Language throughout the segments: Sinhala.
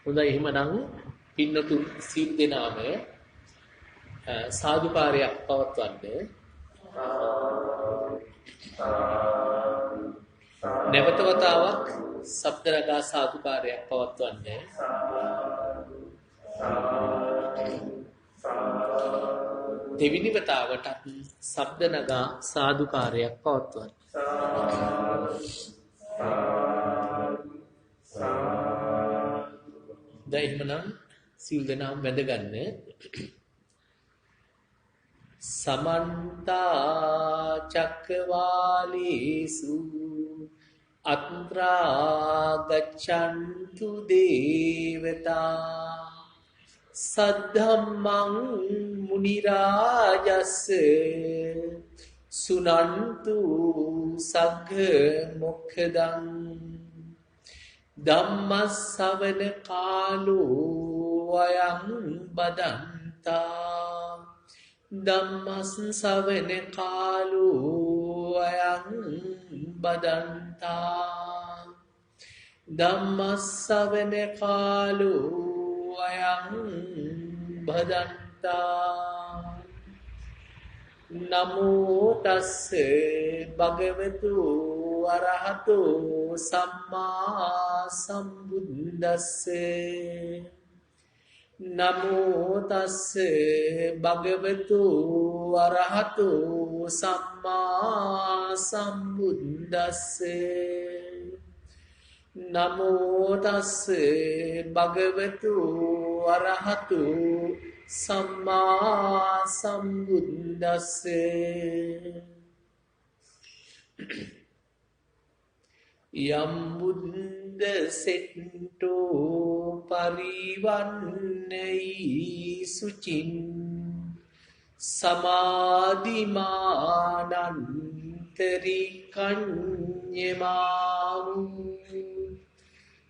හොඳයි එහෙමනම් පින්නතුන් සීල් දෙනාම සාදුකාරයක් පවත්වන්න. නැවත වතාවක් ශබ්ද නගා සාදුකාරයක් පවත්වන්න. දෙවිනි වතාවටත් ශබ්ද නගා සාදුකාරයක් පවත්වන්න. දැන් සීල් දෙනාම වැඳගන්න. समन्ता चक्रवालेषु अत्रा गच्छन्तु देवता सद्धम्मं मुनिराजस्य सुनन्तु सग्ग मोक्षदं धम्मස්සවන කාලෝ අයං බදන්තා ධම්මස්සවන කාලෝ අයං බදන්තා ධම්මස්සවන කාලෝ අයං බදන්තා නමෝ තස්ස භගවතු අරහතෝ සම්මා සම්බුද්දස්ස නමෝ තස්ස භගවතු අරහතෝ සම්මා සම්බුද්දස්ස නමෝ තස්ස භගවතු අරහතෝ සම්මා සම්බුද්දස්ස යම් බුද්ද සෙට්ටෝ පරිවන්නයි සුචින් සමාධිමානන්තරිකඤ්ඤමාවු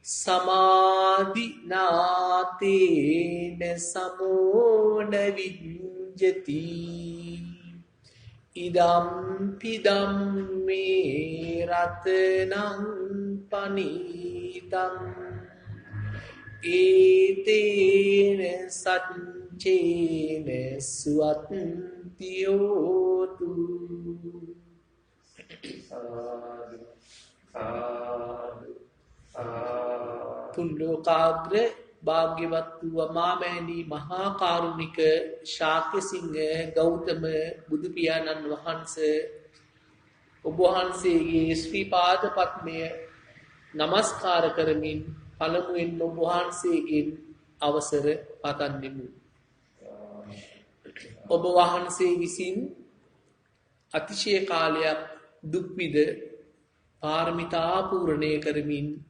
සමාධිනාතේන සමෝන විඤ්ජති ඉදම්පිදම් මේ රතනං පනීතං ඒතේන සච්චේන සුවත්තියෝතු තුන්ලෝකාග්‍ර භාග්‍යවත් වූ මාමෑණී මහා කාරුණික ශාක්‍යසිංහ ගෞතම බුදු පියාණන් වහන්සේ ඔබ වහන්සේගේ ශ්‍රී පාද පද්මය නමස්කාර කරමින් පළමුවෙන් ඔබ වහන්සේගෙන් අවසර පතන්නෙමු. ඔබ වහන්සේ විසින් අතිශය කාලයක් දුක් විඳ පාරමිතා පූර්ණය කරමින්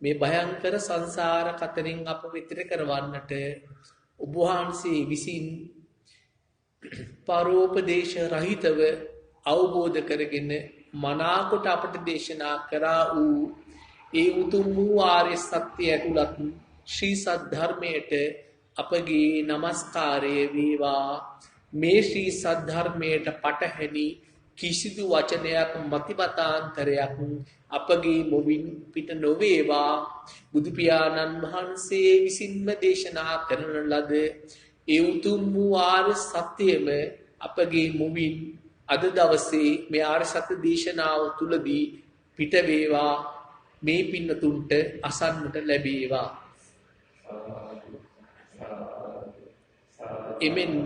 මේ භයංකර සංසාර කතරින් අප විතර කරවන්නට ඔබ වහන්සේ විසින් පරෝපදේශ රහිතව අවබෝධ කරගෙන මනාකොට අපට දේශනා කරා වූ ඒ උතුම් වූ ආර්ය සත්‍ය ඇතුළත් ශ්‍රී සද්ධර්මයට අපගේ නමස්කාරය වේවා. මේ ශ්‍රී සද්ධර්මයට පටහැනි කිසිදු වචනයක් මතිමතාන්තරයක් අපගේ මොවින් පිට නොවේවා. බුදු පියාණන් වහන්සේ විසින්ම දේශනා කරන ලද ඒ උතුම් වූ ආර්ය සත්‍යයම අපගේ මොවින් අද දවසේ මේ ආර්ය සත්‍ය දේශනාව තුලදී පිට වේවා. මේ පින්නතුන්ට අසන්නට ලැබේවා. එමෙන්ම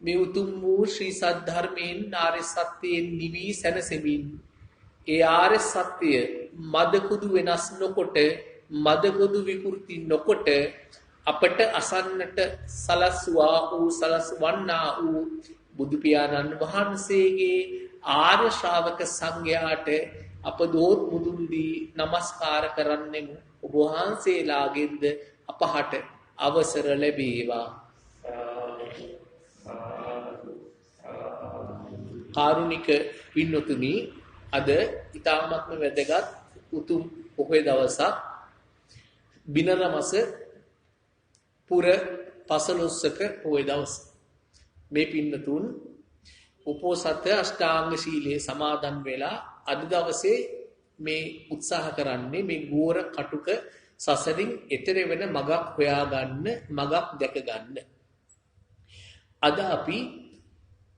මේ උතුම් වූ ශ්‍රී සද්ධර්මයෙන් ආර්ය සත්‍යයෙන් නිවි සැනසෙමින් ඒ ආර්ය සත්‍ය මදකුදු වෙනස් නොකොට මදකුදු විකෘති නොකොට අපට අසන්නට සලස්වා වූ සලස්වන්නා වූ බුදු පියාණන් වහන්සේගේ ආර්ය ශ්‍රාවක සංඝයාට අප දෝත් මුදුන් දී නමස්කාර කරන්නෙමු. ඔබ වහන්සේලාගෙන්ද අපහට අවසර ලැබේවා. කාරුණික පින්නතුනි, අද ඉතාමත්ම වැදගත් උතුම් පොහොය දවසක්. බිනර මස පුර පසළොස්වක පොහොය දවස. මේ පින්නතුන් උපෝසත අෂ්ටාංග ශීලයේ සමාදන් වෙලා අද දවසේ මේ උත්සාහ කරන්නේ මේ ගෝර කටුක සසරින් එතර වෙන මගක් හොයාගන්න, මගක් දැක ගන්න. අද අපි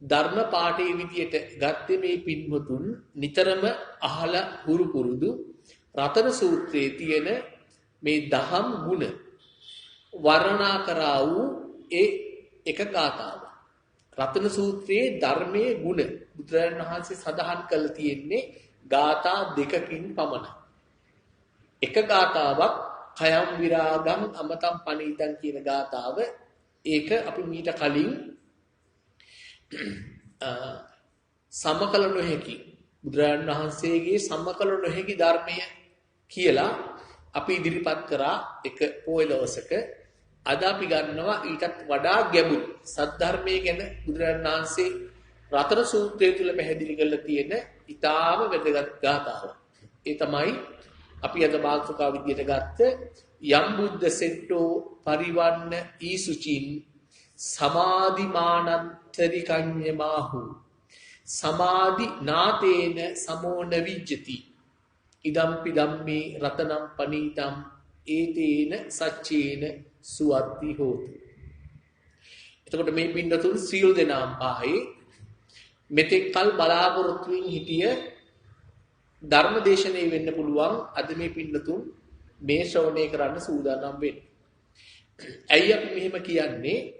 ධර්ම පාඨයේ විදියට ගත්තේ මේ පින්වතුන් නිතරම අහලා හුරු පුරුදු රතන සූත්‍රයේ තියෙන මේ දහම් ගුණ වර්ණනා කරා වූ ඒ එක ගාථාවක්. රතන සූත්‍රයේ ධර්මයේ ගුණ බුදුරජාණන් වහන්සේ සඳහන් කළ තියෙන්නේ ගාථා දෙකකින් පමණයි. එක ගාථාවක් කයම් විරාගම් අමතම් පණීතං කියන ගාථාව. ඒක අපි මීට කලින් සමකල නොහැකි බුදුරජාණන් වහන්සේගේ සමකල නොහැකි ධර්මය කියලා අපි ඉදිරිපත් කරා එක පොය දවසක. අද අපි ගන්නවා ඊටත් වඩා ගැඹුරු සද්ධර්මයේ ගැන බුදුරජාණන් වහන්සේ රතන සූත්‍රය තුල පැහැදිලි කරලා තියෙන ඊටාම වැදගත් ගාථාවක්. ඒ තමයි අපි අද මාතෘකාව විදියට ගත්ත යම් බුද්ධ සෙට්ටෝ පරිවන්න ඊසුචින් සමාධිමානන්තරිකඤ්ඤමාහු සමාධි නාතේන සමෝන විජ්ජති ඉදම්පි ධම්මේ රතනම් පනීතම් ඒතේන සච්චේන සුවත්ති හෝති. එතකොට මේ පින්නතුන් සීල් දෙනාම් පහේ මෙතෙක් කල් බලාපොරොත්තුෙන් හිටිය ධර්ම දේශනේ වෙන්න පුළුවන්. අද මේ පින්නතුන් මේ ශ්‍රවණය කරන්න සූදානම් වෙන්නේ. ඇයි අපි මෙහෙම කියන්නේ?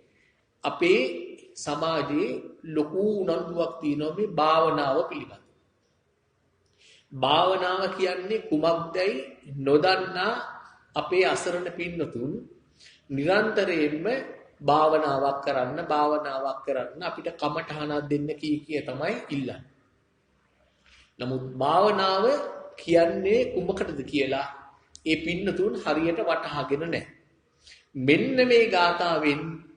අපේ සමාජයේ ලොකු උනන්දුවක් තියෙනවා මේ භාවනාව පිළිබඳ. භාවනාව කියන්නේ කුමක්දයි නොදන්නා අපේ අසරණ පින්නතුන් නිරන්තරයෙන්ම භාවනාවක් කරන්න අපිට කමඨහනක් දෙන්න කිය තමයි ඉල්ලන්නේ. නමුත් භාවනාව කියන්නේ කුමකටද කියලා ඒ පින්නතුන් හරියට වටහාගෙන නැහැ. මෙන්න මේ ගාථාවෙන්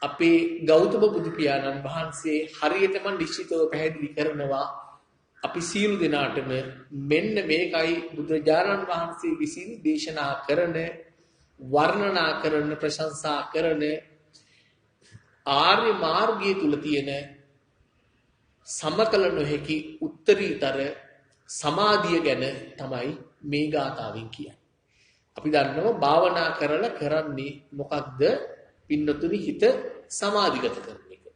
අපේ ගෞතම බුදු පියාණන් වහන්සේ හරියටම නිශ්චිතව පැහැදිලි කරනවා අපි සියලු දෙනාටම මෙන්න මේකයි බුදුරජාණන් වහන්සේ විසින් දේශනා කරන, වර්ණනා කරන, ප්‍රශංසා කරන ආර්ය මාර්ගය තුල තියෙන සමකල නොහැකි උත්තරීතර සමාධිය ගැන තමයි මේ ගාථාවෙන් කියන්නේ. අපි දන්නවා භාවනා කරලා කරන්නේ මොකක්ද? පින්නතුනි හිත සමාධිගත කරන එක.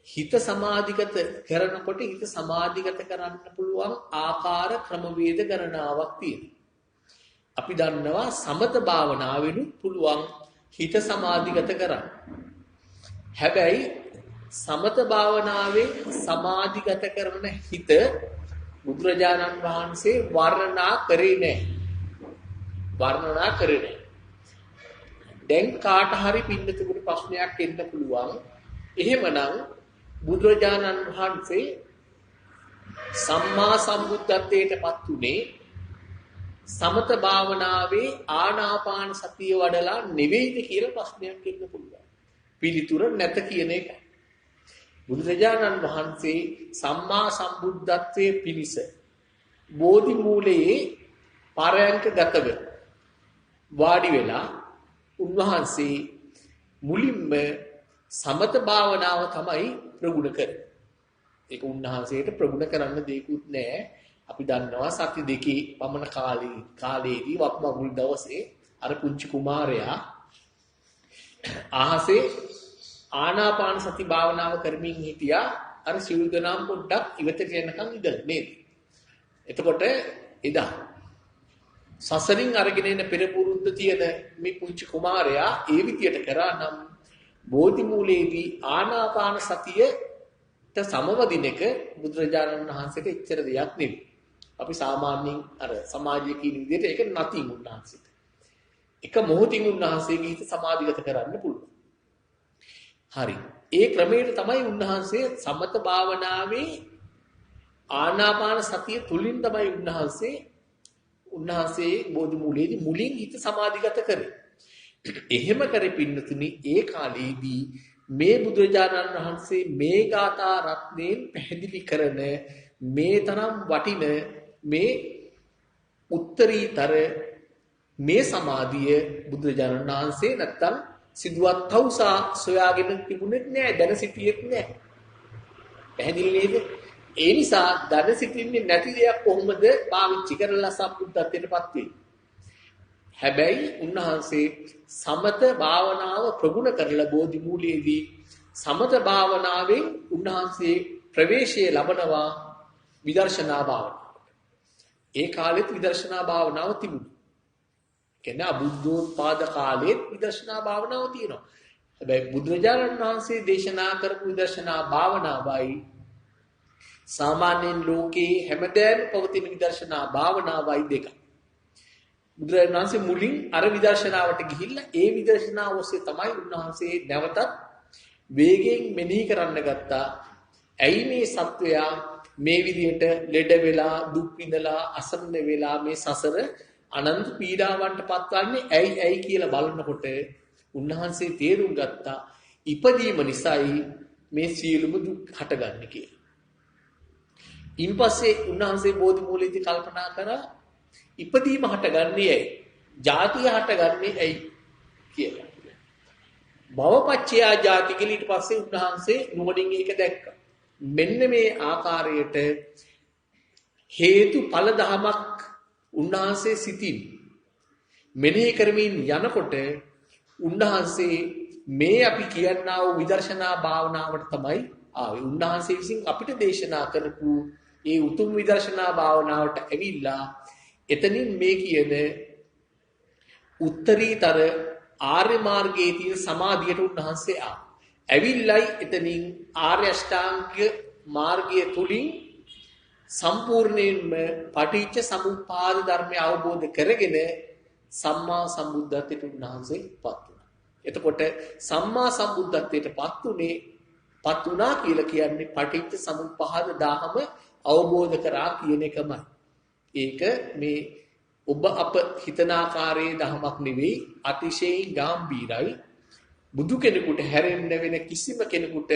හිත සමාධිගත කරනකොට හිත සමාධිගත කරන්න පුළුවන් ආකාර ක්‍රමවේද ගණනාවක් තියෙනවා. අපි දන්නවා සමත භාවනාවෙනු පුළුවන් හිත සමාධිගත කරන්න. හැබැයි සමත භාවනාවෙන් සමාධිගත කරන හිත බුදුරජාණන් වහන්සේ වර්ණනා කරේ නැහැ. දැන් කාට හරි පින්නතුකට ප්‍රශ්නයක් එන්න පුළුවන්. එහෙමනම් බුදුරජාණන් වහන්සේ සම්මා සම්බුද්ධත්වයට පත් උනේ සමත භාවනාවේ ආනාපාන සතිය වඩලා නෙවෙයිද කියලා ප්‍රශ්නයක් එන්න පුළුවන්. පිළිතුර නැත කියන එක. බුදුරජාණන් වහන්සේ සම්මා සම්බුද්ධත්වයේ පිණිස බෝධි මූලයේ පරයන්කගතව වාඩි වෙලා උන්වහන්සේ මුලින්ම සමත භාවනාව තමයි ප්‍රගුණ කරන්නේ. ඒක උන්වහන්සේට ප්‍රගුණ කරන්න දෙයක්වත් නැහැ. අපි දන්නවා සති දෙකේ පමණ කාලයේදී වක්මගුල් දවසේ අර පුංචි කුමාරයා ආහසේ ආනාපාන සති භාවනාව කරමින් හිටියා. අර සිවුදනම් පොඩ්ඩක් ඉවතට යනකම් ඉඳලා නේද? එතකොට එදා සසරින් අරගෙන එන පෙරපුරුද්ද තියෙන මේ පුංචි කුමාරයා ඒ විදියට කරා නම් බෝධි මූලයේදී ආනාපාන සතියට සමවදින එක බුදුරජාණන් වහන්සේට එච්චර දෙයක් නෙවෙයි. අපි සාමාන්‍යයෙන් අර සමාජයේ කියන විදිහට ඒක නැතිනම් උන්වහන්සේට. එක මොහොතින් උන්වහන්සේගේ හිත සමාධිගත කරන්න පුළුවන්. හරි. ඒ ක්‍රමයට තමයි උන්වහන්සේ සමත භාවනාවේ ආනාපාන සතිය තුලින් තමයි උන්වහන්සේ බෝධි මූලයේදී මුලින් හිත සමාධිගත කරේ. එහෙම කරේ පින්නතුනි ඒ කාලේදී මේ බුදුරජාණන් වහන්සේ මේ ගාථා රත්නයෙන් පැහැදිලි කරන මේ තරම් වටින මේ උත්තරීතර මේ සමාධිය බුදුරජාණන් වහන්සේ නැත්තම් සිදුවත් තවුසා සොයාගෙන තිබුණෙත් නෑ, දැන සිටියෙත් නෑ. පැහැදිලි නේද? ඒ නිසා දැන සිටින්නේ නැති දෙයක් කොහොමද පාවිච්චි කරලා සම්බුද්ධත්වයටපත් වෙන්නේ? හැබැයි උන්වහන්සේ සමත භාවනාව ප්‍රගුණ කරලා බෝධි මූලයේදී සමත භාවනාවෙන් උන්වහන්සේ ප්‍රවේශය ලබනවා විදර්ශනා භාවනාවට. ඒ කාලෙත් විදර්ශනා භාවනාව තිබුණා. කියන්නේ අබුද්ධෝත්පාද කාලෙත් විදර්ශනා භාවනාව තියෙනවා. හැබැයි බුදුරජාණන් වහන්සේ දේශනා කරපු විදර්ශනා භාවනාවයි සාමාන්‍යයෙන් ලෝකේ හැමදෑම පවතින විදර්ශනා භාවනාවයි දෙක. බුදුරජාණන් වහන්සේ මුලින් අර විදර්ශනාවට ගිහිල්ලා ඒ විදර්ශනාව ඔස්සේ තමයි උන්වහන්සේ නැවතත් වේගයෙන් මෙනෙහි කරන්න ගත්තා. ඇයි මේ සත්වයා මේ විදිහට ලෙඩ වෙලා දුක් විඳලා අසරණ වෙලා මේ සසර අනන්ත පීඩාවන්ට පත්වන්නේ ඇයි කියලා බලනකොට උන්වහන්සේ තේරුම් ගත්තා ඉපදීම නිසායි මේ සියලුම දුක් හටගන්නේ කියලා. ඊපස්සේ උන්වහන්සේ බෝධි මූලයේදී කල්පනා කරා ඉපදීම හටගන්නේ ඇයි? ජාතිය හටගන්නේ ඇයි කියලා. භවපච්චයා ජාති කියලා ඊට පස්සේ උන්වහන්සේ නුවණින් ඒක දැක්කා. මෙන්න මේ ආකාරයට හේතු ඵල ධමයක් උන්වහන්සේ සිතින් මෙනෙහි කරමින් යනකොට උන්වහන්සේ මේ අපි කියනා වූ විදර්ශනා භාවනාවට තමයි ආවේ. උන්වහන්සේ විසින් අපිට දේශනා කරපු ඒ උතුම් විදර්ශනා භාවනාවට ඇවිල්ලා එතනින් මේ කියන උත්තරීතර ආර්ය මාර්ගයේ තියෙන සමාධියට උන්වහන්සේ ආවා. ඇවිල්ලයි එතනින් ආර්ය අෂ්ටාංග මාර්ගය තුලින් සම්පූර්ණයෙන්ම පටිච්ච සමුප්පාද ධර්මය අවබෝධ කරගෙන සම්මා සම්බුද්ධත්වයට උන්වහන්සේ පත් වුණා. එතකොට සම්මා සම්බුද්ධත්වයට පත් වුණා කියලා කියන්නේ පටිච්ච සමුප්පාද ධාම අවබෝධ කරා කියන එකමයි. ඒක මේ ඔබ අප හිතන ආකාරයේ ධමයක් නෙවෙයි, අතිශයින් ගැඹීරයි. බුදු කෙනෙකුට හැරෙන්න වෙන කිසිම කෙනෙකුට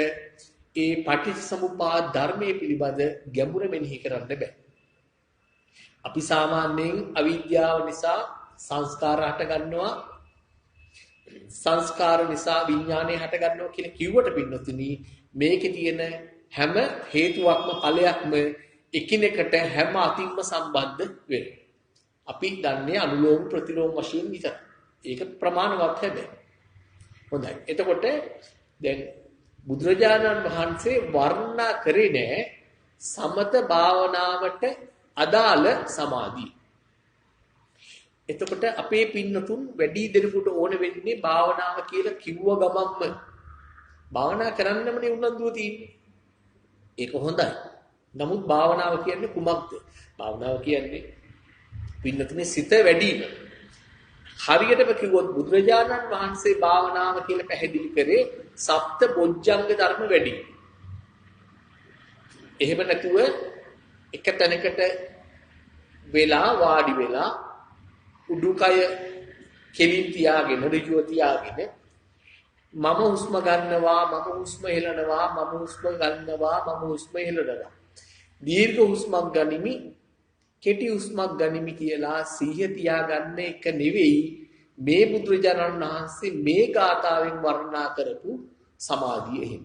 ඒ පටිච්චසමුප්පාද ධර්මයේ පිළිබඳ ගැඹුර මෙනෙහි කරන්න බෑ. අපි සාමාන්‍යයෙන් අවිද්‍යාව නිසා සංස්කාර හට ගන්නවා, සංස්කාර නිසා විඥානය හට ගන්නවා කියලා කිව්වට පින්නතුනි මේකේ තියෙන හැම හේතුවක්ම ඵලයක්ම එකිනෙකට හැම අතින්ම සම්බන්ධ වෙනවා. අපි දන්නේ අනුලෝම ප්‍රතිලෝම වශයෙන් විතර. ඒක ප්‍රමාණවත් හැබැයි. හොඳයි. එතකොට දැන් බුදුරජාණන් වහන්සේ වර්ණනා කරේ නෑ සමත භාවනාවට අදාළ සමාධිය. එතකොට අපේ පින්නතුන් වැඩි දෙනෙකුට ඕන වෙන්නේ භාවනාව කියලා කිව්ව ගමන්ම භාවනා කරන්නමනේ උනන්දුව තියෙන්නේ. ඒක හොඳයි. නමුත් භාවනාව කියන්නේ කුමක්ද? භාවනාව කියන්නේ පින්නතුනේ සිත වැඩිම. හරියටම කිව්වොත් බුදුරජාණන් වහන්සේ භාවනාව කියලා පැහැදිලි කරේ සප්ත බොජ්ජංග ධර්ම වැඩි. එහෙම නැතුව එක තැනකට වෙලා වාඩි වෙලා උඩුකය කෙලින් තියාගෙන ඍජුව තියාගෙන මම හුස්ම ගන්නවා මම හුස්ම හෙලනවා මම හුස්ම ගන්නවා මම හුස්ම හෙලනවා දීර්ඝ හුස්මක් ගනිමි කෙටි හුස්මක් ගනිමි කියලා සිහිය තියාගන්න එක නෙවෙයි මේ බුදුරජාණන් වහන්සේ මේ ගාථාවෙන් වර්ණනා කරපු සමාධිය එහෙම.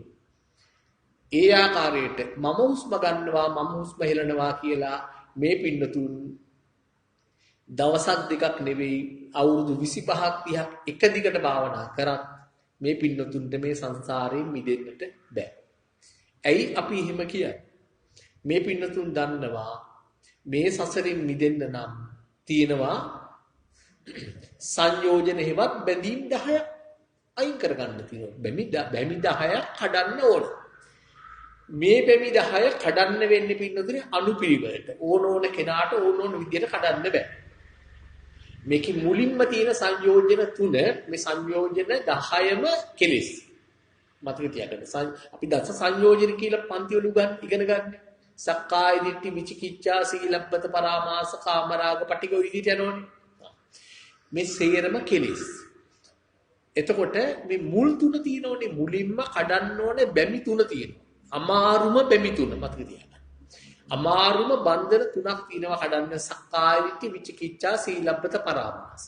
ඒ ආකාරයට මම හුස්ම ගන්නවා මම හුස්ම හෙලනවා කියලා මේ පින්නතුන් දවසක් දෙකක් නෙවෙයි අවුරුදු 25ක් 30ක් එක දිගට භාවනා කරත් මේ පින්නතුන්ට මේ සංසාරයෙන් මිදෙන්නට බෑ. ඇයි අපි එහෙම කියන්නේ? මේ පින්නතුන් දන්නවා මේ සසරින් මිදෙන්න නම් තියෙනවා සංයෝජන හේවත් බැඳීම් 10ක් අයින් කරගන්න තියෙනවා. බැමි 10ක් කඩන්න ඕන. මේ බැමි 10 කඩන්න වෙන්නේ පින්නතුනේ අනුපිළිවෙලට. ඕන කෙනාට ඕන විදිහට කඩන්න බෑ. මේකේ මුලින්ම තියෙන සංයෝජන 3 මේ සංයෝජන 10ම කෙලෙස්. මතක තියාගන්න. අපි දස සංයෝජන කියලා පන්ති වල ඉගෙන ගන්න. සක්කාය දිට්ඨි විචිකිච්ඡා සීලබ්බත පරාමාස කාමරාග පටිඝ විදිහට යනෝනේ. මේ සේරම කෙලෙස්. එතකොට මේ මුල් තුන තියෙනෝනේ මුලින්ම කඩන්න ඕනේ බැමි තුන තියෙනවා. අමාරුම බැමි තුන මතක තියාගන්න. අමාරුම බන්ධන තුනක් තියෙනවා කඩන්න සක්කාය දිට්ඨි විචිකිච්ඡා සීලබ්බත පරාමාස.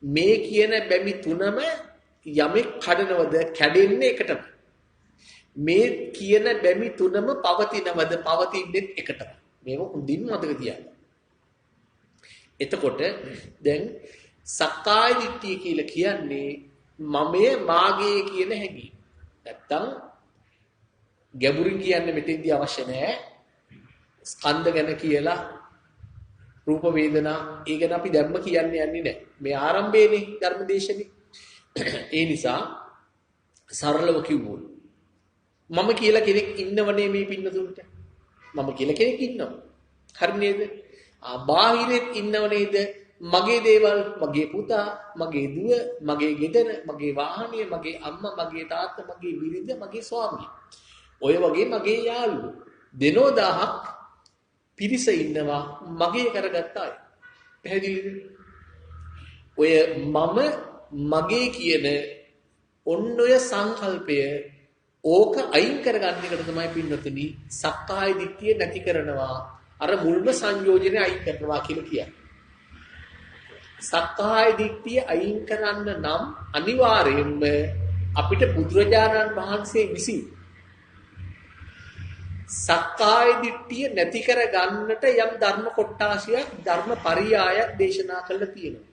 මේ කියන බැමි තුනම යමෙක් කඩනවද කැඩෙන්නේ එකටම. මේ කියන බැමි තුනම පවතිනවද පවතින්නේ එකටම. මේක හොඳින් මතක තියාගන්න. එතකොට දැන් සක්කාය දිට්ඨිය කියලා කියන්නේ මමයේ මාගේ කියන හැඟීම. නැත්තම් ගැඹුරින් කියන්නේ මෙතෙන්දී අවශ්‍ය නැහැ. ස්කන්ධ ගැන කියලා රූප වේදනා ඒ ගැන අපි දැම්ම කියන්නේ යන්නේ නැහැ. මේ ආරම්භයේනේ ධර්මදේශනේ. ඒ නිසා සරලව කිව්වොත් මම කියලා කෙනෙක් ඉන්නවනේ මේ පින්නතුන්ට. මම කියලා කෙනෙක් ඉන්නවා. හරි නේද? බාහිරෙත් ඉන්නව නේද? මගේ දේවල්, මගේ පුතා, මගේ දුව, මගේ ගෙදර, මගේ වාහනය, මගේ අම්මා, මගේ තාත්තා, මගේ බිරිඳ, මගේ ස්වාමියා. ඔය වගේ මගේ යාළුවෝ දෙනෝ දහක් පිරිස ඉන්නවා මගේ කරගත්ත අය. පැහැදිලිද? ඔය මම මගේ කියන ඔන්න ඔය සංකල්පය ඕක අයින් කරගන්න එකට තමයි පින්නතුනි සක්කාය දිට්ඨිය නැති කරනවා. අර මුල්ම සංයෝජනේ අයින් කරනවා කියලා කියන්නේ. සක්කාය දිට්ඨිය අයින් කරන්න නම් අනිවාර්යයෙන්ම අපිට බුදුරජාණන් වහන්සේ විසින් සක්කාය දිට්ඨිය නැති කර ගන්නට යම් ධර්ම කොටාසියක් ධර්ම පරියායක් දේශනා කළා තියෙනවා.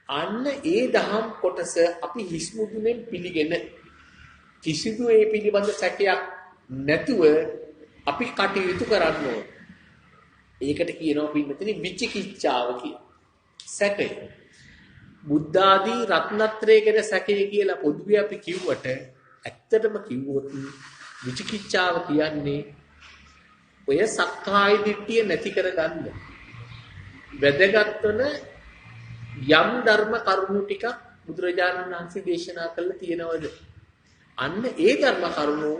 අන්න ඒ දහම් කොටස අපි හිස්මුදුනේ පිළිගෙන කිසිදු ඒ පිළිබඳ සැකයක් නැතුව අපි කටයුතු කරන්න ඕන. ඒකට කියනවා පින්නතේ විචිකිච්ඡාව කියලා. සැකය. බුද්ධ ආදී රත්නත්‍රය ගැන සැකය කියලා පොදුවේ අපි කිව්වට ඇත්තටම කිව්වොත් විචිකිච්ඡාව කියන්නේ ඔය සක්කාය දිට්ඨිය නැති කරගන්න. වැදගත් වන යම් ධර්ම කරුණු ටිකක් බුදුරජාණන් වහන්සේ දේශනා කළා තියෙනවද? අන්න ඒ ධර්ම කරුණු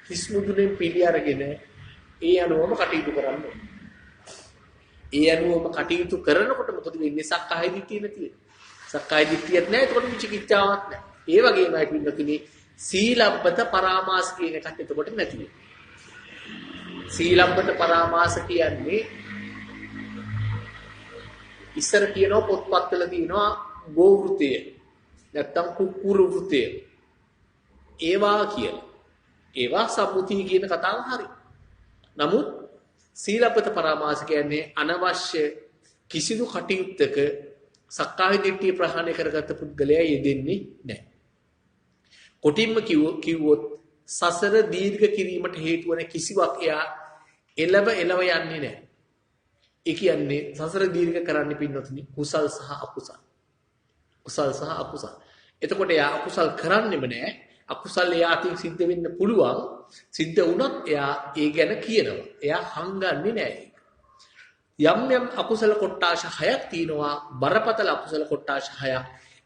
හිස්මුදුනේ පිළි අරගෙන ඒ අනුවම කටයුතු කරන්න ඕනේ. ඒ අනුවම කටයුතු කරනකොට මොකද වෙන්නේ? සක්කාය දිට්ඨිය නැති වෙනවා. සක්කාය දිට්ඨියක් නැහැ. එතකොට විචිකිච්ඡාවක් නැහැ. ඒ වගේමයි පින්නතුනේ සීලබ්බත පරාමාස කියන එකත් එතකොට නැති වෙනවා. සීලබ්බත පරාමාස කියන්නේ ඉස්සර කියනවා පොත්පත්වල තියෙනවා ගෝ වෘතය. නැත්තම් කුකුරු වෘතය. ඒවා කියලා. ඒවා සම්මුතිය කියන කතාව හරි. නමුත් සීලබ්බත පරාමාස කියන්නේ අනවශ්‍ය කිසිදු කටයුත්තක සක්කාය දිට්ඨිය ප්‍රහාණය කරගත්ත පුද්ගලයා යෙදෙන්නේ නැහැ. කොටින්ම කිව්වොත් සසර දීර්ඝ කිරීමට හේතු වන කිසිවක් එයා එළව යන්නේ නැහැ. ඒ කියන්නේ සසර දීර්ඝ කරන්න පින්නොතුනි කුසල් සහ අකුසල්. කුසල් සහ අකුසල්. එතකොට එයා අකුසල් කරන්නෙම නැහැ. අකුසල් එයා අතින් සිද්ධ වෙන්න පුළුවන්. සිද්ධ වුණොත් එයා ඒ ගැන කියනවා. එයා හංගන්නේ නැහැ. යම් අකුසල කොටාශ 6ක් තියෙනවා. බරපතල අකුසල කොටාශ 6ක්.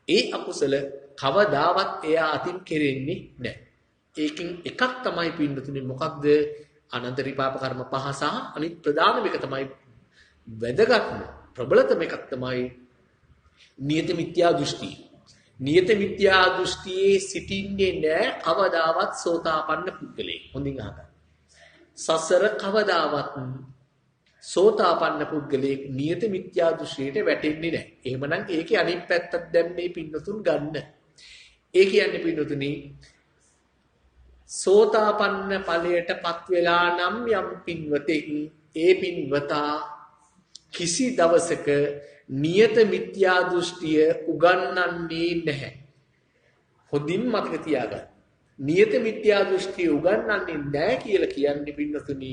ඒ අකුසල කවදාවත් එයා අතින් කෙරෙන්නේ නැහැ. ඒකෙන් එකක් තමයි පින්නතුනේ මොකක්ද? අනන්ත විපාක කර්ම 5 සහ අනිත් ප්‍රධානම එක තමයි වැදගත්ම ප්‍රබලතම එකක් තමයි නියත මිත්‍යා දෘෂ්ටි. නියත මිත්‍යා දෘෂ්ටියේ සිටින්නේ නැහැ කවදාවත් සෝතාපන්න පුද්ගලෙක්. හොඳින් අහගන්න. සසර කවදාවත් සෝතාපන්න පුද්ගලෙක් නියත මිත්‍යා දෘෂ්ටියට වැටෙන්නේ නැහැ. එහෙමනම් ඒකේ අනිත් පැත්තත් දැන් මේ පින්නතුන් ගන්න. ඒ කියන්නේ පින්නතුනි සෝතාපන්න ඵලයටපත් වෙලා නම් යම් පින්වතෙක් ඒ පින්වතා කිසි දවසක නියත මිත්‍යා දෘෂ්ටිය උගන්වන්නේ නැහැ. හොඳින් මතක තියාගන්න. නියත මිත්‍යා දෘෂ්ටිය උගන්වන්නේ නැහැ කියලා කියන්නේ පින්නතුනි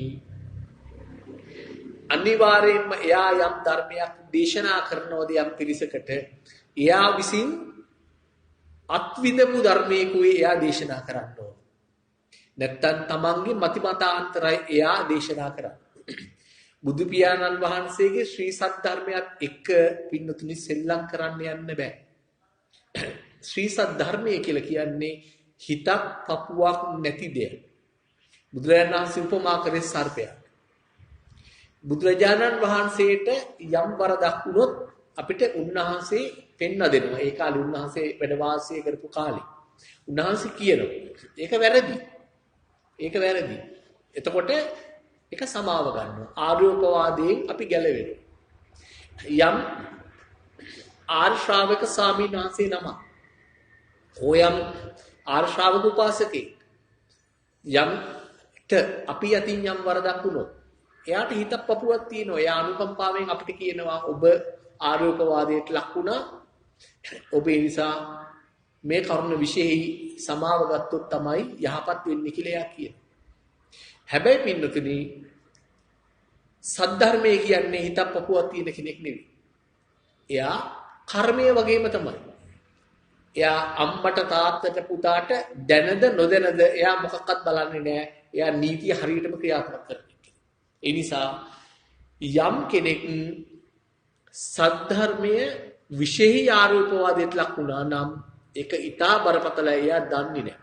අනිවාර්යයෙන්ම එයා යම් ධර්මයක් දේශනා කරනවද යම් පිරිසකට එයා විසින් අත්විඳපු ධර්මයකුයි එයා දේශනා කරන්න ඕන. නැත්තම් තමන්ගේ මතිමතාන්තරයි එයා දේශනා කරන්නේ. බුදු පියාණන් වහන්සේගේ ශ්‍රී සද්ධර්මයත් එක්ක පින්නතුනි සෙල්ලම් කරන්න යන්න බෑ. ශ්‍රී සද්ධර්මය කියලා කියන්නේ හිතක් පපුවක් නැති දෙයක්. බුදුරජාණන් වහන්සේ උපමා කරේ සර්පයක්. බුදුරජාණන් වහන්සේට යම් වරදක් වුණොත් අපිට උන්වහන්සේ පෙන්වා දෙනවා. ඒ කාලේ උන්වහන්සේ වැඩ වාසය කරපු කාලේ. උන්වහන්සේ කියනවා ඒක වැරදි. ඒක වැරදි. එතකොට ඒක සමාව ගන්නවා. ආර්යෝපවාදයෙන් අපි ගැලවෙනවා. යම් ආර්ය ශ්‍රාවක ස්වාමීන් වහන්සේ නම හොයම් ආර්ය ශ්‍රාවක උපාසකේ යම් අපි යතින් යම් වරදක් වුණොත් එයාට හිතක් පපුවක් තියෙනවා. එයා අනුකම්පාවෙන් අපිට කියනවා ඔබ ආර්යෝපවාදයට ලක් වුණා. ඔබ ඒ නිසා මේ කරුණ විශේෂයි සමාව ගත්තොත් තමයි යහපත් වෙන්නේ කියලා එයා කියනවා. හැබැයි පින්නතුනි සද්ධර්මයේ කියන්නේ හිතක් පපුවක් තියෙන කෙනෙක් නෙවෙයි. එයා කර්මය වගේම තමයි. එයා අම්මට තාත්තට පුතාට දැනද නොදැනද එයා මොකක්වත් බලන්නේ නැහැ. එයා නීතිය හරියටම ක්‍රියාත්මක කරනවා. ඒ නිසා යම් කෙනෙක් සද්ධර්මයේ විශේෂ ආරෝපවාදයට ලක් වුණා නම් ඒක ඊටා බරපතලයි. එයා දන්නේ නැහැ.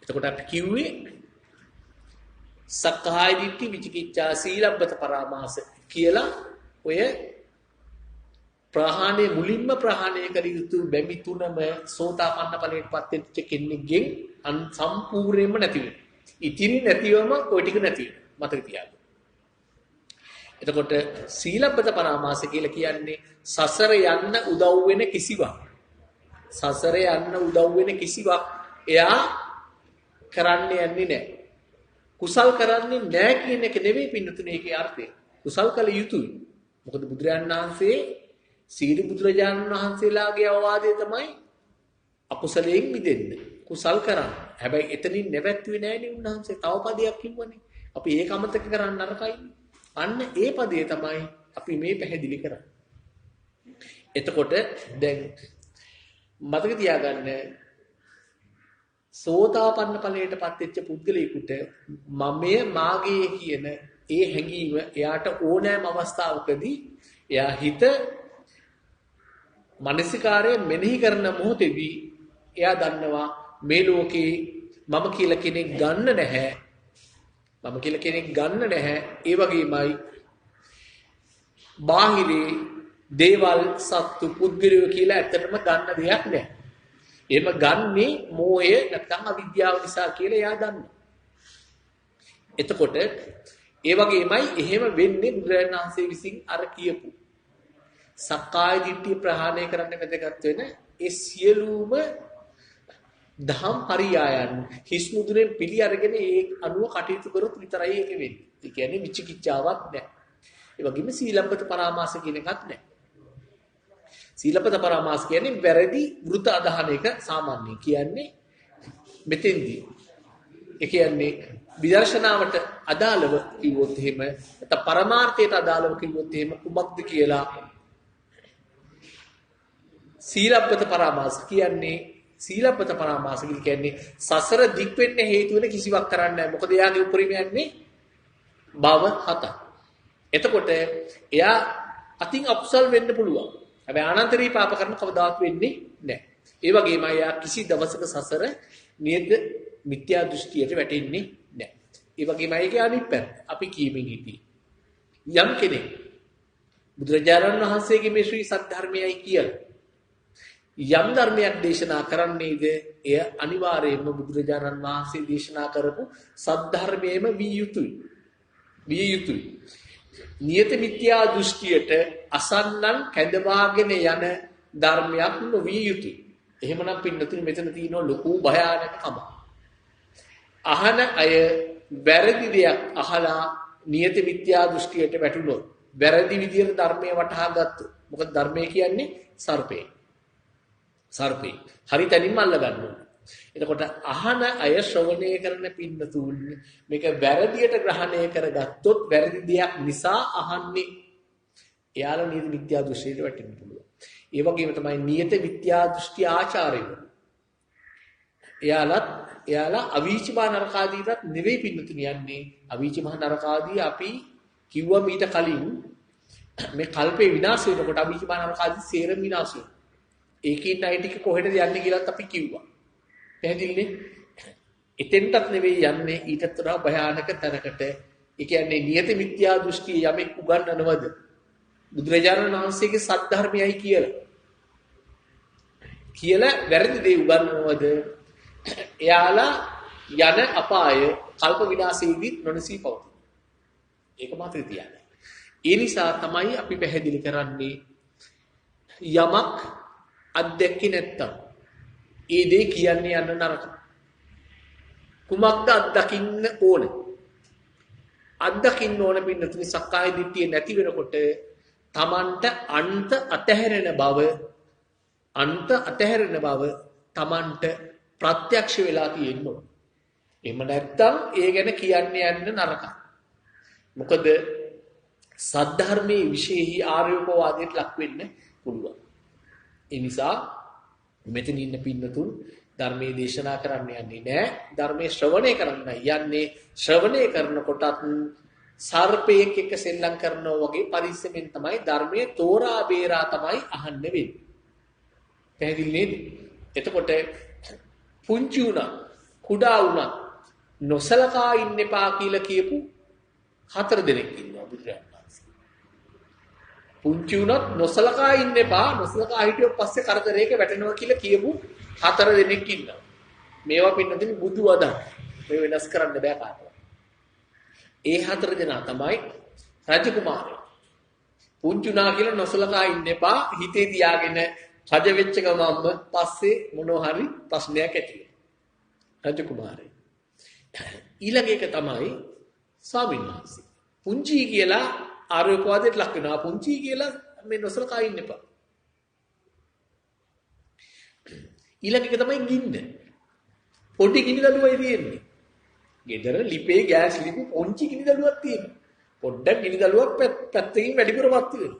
එතකොට අපි කිව්වේ සක්කාය දිට්ඨි විචිකිච්ඡා සීලබ්බත පරාමාස කියලා ඔය ප්‍රහාණය මුලින්ම ප්‍රහාණය කළ යුතු බැමි තුනම සෝතාපන්න ඵලයට පත් වෙච්ච කෙනෙක්ගෙන් සම්පූර්ණයෙන්ම නැති වෙනවා. ඉතිරි නැතිවම ඔය ටික නැති වෙනවා. මතක තියාගන්න. එතකොට සීලබ්බත පරාමාස කියලා කියන්නේ සසර යන්න උදව් වෙන කිසිවක්. සසර යන්න උදව් වෙන කිසිවක් එයා කරන්න යන්නේ නැහැ. කුසල් කරන්නේ නැහැ කියන එක නෙවෙයි පින්නතුනේ ඒකේ අර්ථය. කුසල් කළ යුතුයි. මොකද බුදුරජාණන් වහන්සේ සීල බුදුරජාණන් වහන්සේලාගේ අවවාදය තමයි අකුසලයෙන් මිදෙන්න. කුසල් කරන්න. හැබැයි එතනින් නැවැත්තුවේ නෑනේ උන්වහන්සේ. තව පදයක් කිව්වනේ. අපි ඒක අමතක කරන්න නරකයි. අන්න ඒ පදේ තමයි අපි මේ පැහැදිලි කරන්නේ. එතකොට දැන් මතක තියාගන්න සෝතාපන්න ඵලයට පත් වෙච්ච පුද්ගලයෙකුට මමයේ මාගේ කියන ඒ හැඟීම එයාට ඕනෑම අවස්ථාවකදී එයා හිත මානසිකාරයේ මෙනෙහි කරන මොහොතේදී එයා දන්නවා මේ ලෝකේ මම කියලා කෙනෙක් ගන්න නැහැ. මම කියලා කෙනෙක් ගන්න නැහැ. ඒ වගේමයි බාහිරේ දේවල් සත්තු පුද්ගලයෝ කියලා ඇත්තටම ගන්න දෙයක් නැහැ. එහෙම ගන්නේ මෝහය නැත්නම් අවිද්‍යාව නිසා කියලා එයා දන්නවා. එතකොට ඒ වගේමයි එහෙම වෙන්නේ බුදුරජාණන් වහන්සේ විසින් අර කියපු සක්කාය දිට්ඨිය ප්‍රහාණය කරන්න වැදගත් වෙන ඒ සියලුම දහම් පරියායන් හිස් මුදුනේ පිළි අරගෙන ඒ අනුව කටයුතු කරොත් විතරයි ඒක වෙන්නේ. ඒ කියන්නේ විචිකිච්ඡාවක් නැහැ. ඒ වගේම සීලබ්බත පරාමාස කියන එකක් නැහැ. සීලබ්බත පරාමාස කියන්නේ වැරදි වෘත අදහන එක සාමාන්‍යයෙන් කියන්නේ මෙතෙන්දී. ඒ කියන්නේ විදර්ශනාවට අදාළව කිව්වොත් එහෙම නැත්නම් පරමාර්ථයට අදාළව කිව්වොත් එහෙම කුමක්ද කියලා සීලබ්බත පරාමාස කියන්නේ සීලබ්බත පරාමාස කියන්නේ සසර දික් වෙන්න හේතු වෙන කිසිවක් කරන්නේ නැහැ. මොකද එයාගේ උපරිම යන්නේ භව 7. එතකොට එයා අතින් අකුසල් වෙන්න පුළුවන්. හැබැයි අනන්තරී පාප කර්ම කවදාවත් වෙන්නේ නැහැ. ඒ වගේම එයා කිසි දවසක සසර නියත මිත්‍යා දෘෂ්ටියට වැටෙන්නේ නැහැ. ඒ වගේම ඒකේ අනිත් පැත්ත අපි කීමෙන් හිටියේ. යම් කෙනෙක් බුදුරජාණන් වහන්සේගේ මේ ශ්‍රී සද්ධර්මයයි කියලා යම් ධර්මයක් දේශනා කරන්නේද එය අනිවාර්යයෙන්ම බුදුරජාණන් වහන්සේ දේශනා කරපු සද්ධර්මයේම විය යුතුයි. නියත මිත්‍යා දෘෂ්ටියට අසන්නන් කැඳවාගෙන යන ධර්මයක් නොවිය යුතුයි. එහෙමනම් පින්නතුනි මෙතන තියෙන ලොකු භයානකකම. අහන අය වැරදි දෙයක් අහලා නියත මිත්‍යා දෘෂ්ටියට වැටුනොත් වැරදි විදියට ධර්මයේ වටහා ගත්තොත් මොකද ධර්මය කියන්නේ සර්පේ. හරි තැනින්ම අල්ල ගන්න ඕනේ. එතකොට අහන අය ශ්‍රවණය කරන පින්නතුන් මේක වැරදියට ග්‍රහණය කරගත්තොත් වැරදි දෙයක් නිසා අහන්නේ එයාලා නියත මිත්‍යා දෘෂ්ටියට වැටෙන්න පුළුවන්. ඒ වගේම තමයි නියත මිත්‍යා දෘෂ්ටි ආචාර්යවරු. එයාලා අවීචිමා නරකාදීටත් නෙවෙයි පින්නතුන් යන්නේ. අවීචිමා නරකාදී අපි කිව්වා මීට කලින් මේ කල්පේ විනාශ වෙනකොට අවීචිමා නරකාදී සේරම විනාශ වෙනවා. ඒකින් අය ටික කොහෙටද යන්නේ කියලාත් අපි කිව්වා. පැහැදිලිනේ? එතෙන්ටත් නෙවෙයි යන්නේ ඊටත් වඩා භයානක තැනකට. ඒ කියන්නේ නියත මිත්‍යා දෘෂ්ටි යමෙක් උගන්වනවද? බුදුරජාණන් වහන්සේගේ සද්ධර්මයයි කියලා වැරදි දේ උගන්වනවද? එයාලා යන අපාය කල්ප විනාශයේදී නොනසී පවතී. ඒක මාත්‍රි තියන්නේ. ඒ නිසා තමයි අපි පැහැදිලි කරන්නේ යමක් අත්දැකී නැත්තම් ඒ දේ කියන්නේ යන්න නරක. කුමක්ද අත්දකින්න ඕන? අත්දකින්න ඕන පින්නතුනි සක්කාය දිට්ඨිය නැති වෙනකොට තමන්ට අන්ත අතහැරෙන බව තමන්ට ප්‍රත්‍යක්ෂ වෙලා තියෙන්න ඕන. එහෙම නැත්නම් ඒ ගැන කියන්න යන්න නරකයි. මොකද සද්ධර්මයේ විශේෂී ආර්යෝපවාදයට ලක් වෙන්න පුළුවන්. ඒ නිසා මෙතන ඉන්න පින්නතුන් ධර්මයේ දේශනා කරන්න යන්නේ නැහැ. ධර්මයේ ශ්‍රවණය කරන්න යන්නේ. ශ්‍රවණය කරනකොටත් සර්පයෙක් එක්ක සෙල්ලම් කරනවා වගේ පරිස්සමෙන් තමයි ධර්මයේ තෝරා බේරා තමයි අහන්න වෙන්නේ. පැහැදිලි නේද? එතකොට පුංචි උනා කුඩා උනා නොසලකා ඉන්න එපා කියලා කියපු 4 දෙනෙක් ඉන්නවා බුදුරජාණන් වහන්සේ. පුංචි උනත් නොසලකා ඉන්න එපා, නොසලකා හිටියොත් පස්සේ කරදරයක වැටෙනවා කියලා කියපු 4 දෙනෙක් ඉන්නවා. මේවා පින්නදින බුදු වදන්. මේ වෙනස් කරන්න බෑ කාටවත්. ඒ 4 දෙනා තමයි රජකුමාරයෝ. පුංචි උනා කියලා නොසලකා ඉන්න එපා, හිතේ තියාගෙන රජ වෙච්ච ගමන්ම පස්සේ මොනවා හරි ප්‍රශ්නයක් ඇති වෙනවා. රජකුමාරයෝ. ඊළඟ එක තමයි ස්වාමීන් වහන්සේ. පුංචි කියලා ආර්යෝපවාදයට ලක් වෙනවා. පුංචි කියලා මේ නොසලකා ඉන්න එපා. ඊළඟ එක තමයි ගින්න. පොඩි ගිනි දළුවයි තියෙන්නේ. ගෙදර ලිපේ ගෑස් ලිපි පොන්චි ගිනි දළුවක් තියෙනවා. පොඩ්ඩක් ගිනි දළුවක් පැත්තකින් වැඩිපුරවත් වෙනවා.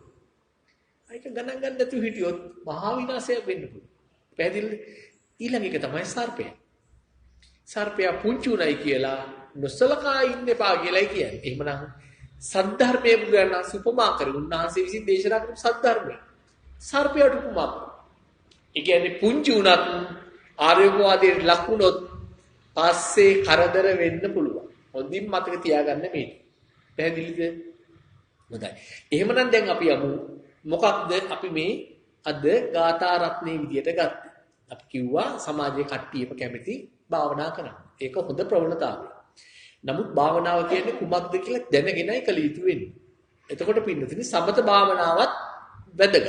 ඒක ගණන් ගන්න නැතුව හිටියොත් මහා විනාශයක් වෙන්න පුළුවන්. පැහැදිලිද? ඊළඟ එක තමයි සර්පය. සර්පයා පුංචි උණයි කියලා නොසලකා ඉන්න එපා කියලායි කියන්නේ. එහෙමනම් සද්ධර්මයේ බුදුරණන් උපමා කරේ උන්වහන්සේ විසින් දේශනා කරපු සද්ධර්මය. සර්පයට උපමා කරා. ඒ කියන්නේ පුංචි උණත් ආර්යෝපවාදයට ලක් වුණොත් පස්සේ කරදර වෙන්න පුළුවන්. හොඳින් මතක තියාගන්න මේක. පැහැදිලිද? හොඳයි. එහෙමනම් දැන් අපි යමු මොකක්ද අපි මේ අද ගාථා රත්නේ විදියට ගත්තේ. අපි කිව්වා සමාජයේ කට්ටියම කැමති භාවනා කරන්න. ඒක හොඳ ප්‍රවණතාවයක්. නමුත් භාවනාව කියන්නේ කුමක්ද කියලා දැනගෙනයි කළ යුතු වෙන්නේ. එතකොට පින්නතුනි සමත භාවනාවත් වැදගත්.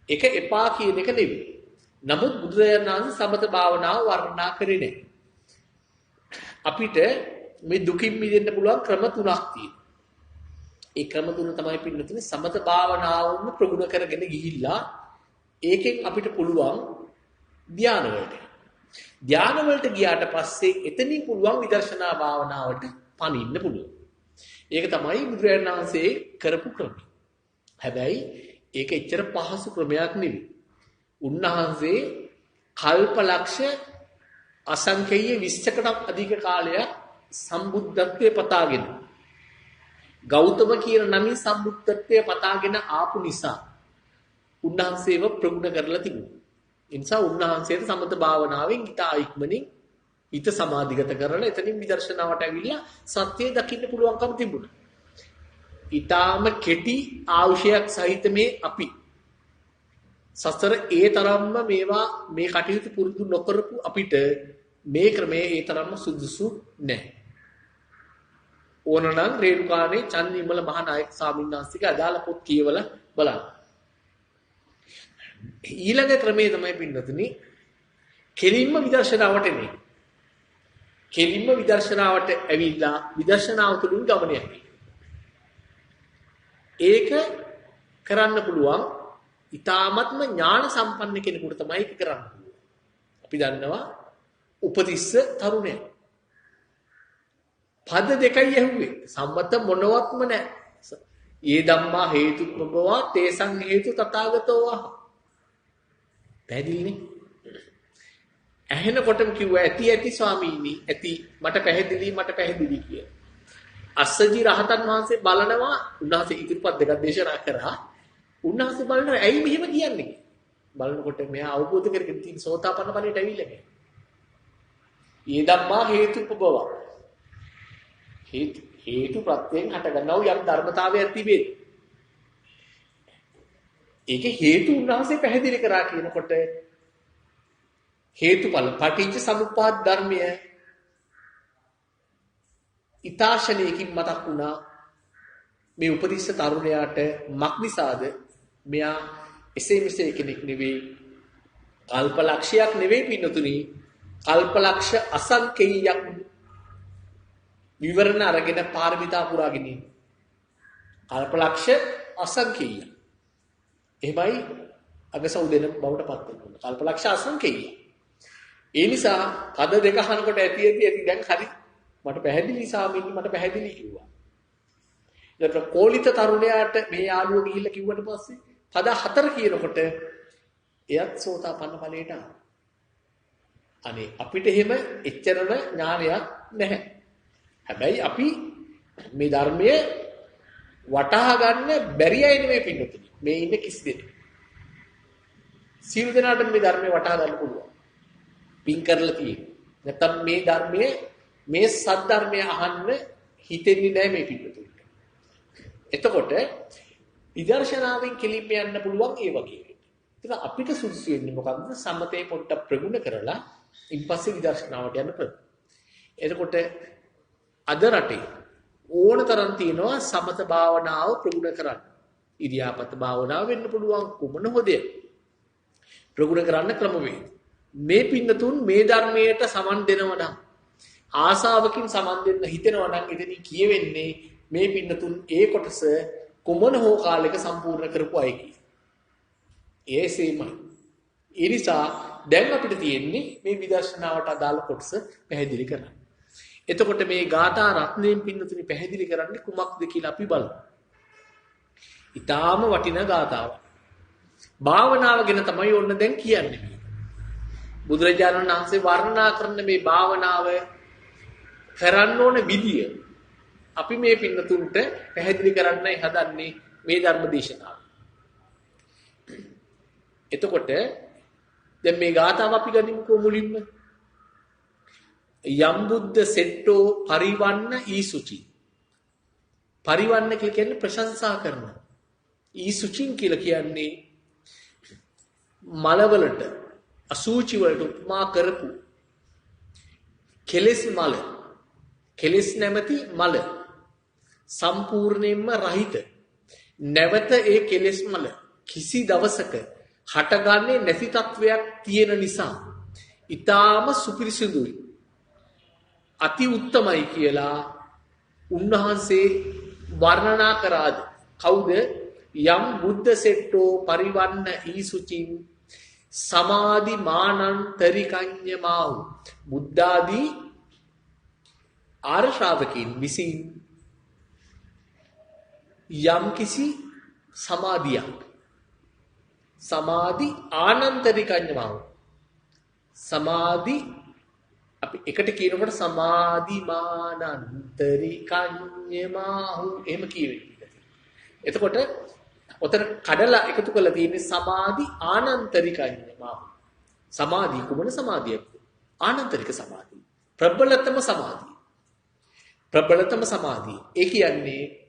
ඒක එපා කියන එක නෙවෙයි. නමුත් බුදුරජාණන් වහන්සේ සමත භාවනාව වර්ණනා කරේ නැහැ. අපිට මේ දුකින් මිදෙන්න පුළුවන් ක්‍රම 3ක් තියෙනවා. ඒ ක්‍රම 3 තමයි පින්නතුනි සමත භාවනාවම ප්‍රගුණ කරගෙන ගිහිල්ලා ඒකෙන් අපිට පුළුවන් ධානය වලට. ධානය වලට ගියාට පස්සේ එතනින් පුළුවන් විදර්ශනා භාවනාවට පනින්න පුළුවන්. ඒක තමයි බුදුරජාණන් වහන්සේ කරපු ක්‍රමය. හැබැයි ඒක එච්චර පහසු ක්‍රමයක් නෙවෙයි. උන්වහන්සේ කල්පලක්ෂ අසංඛේය 20කටත් අධික කාලයක් සම්බුද්ධත්වයේ පතාගෙන ගෞතම කියන නමින් සම්බුද්ධත්වයේ පතාගෙන ආපු නිසා උන්වහන්සේව ප්‍රගුණ කරලා තිබුණා. ඒ නිසා උන්වහන්සේට සමත භාවනාවෙන් ඊට ඉක්මනින් හිත සමාධිගත කරලා එතනින් විදර්ශනාවට ඇවිල්ලා සත්‍යය දකින්න පුළුවන්කම තිබුණා. ඊටාම කෙටි ආයුෂයක් සහිත මේ අපි සසර ඒ තරම්ම මේවා මේ කටයුතු පුරුදු නොකරපු අපිට මේ ක්‍රමයේ ඒ තරම්ම සුදුසු නැහැ. ඕනනම් රේරුකානේ චන්නිමල මහානායක ස්වාමීන් වහන්සේගේ අදාළ පොත් කියවලා බලන්න. ඊළඟ ක්‍රමයේ තමයි පින්නතුනි කෙලින්ම විදර්ශනාවට එන්නේ. කෙලින්ම විදර්ශනාවට ඇවිල්ලා විදර්ශනාව තුළින් ගමන යන්නේ. ඒක කරන්න පුළුවන් ඊ타ත්ම ඥාන සම්පන්න කෙනෙකුට තමයි ඒක කරන්න පුළුවන්. අපි දන්නවා උපතිස්ස තරුණයා. පද දෙකයි ඇහුවේ. සම්මත මොනවත්ම නැහැ. යේ ධම්මා හේතුප්‍රභවා තේසං හේතු තථාගතෝ වහ. පැහැදිලිනේ? ඇහෙනකොටම කිව්වා ඇති ස්වාමීනි ඇති මට පැහැදිලි කියලා. අස්සජි රහතන් වහන්සේ බලනවා උන්වහන්සේ ඉදිරිපත් දෙකක් දේශනා කරා. උන්වහන්සේ බලනවා ඇයි මෙහෙම කියන්නේ? බලනකොට මෙයා අවබෝධ කරගෙන තියෙන සෝතාපන්න ඵලයට ඇවිල්ලා නැහැ. යේ ධම්මා හේතුප්‍රභවා හේතු ප්‍රත්‍යයෙන් හටගන්නව යම් ධර්මතාවයක් තිබේ. ඒකේ හේතු උන්වහන්සේ පැහැදිලි කරා කියනකොට හේතුඵල පටිච්ච සමුප්පාද ධර්මය ඊතාශනයකින් මතක් වුණා මේ උපතිස්ස තරුණයාට මක්නිසාද මෙයා එසේ මෙසේ කෙනෙක් නෙවෙයි කල්පලක්ෂයක් නෙවෙයි පින්නතුනි කල්පලක්ෂ අසංකේයයක් විවරණ අරගෙන පාරමිතා පුරාගෙන ඉන්න. කල්පලක්ෂ අසංඛේය. එහෙමයි අගස උදෙන බවට පත් වෙනවා. කල්පලක්ෂ අසංඛේය. ඒ නිසා පද දෙක අහනකොට ඇති දැන් හරි මට පැහැදිලි සාමිනි මට පැහැදිලි කිව්වා. ඊට කෝලිත තරුණයාට මේ යාළුව ගිහිල්ලා කිව්වට පස්සේ පද හතර කියනකොට එයත් සෝතාපන්න ඵලයට ආවා. අනේ අපිට එහෙම එච්චරම ඥානයක් නැහැ. හැබැයි අපි මේ ධර්මයේ වටහා ගන්න බැරි අය නෙමෙයි පින්නතුනි. මේ ඉන්නේ කිසි දෙයක්. සියලු දෙනාට මේ ධර්මයේ වටහා ගන්න පුළුවන්. පින් කරලා තියෙන්නේ. නැත්තම් මේ ධර්මයේ මේ සත්‍ය ධර්මය අහන්න හිතෙන්නේ නැහැ මේ පින්නතුනි. එතකොට විදර්ශනාවෙන් කෙලින්ම යන්න පුළුවන් ඒ වගේ. ඒක අපිට සුදුසු වෙන්නේ මොකද්ද? සම්මතේ පොට්ට ප්‍රගුණ කරලා ඊපස්සේ විදර්ශනාවට යන්න පුළුවන්. එතකොට අද රටේ ඕනතරම් තියෙනවා සමත භාවනාව ප්‍රගුණ කරන්න. ඉරියාපත භාවනාව වෙන්න පුළුවන් කුමන හොදේ. ප්‍රගුණ කරන්න ක්‍රමවේද. මේ පින්නතුන් මේ ධර්මයට සමන් දෙනවා නම් ආසාවකින් සමන් දෙන්න හිතෙනවා නම් එතනින් කියවෙන්නේ මේ පින්නතුන් ඒ කොටස කුමන හෝ කාලයක සම්පූර්ණ කරපු අය කියලා. ඒසෙමයි. ඒ නිසා දැන් අපිට තියෙන්නේ මේ විදර්ශනාවට අදාළ කොටස පැහැදිලි කරන්න. එතකොට මේ ගාථා රත්නයෙන් පින්නතුනි පැහැදිලි කරන්නේ කුමක්ද කියලා අපි බලමු. ඊටාම වටිනා ගාථාවක්. භාවනාව ගැන තමයි ඔන්න දැන් කියන්නේ. බුදුරජාණන් වහන්සේ වර්ණනා කරන මේ භාවනාව කරන්න ඕන විදිය අපි මේ පින්නතුන්ට පැහැදිලි කරන්නයි හදන්නේ මේ ධර්ම දේශනාව. එතකොට දැන් මේ ගාථාව අපි ගනිමුකෝ මුලින්ම. යම් බුද්ධ සෙට්ටෝ පරිවන්න ඊසුචි. පරිවන්න කියලා කියන්නේ ප්‍රශංසා කරනවා. ඊසුචින් කියලා කියන්නේ මලවලට අසූචි වලට උපමා කරපු කෙලෙස් මල. කෙලෙස් නැමැති මල සම්පූර්ණයෙන්ම රහිත. නැවත ඒ කෙලෙස් මල කිසි දවසක හටගන්නේ නැති තත්වයක් තියෙන නිසා ඊටාම සුපිරිසිදුයි. අති උත්තමයි කියලා උන්වහන්සේ වර්ණනා කරාද කවුද? යම් බුද්ධ සෙට්ටෝ පරිවන්න ඊසුචින් සමාධි මානන්තරිකඤ්ඤමාහු. බුද්ධාදී ආර්ය ශ්‍රාවකයන් විසින් යම් කිසි සමාධියක් සමාධි ආනන්තරිකඤ්ඤමාහු. සමාධි අපි එකට කියනකොට සමාධිමානන්තරිකඤ්ඤමාහු එහෙම කියවෙන්නේ. එතකොට ඔතන කඩලා එකතු කරලා තියෙන්නේ සමාධි ආනන්තරිකඤ්ඤමාහු. සමාධිය කුමන සමාධියක්ද? ආනන්තරික සමාධිය. ප්‍රබලතම සමාධිය. ප්‍රබලතම සමාධිය. ඒ කියන්නේ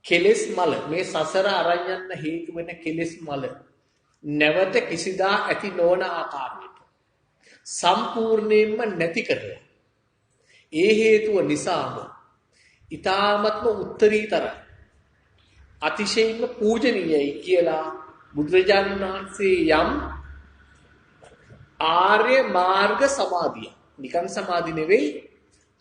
කෙලෙස් මල මේ සසර අරන් යන්න හේතු වෙන කෙලෙස් මල නැවත කිසිදා ඇති නොවන ආකාරයට සම්පූර්ණයෙන්ම නැති කරලා ඒ හේතුව නිසාම ඊ타ත්ම උත්තරීතරයි අතිශයින්ම පූජනීයයි කියලා බුදුරජාණන් වහන්සේ යම් ආර්ය මාර්ග සමාධිය නිකන් සමාධි නෙවෙයි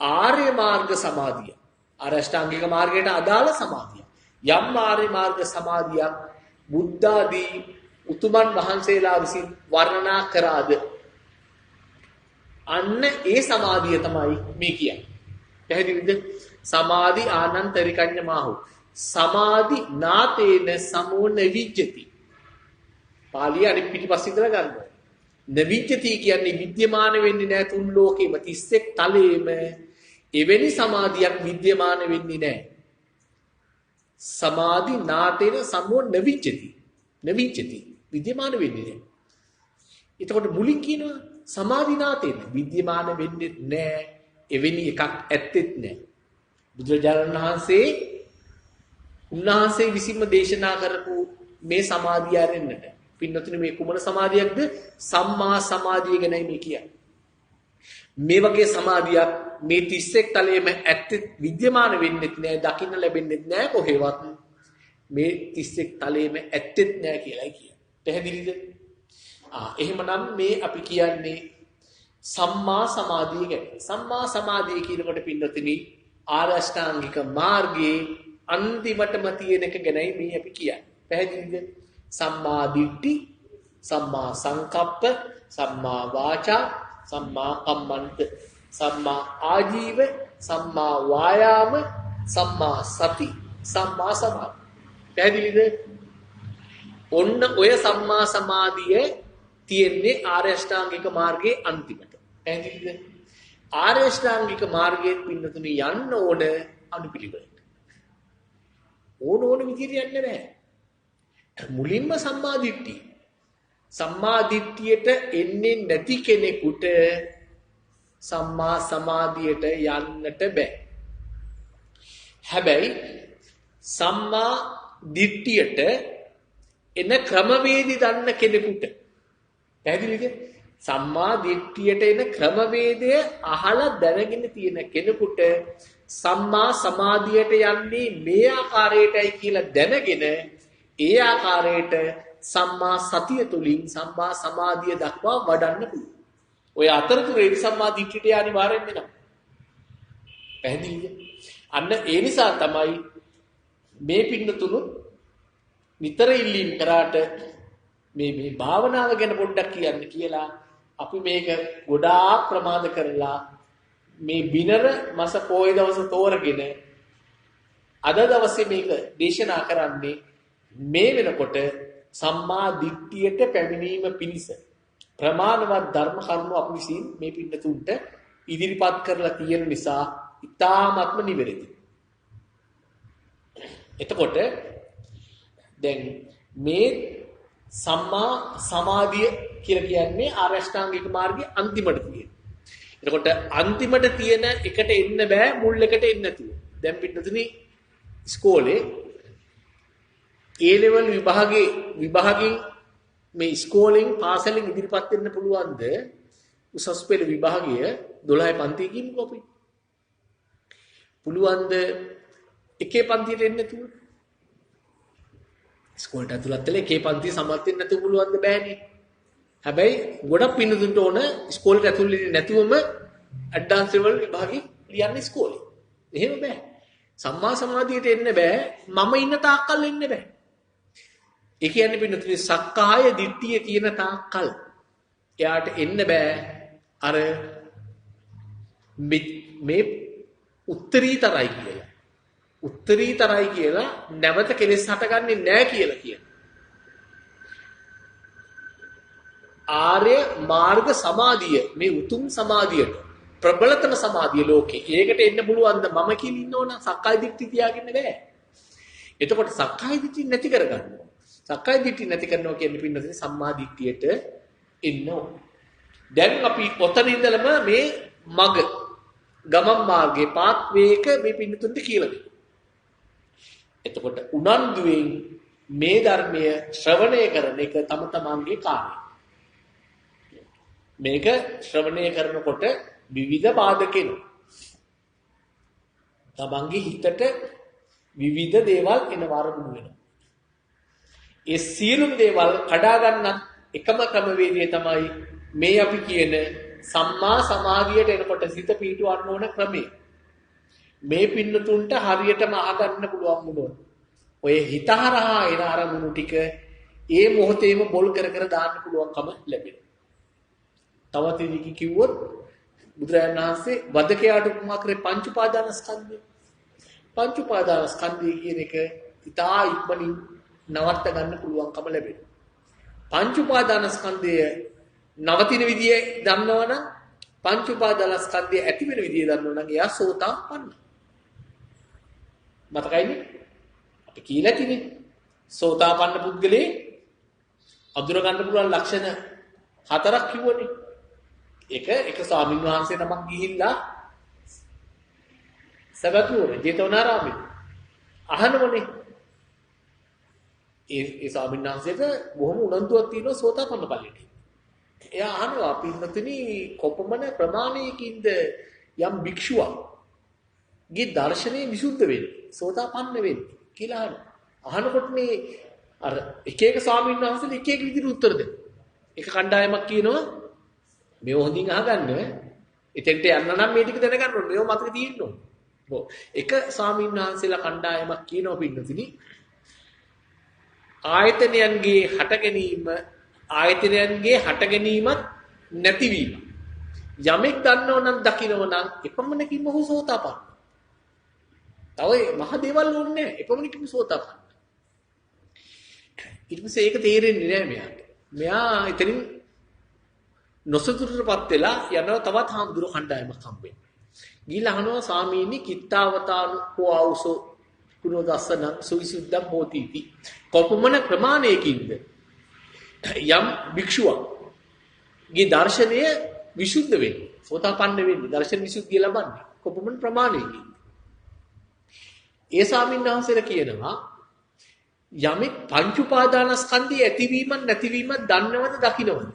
ආර්ය මාර්ග සමාධිය අෂ්ටාංගික මාර්ගයට අදාළ සමාධිය යම් ආර්ය මාර්ග සමාධියක් බුද්ධ ආදී උතුමන් වහන්සේලා විසින් වර්ණනා කරාද අන්න ඒ සමාධිය තමයි මේ කියන්නේ. පැහැදිලිද? සමාධි ආනන්තරිකඤ්ඤමාහු. සමාධි නාතේන සමෝ නවිජ්ජති. පාලිය අනිත් පිටිපස්ස ඉඳලා ගන්නවා. නවිජ්ජති කියන්නේ විද්‍යමාන වෙන්නේ නැහැ තුන් ලෝකෙම 31 තලයේම එවැනි සමාධියක් විද්‍යමාන වෙන්නේ නැහැ. සමාධි නාතේන සමෝ නවිජ්ජති. නවිජ්ජති විද්‍යමාන වෙන්නේ නැහැ. එතකොට මුලින් කියනවා සමාධිනාතේන විද්‍යමාන වෙන්නේ නැහැ. එවැනි එකක් ඇත්තෙත් නැහැ. බුදුරජාණන් වහන්සේ උන්වහන්සේ විසින්ම දේශනා කරපු මේ සමාධිය ආරෙන්නට පින්නතුනේ මේ කුමන සමාධියක්ද? සම්මා සමාධිය ගැනයි මේ කියන්නේ. මේ වගේ සමාධියක් මේ 31 තලයේම ඇත්තෙත් විද්‍යමාන වෙන්නේත් නැහැ, දකින්න ලැබෙන්නේත් නැහැ කොහෙවත්. මේ 31 තලයේම ඇත්තෙත් නැහැ කියලායි කියන්නේ. පැහැදිලිද? එහෙමනම් මේ අපි කියන්නේ සම්මා සමාධිය ගැන. සම්මා සමාධිය කියනකොට පින්නතුනි ආර්ය අෂ්ටාංගික මාර්ගයේ අන්තිමටම තියෙන එක ගැනයි මේ අපි කියන්නේ. පැහැදිලිද? සම්මා දිට්ඨි, සම්මා සංකප්ප, සම්මා වාචා, සම්මා කම්මන්ත, සම්මා ආජීව, සම්මා වායාම, සම්මා සති, සම්මා සමාධි. පැහැදිලිද? ඔන්න ඔය සම්මා සමාධිය තියෙන්නේ ආර්ය අෂ්ටාංගික මාර්ගයේ අන්තිමට. පැහැදිලිද? ආර්ය අෂ්ටාංගික මාර්ගයේ පින්නතුනි යන්න ඕන අනුපිළිවෙලට. ඕන විදිහට යන්න බෑ. මුලින්ම සම්මා දිට්ඨිය. සම්මා දිට්ඨියට එන්නේ නැති කෙනෙකුට සම්මා සමාධියට යන්නට බෑ. හැබැයි සම්මා දිට්ඨියට එන ක්‍රමවේදි දන්න කෙනෙකුට පැහැදිලිද? සම්මා දිට්ඨියට එන ක්‍රමවේදය අහලා දැනගෙන තියෙන කෙනෙකුට සම්මා සමාධියට යන්නේ මේ ආකාරයටයි කියලා දැනගෙන ඒ ආකාරයට සම්මා සතිය තුලින් සම්මා සමාධිය දක්වා වඩන්න පුළුවන්. ඔය අතරතුරේ සම්මා දිට්ඨියට අනිවාර්යෙන් වෙනවා. පැහැදිලිද? අන්න ඒ නිසා තමයි මේ පින්නතුණු නිතර ඉල්ලීම් කරාට මේ භාවනාව ගැන පොඩ්ඩක් කියන්න කියලා අපි මේක ගොඩාක් ප්‍රමාද කරලා මේ බිනර මාස පොය දවස තෝරගෙන අද දවසේ මේක දේශනා කරන්නේ මේ වෙනකොට සම්මා දිට්ඨියට පැමිණීම පිණිස ප්‍රමාණවත් ධර්ම කරුණු අපි විසින් මේ පින්නතුන්ට ඉදිරිපත් කරලා තියෙන නිසා ඉතාමත්ම නිවැරදි. එතකොට දැන් මේ සම්මා සමාධිය කියලා කියන්නේ ආර්ය අෂ්ටාංගික මාර්ගයේ අන්තිමට තියෙන. එතකොට අන්තිමට තියෙන එකට එන්න බෑ මුල් එකට එන්න නැතුව. දැන් පිටුතුනි ඉස්කෝලේ A level විභාගයෙන් මේ ඉස්කෝලෙන් පාසලෙන් ඉදිරිපත් වෙන්න පුළුවන්ද? උසස් පෙළ විභාගය 12 පන්තිය කියමුකෝ අපි. පුළුවන්ද එකේ පන්තියට එන්න නැතුව? ඉස්කෝලේට ඇතුළත් වෙලා එකේ පන්තිය සමත් වෙන්න නැතුව පුළුවන්ද? බෑනේ. හැබැයි ගොඩක් පින්නතුන්ට ඕන ඉස්කෝලේට ඇතුල් වෙන්නේ නැතුවම ඇඩ්වාන්ස් ලෙවල් විභාගෙ ලියන්න ඉස්කෝලේ. එහෙම බෑ. සම්මා සමාධියට එන්න බෑ. මම ඉන්න තාක්කල් එන්න බෑ. ඒ කියන්නේ පින්නතුනි සක්කාය දිට්ඨිය තියෙන තාක්කල් එයාට එන්න බෑ. අර මේ උත්තරීතරයි කියලා. උත්තරීතරයි කියලා නැවත කෙලෙස් හටගන්නේ නැහැ කියලා කියනවා. ආර්ය මාර්ග සමාධිය මේ උතුම් සමාධියට ප්‍රබලතම සමාධිය ලෝකේ. ඒකට එන්න පුළුවන්ද මම කියලා ඉන්නවනම් සක්කාය දිට්ඨිය තියාගන්න බෑ. එතකොට සක්කාය දිට්ඨිය නැති කරගන්නවා. සක්කාය දිට්ඨිය නැති කරනවා කියන්නේ පින්නතේ සම්මා දිට්ඨියට එන්න ඕන. දැන් අපි ඔතන ඉඳලම මේ මග ගමන් මාර්ගයේ පාත්වේක මේ පින්නතුන්ට කියලා දෙනවා. එතකොට උනන්දුවෙන් මේ ධර්මය ශ්‍රවණය කරන එක තම තමන්ගේ කාර්යය. මේක ශ්‍රවණය කරනකොට විවිධ බාධක එනවා. තමන්ගේ හිතට විවිධ දේවල් එනවා අරමුණු වෙනවා. ඒ සියලුම දේවල් කඩා ගන්න එකම ක්‍රමවේදය තමයි මේ අපි කියන සම්මා සමාධියට එනකොට සිත පිහිටවන්න ඕන ක්‍රමය. මේ පින්නතුන්ට හරියටම අහගන්න පුළුවන් මොනවද? ඔය හිතහරහා එන අරමුණු ටික ඒ මොහොතේම බොල් කර දාන්න පුළුවන්කම ලැබෙනවා. තවත් ඉදිකි කිව්වොත් බුදුරජාණන් වහන්සේ වදකයාට උපමා කරේ පංච උපාදානස්කන්ධය. පංච උපාදානස්කන්ධය කියන එක ඉතා ඉක්මනින් නවත්ත ගන්න පුළුවන්කම ලැබෙනවා. පංච උපාදානස්කන්ධය නවතින විදිය දන්නවනම් පංච උපාදානස්කන්ධය ඇති වෙන විදිය දන්නවනම් එයා සෝතාපන්න. මතකයිනේ? අපි කියලා තිනේ සෝතාපන්න පුද්ගලයේ අඳුර ගන්න පුළුවන් ලක්ෂණ 4ක් කිව්වනේ. එක ස්වාමීන් වහන්සේ නමක් ගිහිල්ලා සබතුනේ ජේතවනාරාමේ අහනවනේ. ඒ ස්වාමීන් වහන්සේට බොහොම උනන්දුවක් තියෙනවා සෝතාපන්න ඵලයට. එයා අහනවා පින්නතුනි කොපමණ ප්‍රමාණයකින්ද යම් භික්ෂුවක්ගේ දර්ශනේ විසුද්ධ වෙන්නේ සෝතාපන්න වෙන්නේ කියලා අහනවා. අහනකොට මේ අර එක ස්වාමීන් වහන්සේලා එක විදිහට උත්තර දෙනවා. එක කණ්ඩායමක් කියනවා මේ හොඳින් අහගන්න. එතෙන්ට යන්න නම් මේ ටික දැනගන්න ඕනේ. මේව මතක තියෙන්න ඕනේ. ඔව්. එක ස්වාමීන් වහන්සේලා කණ්ඩායමක් කියනවා පින්නතිනි. ආයතනයන්ගේ හට ගැනීමත් නැතිවීම. යමෙක් දන්නව නම් දකින්නව නම් එපමණකින්ම ඔහු සෝතාපන්න. තව මහ දේවල් ඕනේ නැහැ. එපමණකින්ම සෝතාපන්න. ඊට පස්සේ ඒක තේරෙන්නේ නැහැ මෙයාට. මෙයා එතනින් නොසතුටටපත් වෙලා යනවා තවත් හාමුදුරුවෝ කණ්ඩායමක් හම්බෙන්න. ගිහිල්ලා අහනවා ස්වාමීනි කිත්තාවතානු කෝ ආවුසෝ කුණෝ දස්සන සුවිසුද්ධම් හෝතිති. කොපමණ ප්‍රමාණයකින්ද යම් භික්ෂුවගේ දර්ශනය විසුද්ධ වෙන්නේ. සෝතාපන්න වෙන්නේ. දර්ශන විසුද්ධිය ලබන්නේ. කොපමණ ප්‍රමාණයකින්ද? ඒ ස්වාමීන් වහන්සේලා කියනවා යමෙක් පංච උපාදානස්කන්ධය ඇතිවීමත් නැතිවීමත් දන්නවද දකින්නවද?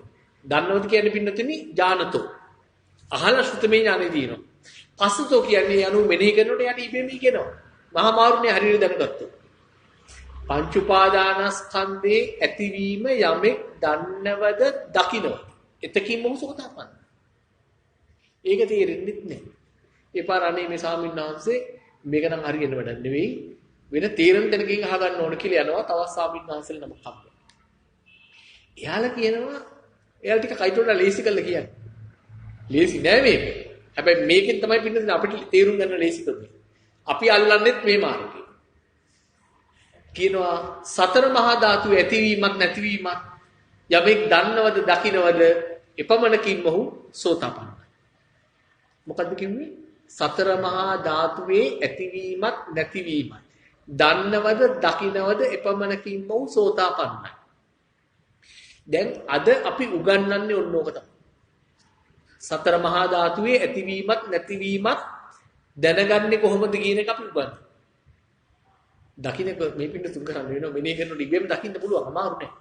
දන්නවද කියන්නේ පින්නතුනි ඥානතෝ. අහලා ශ්‍රුතමේ ඥානෙ දිනනවා. පස්සතෝ කියන්නේ යනු මෙනෙහි කරනකොට යටි ඉබේම කියනවා. මහා මාරුනේ හරියට දැනගත්තොත්. පංච උපාදානස්කන්ධේ ඇතිවීම යමෙක් දන්නවද දකින්නවද? එතකින් මොහොත සෝතාපන්න. ඒක තේරෙන්නේ නැහැ. ඒ පාර අනේ මේ ස්වාමීන් වහන්සේ මේක නම් හරියන්න වැඩක් නෙවෙයි. වෙන තේරෙන දෙනකින් අහගන්න ඕන කියලා යනවා තවත් ස්වාමීන් වහන්සේලා නමක් හම්බ. එයාලා කියනවා එයාලා ටික කයිටෝලා ලේසි කරලා කියන්නේ. ලේසි නෑ මේක. හැබැයි මේකෙන් තමයි පින්නදින අපිට තේරුම් ගන්න ලේසි කරන්නේ. අපි අල්ලන්නෙත් මේ මාර්ගය. කියනවා සතර මහා ධාතු ඇතිවීමත් නැතිවීමත් යමෙක් දන්නවද දකින්නවද එපමණකින් මොහු සෝතාපන්නයි. මොකද්ද කිව්වේ? සතර මහා ධාතුවේ ඇතිවීමත් නැතිවීමත් දන්නවද දකින්නවද එපමණකින් මොහු සෝතාපන්නයි. දැන් අද අපි උගන්වන්නේ ඔන්නෝක තමයි. සතර මහා ධාතුවේ ඇතිවීමත් නැතිවීමත් දැනගන්නේ කොහොමද කියන එක අපි උගන්වනවා. දකින්න මේ පින්න තුන් කරන්න වෙනවා මෙනේ කරන ඉබේම දකින්න පුළුවන් අමාරු නෑ.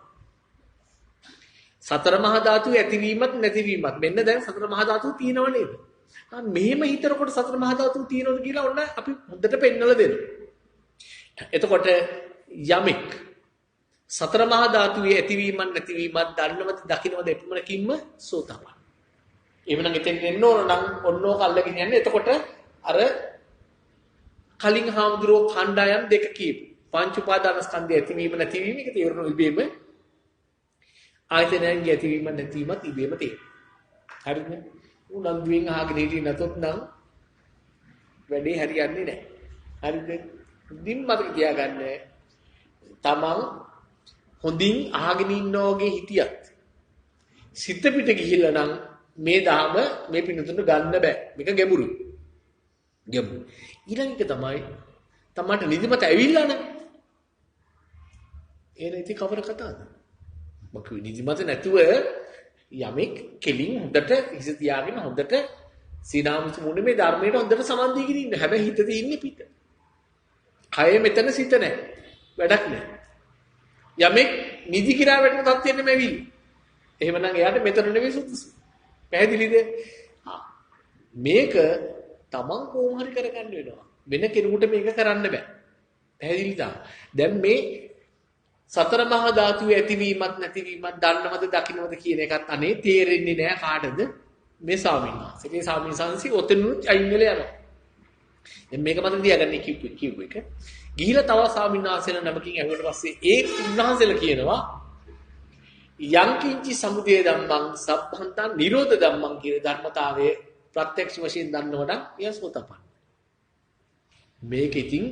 සතර මහා ධාතුවේ ඇතිවීමත් නැතිවීමත් මෙන්න දැන් සතර මහා ධාතුව තියෙනව නේද? මෙහෙම හිතනකොට සතර මහා ධාතුව තියෙනවද කියලා ඔන්න අපි හොඳට පෙන්නලා දෙනවා. එතකොට යමෙක් සතර මහා ධාතුවේ ඇතිවීමත් නැතිවීමත් දන්නවද දකින්නවද එපමණකින්ම සෝතාපන්න. එහෙමනම් එතෙන් එන්න ඕන නම් ඔන්නෝක අල්ලගෙන යන්නේ. එතකොට අර කලින් හාමුදුරුවෝ කණ්ඩායම් දෙක කියපු පංච උපාදානස්කන්ධය ඇතිවීම නැතිවීම එක තේරුණු ඉබේම ආයතනයන්ගේ ඇතිවීම නැතිවීමත් ඉබේම තේරෙනවා. හරිද? උනන්දුවෙන් අහගෙන හිටියේ නැතොත් නම් වැඩේ හරියන්නේ නැහැ. හරිද? දින් මතක තියාගන්න තමන් හොඳින් අහගෙන ඉන්නෝගේ හිටියත් සිත පිට ගිහිල්ලා නම් මේ ධාම මේ පිනතුන ගන්න බෑ. මේක ගැඹුරුයි. ගැඹුරු. ඊළඟ එක තමයි තමන්ට නිදිමත ඇවිල්ලා නම් එන ඉති කවර කතාවද? මොකද නිදිමත නැතුව යමෙක් කෙලින් හොඳට ඉස තියාගෙන හොඳට සීනාමුසු මුනේ මේ ධර්මයට හොඳට සමන් දීගෙන ඉන්න. හැබැයි හිත තියෙන්නේ පිට. කය මෙතන සිත නැහැ. වැඩක් නැහැ. යමෙක් නිදි කිරා වැටෙන තත්ත්වෙ නෙමෙයි ඇවිල්ලා. එහෙමනම් එයාට මෙතන නෙවෙයි සුදුසු. පැහැදිලිද? මේක තමන් කොහොම හරි කරගන්න වෙනවා. වෙන කෙනෙකුට මේක කරන්න බෑ. පැහැදිලිද? දැන් මේ සතර මහා ධාතුවේ ඇතිවීමත් නැතිවීමත් දන්නවද දකින්නවද කියන එකත් අනේ තේරෙන්නේ නෑ කාටද? මේ ස්වාමීන් වහන්සේ. මේ ස්වාමීන් වහන්සේ ඔතනුත් අයින් වෙලා යනවා. දැන් මේක මතක තියාගන්න කිව්ව එක. ගිහිලා තව ස්වාමීන් වහන්සේලා නමකින් ඇහුවට පස්සේ ඒ උන්වහන්සේලා කියනවා යංකින්චි සමුදය ධම්මං සබ්බන්තං නිරෝධ ධම්මං කියන ධර්මතාවයේ ප්‍රත්‍යක්ෂ වශයෙන් දන්නවනම් එයා සෝතපන්න. මේක ඉතින්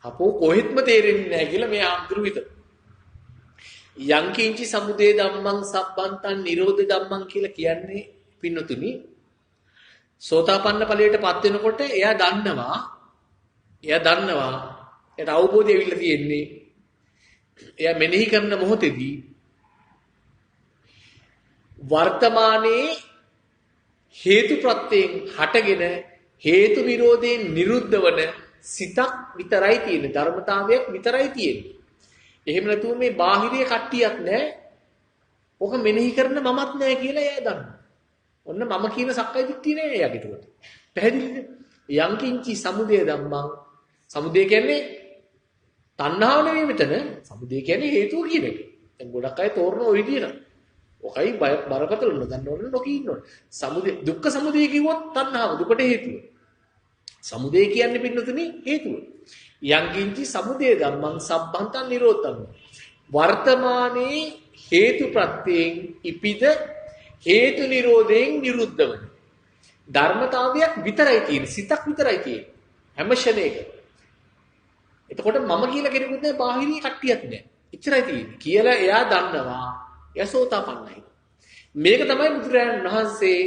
අපෝ කොහෙත්ම තේරෙන්නේ නැහැ කියලා මේ ආම්තුරු හිතන. යංකින්චි සමුදය ධම්මං සබ්බන්තං නිරෝධ ධම්මං කියලා කියන්නේ පින්නතුනි සෝතාපන්න ඵලයටපත් වෙනකොට එයා දන්නවා එයාට අවබෝධය ඇවිල්ලා තියෙන්නේ එයා මෙනෙහි කරන මොහොතේදී වර්තමානයේ හේතු ප්‍රත්‍යයෙන් හටගෙන හේතු විරෝධයෙන් නිරුද්ධ වන සිතක් විතරයි තියෙන්නේ ධර්මතාවයක් විතරයි තියෙන්නේ. එහෙම නැතුව මේ බාහිරිය කට්ටියක් නැහැ. ඔක මෙනෙහි කරන මමත් නැහැ කියලා එයා දන්නවා. ඔන්න මම කියන සක්කාය දිට්ඨිය නෑ එයාගේ ඒකට. පැහැදිලිද? යංකින්චි සමුදය ධම්මං සමුදය කියන්නේ තණ්හාව නෙවෙයි මෙතන. සමුදය කියන්නේ හේතුව කියන එක. දැන් ගොඩක් අය තෝරන ඔය විදියට. ඔකයි බරපතල නොදන්න ඕන නොකී ඉන්න ඕන. සමුදය දුක්ඛ සමුදය කිව්වොත් තණ්හාව දුකට හේතුව. සමුදය කියන්නේ පින්නතුනේ හේතුව. යංකින්චි සමුදය ධම්මං සබ්බන්තං නිරෝධං. වර්තමානයේ හේතු ප්‍රත්‍යයෙන් ඉපිද හේතු නිරෝධයෙන් නිරුද්ධ වෙන ධර්මතාවයක් විතරයි තියෙන්නේ. සිතක් විතරයි තියෙන්නේ. හැම ෂණයක. එතකොට මම කියලා කෙනෙකුත් නැහැ, බාහිරී කට්ටියක් නැහැ. එච්චරයි තියෙන්නේ. කියලා එයා දන්නවා. එයා සෝතාපන්නයි. මේක තමයි බුදුරජාණන් වහන්සේ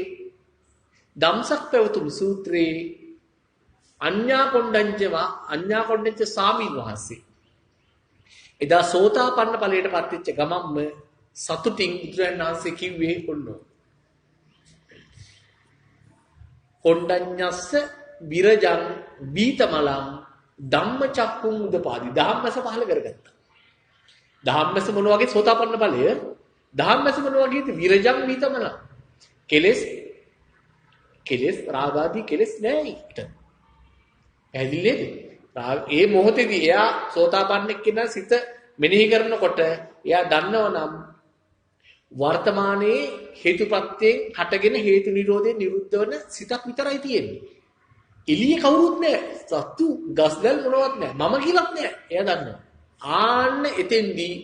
ධම්සක් පැවතුම් සූත්‍රයේ අඤ්ඤා කොණ්ඩඤ්ඤ ස්වාමීන් වහන්සේ එදා සෝතාපන්න ඵලයට පත් වෙච්ච ගමම්ම සතුටින් බුදුරජාණන් වහන්සේ කිව්වේ ඔන්නෝ. කොණ්ඩඤ්ඤස්ස විරජං බීතමලං ධම්මචක්කුං උදපාදි. ධම්මස පහල කරගත්තා. ධම්මස මොන වගේ සෝතාපන්න ඵලය? ධම්මස මොන වගේද? විරජං බීතමලං. කෙලෙස් රාගාදී කෙලෙස් නැහැ ඊට. ඇදිලේද? ඒ මොහොතේදී එයා සෝතාපන්නෙක් කෙනා සිත මෙනෙහි කරනකොට එයා දන්නවනම් වර්තමානයේ හේතුප්‍රත්‍යයෙන් හටගෙන හේතු නිරෝධයෙන් නිරුද්ධ වෙන සිතක් විතරයි තියෙන්නේ. එළියේ කවුරුත් නැහැ. සත්තු ගස්දල් මොනවත් නැහැ. මම කියලාත් නැහැ. එයා දන්නවා. ආන්න එතෙන්දී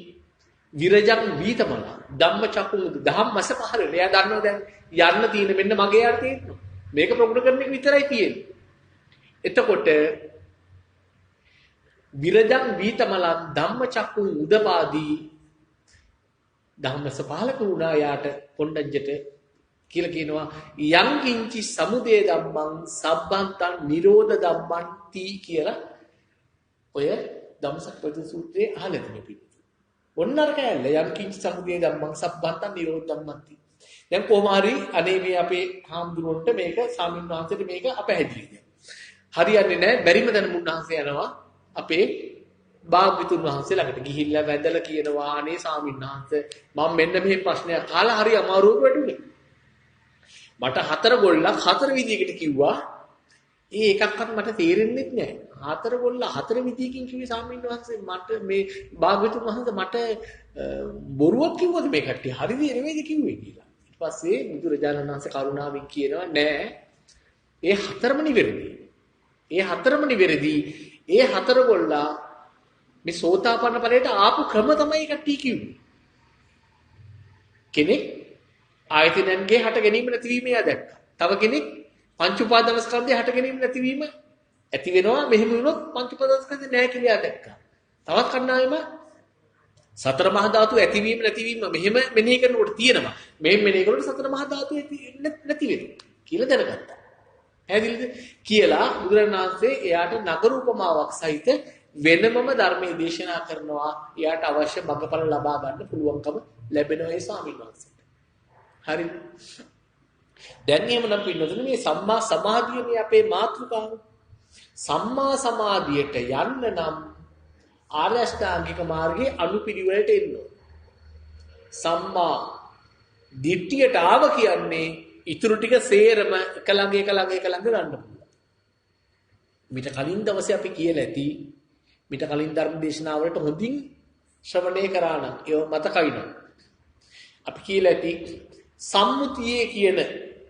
විරජං වීතමල ධම්මචක්කුං ධම්මස පහළ. එයා දන්නවා දැන් යන්න තියෙන මෙන්න මගේ යට තියෙනවා. මේක ප්‍රගුණ කරන එක විතරයි තියෙන්නේ. එතකොට විරජං වීතමල ධම්මචක්කුං උදපාදී ධම්මස පාලක වුණා යාට කොණ්ඩඤ්ඤට කියලා කියනවා යං කිංචි සමුදය ධම්මං සබ්බන්තං නිරෝධ ධම්මං තී කියලා ඔය ධම්සක් පොත සූත්‍රයේ අහලා තියෙනවා. ඔන්න අර කෑල්ල යං කිංචි සමුදය ධම්මං සබ්බන්තං නිරෝධ ධම්මං තී. දැන් කොහොම හරි අනේ මේ අපේ හාමුදුරුවන්ට මේක ස්වාමීන් වහන්සේට මේක අපැහැදිලි. හරියන්නේ නැහැ. බැරිම දැන මුන්වහන්සේ යනවා අපේ භාග්‍යතුන් වහන්සේ ළඟට ගිහිල්ලා වැඳලා කියනවා අනේ ස්වාමීන් වහන්සේ මම මෙන්න මේ ප්‍රශ්නයක් අහලා හරි අමාරුවක වැටුනේ. මට 4 ගොල්ලක් 4 විදිහකට කිව්වා. ඒ එකක්වත් මට තේරෙන්නේ නැහැ. 4 ගොල්ල 4 විදිහකින් කිව්වේ ස්වාමීන් වහන්සේ මට මේ භාග්‍යතුන් වහන්සේ මට බොරුවක් කිව්වද මේ කට්ටිය? හරිද නෙමෙයිද කිව්වේ කියලා. ඊට පස්සේ බුදුරජාණන් වහන්සේ කරුණාවෙන් කියනවා නෑ. ඒ 4ම නිවැරදි. ඒ 4ම නිවැරදි. ඒ 4 ගොල්ලා මේ සෝතාපන්න ඵලයට ආපු ක්‍රම තමයි කට්ටිය කිව්වේ. කෙනෙක් ආයතනයන්ගේ හට ගැනීම නැතිවීම එයා දැක්කා. තව කෙනෙක් පංච උපාදානස්කන්ධය හට ගැනීම නැතිවීම ඇති වෙනවා. මෙහෙම වුණොත් පංච උපාදානස්කන්ධය නැහැ කියලා දැක්කා. තවත් කණ්ඩායම සතර මහා ධාතු ඇතිවීම නැතිවීම මෙහෙම මෙනෙහි කරනකොට තියෙනවා. මෙහෙම මෙනෙහි කරනකොට සතර මහා ධාතු නැති වෙනවා කියලා දැනගත්තා. ඇදිලිද කියලා බුදුරණන් වහන්සේ එයාට නගර උපමාවක් සහිත වෙනමම ධර්මයේ දේශනා කරනවා. එයාට අවශ්‍ය මඟඵල ලබා ගන්න පුළුවන්කම ලැබෙනවා ඒ ස්වාමීන් වහන්සේට. හරි. දැන් එහෙමනම් පින්නතුනේ මේ සම්මා සමාධිය මේ අපේ මාතෘකාව. සම්මා සමාධියට යන්න නම් ආර්ය අෂ්ටාංගික මාර්ගයේ අනුපිළිවෙලට එන්න ඕන. සම්මා දිට්ඨියට ආව කියන්නේ ඊටු ටික සේරම එක ළඟ ගන්න පුළුවන්. මිට කලින් දවසේ අපි කියලා ඇති මිට කලින් ධර්ම දේශනාවලට හොඳින් ශ්‍රවණය කරා නම් ඒව මතකයි නම් අපි කියලා ඇති සම්මුතියේ කියන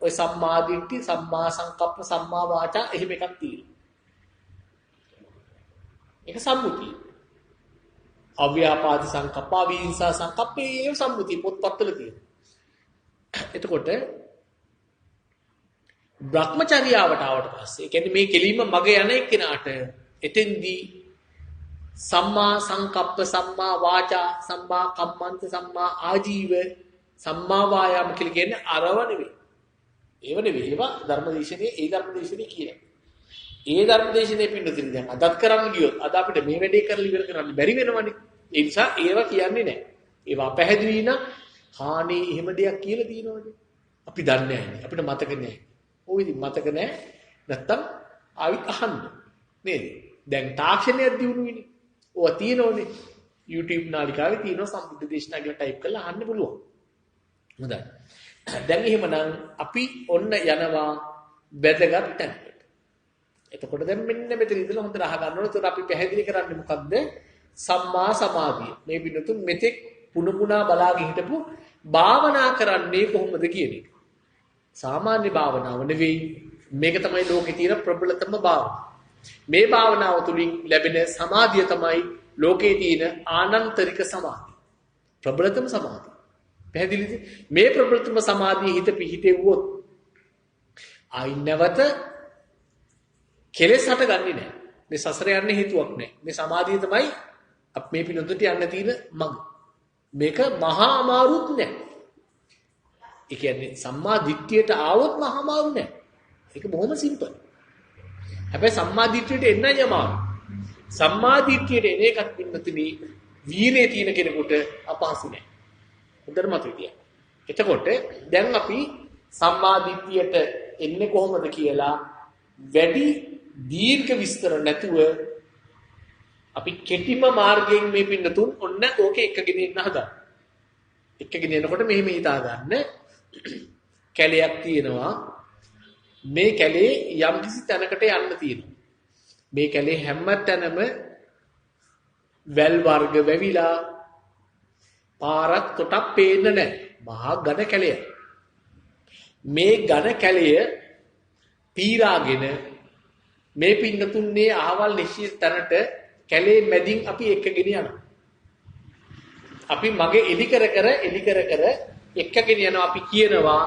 ඔය සම්මා දිට්ඨි සම්මා සංකප්ප සම්මා වාචා එහෙම එකක් තියෙනවා. ඒක සම්මුතිය. අව්‍යාපාද සංකප්ප විහිංසා සංකප්පේ ඒ සම්මුතිය පොත්පත්වල තියෙනවා. එතකොට බ්‍රහ්මචර්යාවට ආවට පස්සේ කියන්නේ මේ කෙලින්ම මග යන එක්කෙනාට එතෙන්දී සම්මා සංකප්ප සම්මා වාචා සම්මා කම්මන්ත සම්මා ආජීව සම්මා වායාම කියලා කියන්නේ අරව නෙවෙයි. ඒව නෙවෙයි. ඒවා ධර්මදේශනේ ඒ ධර්මදේශනේ කියන්නේ. ඒ ධර්මදේශනේ පින්නතින් දැන් අදත් කරන්න ගියොත් අද අපිට මේ වැඩේ කරලා ඉවර කරන්න බැරි වෙනවනේ. ඒ නිසා ඒවා කියන්නේ නැහැ. ඒවා පැහැදිලි නම් හානේ එහෙම දෙයක් කියලා තියෙනවනේ. අපි දන්නේ නැහැ. අපිට මතක නැහැ. ඔය ඉතින් මතක නැහැ. නැත්තම් ආවිත් අහන්න. නේද? දැන් තාක්ෂණයක් දිනුනේ. ඔය තියෙනෝනේ. YouTube නාලිකාවේ තියෙනවා සම්බුද්ධ දේශනා කියලා ටයිප් කරලා අහන්න පුළුවන්. හොඳයි. දැන් එහෙමනම් අපි ඔන්න යනවා වැදගත් තැනට. එතකොට දැන් මෙන්න මෙතන ඉඳලා හොඳට අහ ගන්න ඕනේ. ඒතර අපි පැහැදිලි කරන්නේ මොකද්ද? සම්මා සමාධිය. මේ පිටුතුන් මෙතෙක් පුණුපුණා බලාගෙන හිටපු භාවනා කරන්නේ කොහොමද කියන එක. සාමාන්‍ය භාවනාව නෙවෙයි මේක තමයි ලෝකේ තියෙන ප්‍රබලතම භාවනාව. මේ භාවනාව තුළින් ලැබෙන සමාධිය තමයි ලෝකේ තියෙන ආනන්තරික සමාධිය. ප්‍රබලතම සමාධිය. පැහැදිලිද? මේ ප්‍රබලතම සමාධිය හිත පිහිටෙව්වොත් ආයි නැවත කෙලෙස් හටගන්නේ නැහැ. මේ සසර යන්නේ හේතුවක් නැහැ. මේ සමාධිය තමයි අප මේ පිනොතට යන්න තියෙන මඟ. මේක මහා අමාරුත් නැහැ. ඒ කියන්නේ සම්මා දිට්ඨියට ආවොත් මහා අමාරු නැහැ. ඒක බොහොම සිම්පල්. හැබැයි සම්මා දිට්ඨියට එන්නයි අමාරු. සම්මා දිට්ඨියට එන එකත් පින්නතුනි වීරයේ තියෙන කෙනෙකුට අපහසු නැහැ. හොඳට මතක තියාගන්න. එතකොට දැන් අපි සම්මා දිට්ඨියට එන්නේ කොහොමද කියලා වැඩි දීර්ඝ විස්තර නැතුව අපි කෙටිම මාර්ගයෙන් මේ පින්නතුන් ඔන්න ඕකේ එකගෙන ඉන්න හදා. එකගෙන යනකොට මෙහෙම හිතා ගන්න. කැලයක් තියෙනවා. මේ කැලේ යම්කිසි තැනකට යන්න තියෙනවා. මේ කැලේ හැම තැනම වැල් වර්ග වැවිලා පාරක් තොටක් පේන්නේ නැහැ. මහා ඝන කැලයක්. මේ ඝන කැලය පීරාගෙන මේ පින්නතුන්නේ අහවල් නිශ්චිත තැනට කැලේ මැදින් අපි එක්කගෙන යනවා. අපි මගේ එලි කර කර එක්කගෙන යනවා. අපි කියනවා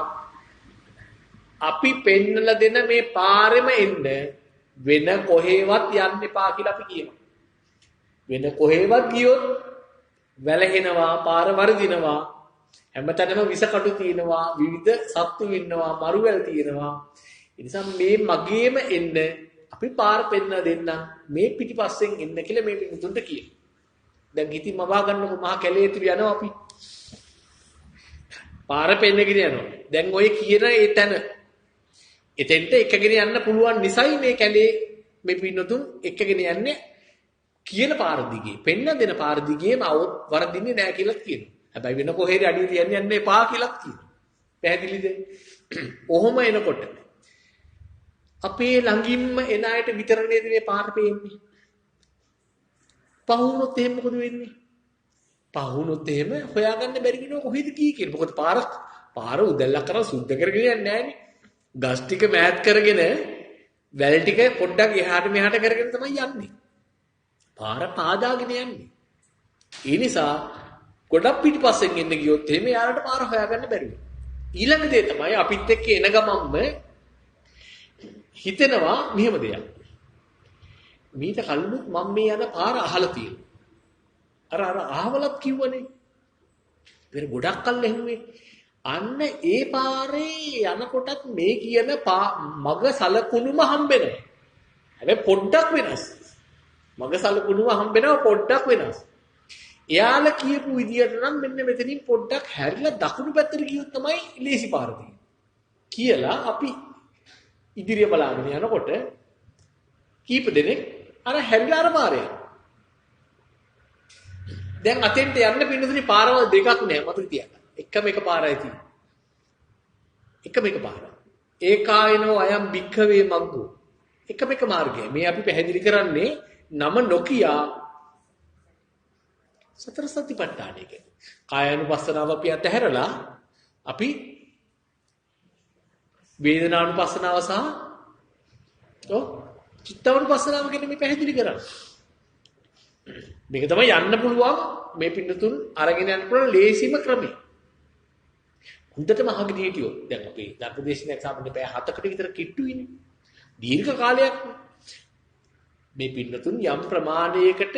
අපි පෙන්නලා දෙන මේ පාරෙම එන්න වෙන කොහෙවත් යන්න එපා කියලා අපි කියනවා. වෙන කොහෙවත් ගියොත් වැළහෙනවා, පාර වර්ධිනවා. හැමතැනම විසකටු තියෙනවා, විවිධ සත්තු ඉන්නවා, මරුවැල් තියෙනවා. ඒ නිසා මේ මගේම එන්න අපි පාර පෙන්න දෙන්න මේ පිටිපස්සෙන් එන්න කියලා මේ පිටුන්ට කියනවා. දැන් ඉතින් මවා ගන්නකො මහා කැලේ තුල යනවා අපි. පාර පෙන්නගෙන යනවා. දැන් ඔය කියන ඒ තැන එතෙන්ට එකගෙන යන්න පුළුවන් නිසයි මේ කැලේ මේ පින්නතුන් එකගෙන යන්නේ කියන පාර දිගේ. පෙන්න දෙන පාර දිගේම આવොත් වරදින්නේ නැහැ කියලා කියනවා. හැබැයි වෙන කොහෙද අඩිය තියන්නේ යන්නේ එපා කියලා කියනවා. පැහැදිලිද? ඔහොම එනකොට අපේ ළඟින්ම එන අයට විතර නේද මේ පාර පේන්නේ. පහුනොත් එහෙම මොකද වෙන්නේ? පහුනොත් එහෙම හොයාගන්න බැරි වෙනවා කොහෙද කී කියලා. මොකද පාර උදැල්ලක් කරලා සුද්ධ කරගෙන යන්නේ නැහැනේ. ගස් ටික මෑත් කරගෙන වැල් ටික පොඩ්ඩක් එහාට මෙහාට කරගෙන තමයි යන්නේ. පාර පාදාගෙන යන්නේ. ඒ නිසා ගොඩක් පිටිපස්සෙන් එන්න ගියොත් එහෙම යාලට පාර හොයාගන්න බැරි වෙනවා. ඊළඟ දේ තමයි අපිත් එක්ක එන ගමන්ම හිතෙනවා මෙහෙම දෙයක්. මීට කලිනුත් මම මේ යන පාර අහලා තියෙනවා. අර අහවලත් කිව්වනේ. පෙර ගොඩක් කල් ඇහුවේ. අන්න ඒ පාරේ යනකොටත් මේ කියන මග සලකුණුම හම්බෙනවා. හැබැයි පොඩ්ඩක් වෙනස්. මග සලකුණුම හම්බෙනවා පොඩ්ඩක් වෙනස්. එයාලා කියපු විදියට නම් මෙන්න මෙතනින් පොඩ්ඩක් හැරිලා දකුණු පැත්තට ගියොත් තමයි ලේසි පාර තියෙන්නේ. කියලා අපි ඉදිරිය බලාගෙන යනකොට කීප දෙනෙක් අර හැරිලා අර පාරේ. දැන් අතෙන්ට යන්න පින්නතුනි පාරවල් දෙකක් නෑ මතක තියාගන්න. එකම එක පාරයි තියෙන්නේ. එකම එක පාර. ඒකායනෝ අයම් භික්ඛවේ මග්ගෝ. එකම එක මාර්ගය. මේ අපි පැහැදිලි කරන්නේ නම නොකියා සතර සතිපට්ඨානය කියන්නේ. කායानुපස්සනාව අපි අතහැරලා අපි වේදනානුපස්සනාව සහ චිත්තානුපස්සනාව ගැන මේ පැහැදිලි කරන්නේ. මේක තමයි යන්න පුළුවන් මේ පින්නතුන් අරගෙන යන්න පුළුවන් ලේසිම ක්‍රමය. හොඳටම අහගෙන හිටියොත් දැන් අපි ධර්මදේශනයක් සාමාන්‍ය පැය 7කට විතර කිට්ටුයිනේ. දීර්ඝ කාලයක් මේ පින්නතුන් යම් ප්‍රමාණයකට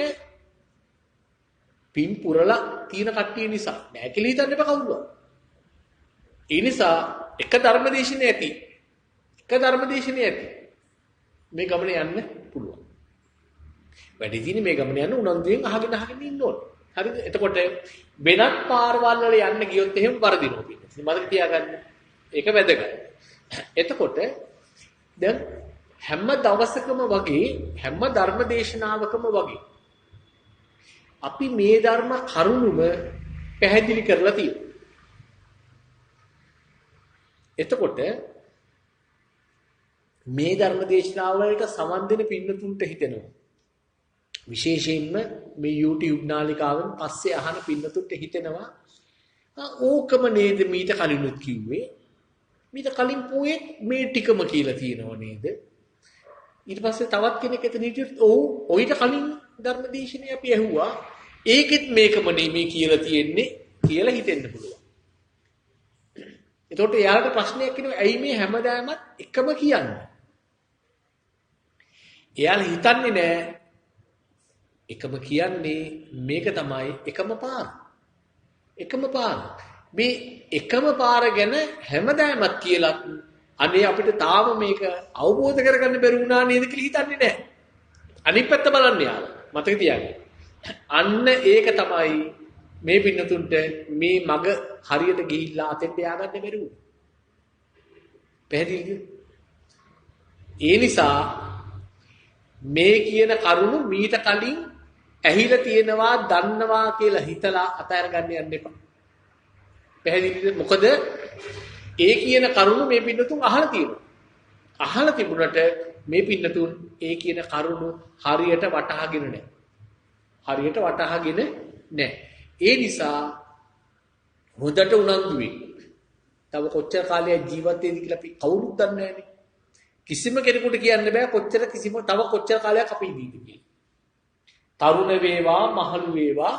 පින් පුරලා තියෙන කට්ටිය නිසා නෑ කියලා හිතන්න එපා කවුරුවත්. ඒ නිසා එක ධර්මදේශනයක් ඇති. එක ධර්මදේශනයක් ඇති. මේ ගමන යන්න පුළුවන්. වැඩි දිනේ මේ ගමන යන්න උනන්දුවෙන් අහගෙන ඉන්න ඕනේ. හරිද? එතකොට වෙනත් පාරවල් වල යන්න ගියොත් එහෙම වරදිනවා පිටින්. මතක තියාගන්න. ඒක වැදගත්. එතකොට දැන් හැම දවසකම වගේ හැම ධර්මදේශනාවකම වගේ අපි මේ ධර්ම කරුණුම පැහැදිලි කරලා තියෙනවා. එතකොට මේ ධර්ම දේශනාවලට සමන් දෙන පින්නතුන්ට හිතෙනවා. විශේෂයෙන්ම මේ YouTube නාලිකාවෙන් පස්සේ අහන පින්නතුන්ට හිතෙනවා ඕකම නේද මීට කලිනුත් කිව්වේ. මීට කලින් පොයේ මේ ටිකම කියලා තියෙනව නේද? ඊට පස්සේ තවත් කෙනෙක් එතන හිටියොත් ඔව් ඔయిత කලින් ධර්මදේශනේ අපි ඇහුවා. ඒකෙත් මේකම නෙමෙයි කියලා තියෙන්නේ කියලා හිතෙන්න පුළුවන්. එතකොට එයාලට ප්‍රශ්නයක් එනවා ඇයි මේ හැමදාමත් එකම කියන්නේ? එයාලා හිතන්නේ නෑ එකම කියන්නේ මේක තමයි එකම පාර. එකම පාර. මේ එකම පාර ගැන හැමදාමත් කියලා අනේ අපිට තාම මේක අවබෝධ කරගන්න බැරි වුණා නේද කියලා හිතන්නේ නෑ. අනිත් පැත්ත බලන්න යාලා. මතක තියාගන්න. අන්න ඒක තමයි මේ පින්නතුන්ට මේ මග හරියට ගිහිල්ලා අතෙන්ට ය아가න්න බැරි වුණා. පැහැදිලිද? ඒ නිසා මේ කියන කරුණු මීට කලින් ඇහිලා තියෙනවා දන්නවා කියලා හිතලා අතහැර ගන්න යන්න එපා. පැහැදිලිද? මොකද ඒ කියන කරුණු මේ පින්නතුන් අහලා තියෙනවා. අහලා තිබුණට මේ පින්නතුන් ඒ කියන කරුණු හරියට වටහාගෙන නැහැ. හරියට වටහාගෙන නැහැ. ඒ නිසා හොඳට උනන්දු වෙන්න. තව කොච්චර කාලයක් ජීවත් වෙයිද කියලා අපි කවුරුත් දන්නේ නැහැනේ. කිසිම කෙනෙකුට කියන්න බෑ තව කොච්චර කාලයක් අපි ඉඳීද කියලා. තරුණ වේවා, මහලු වේවා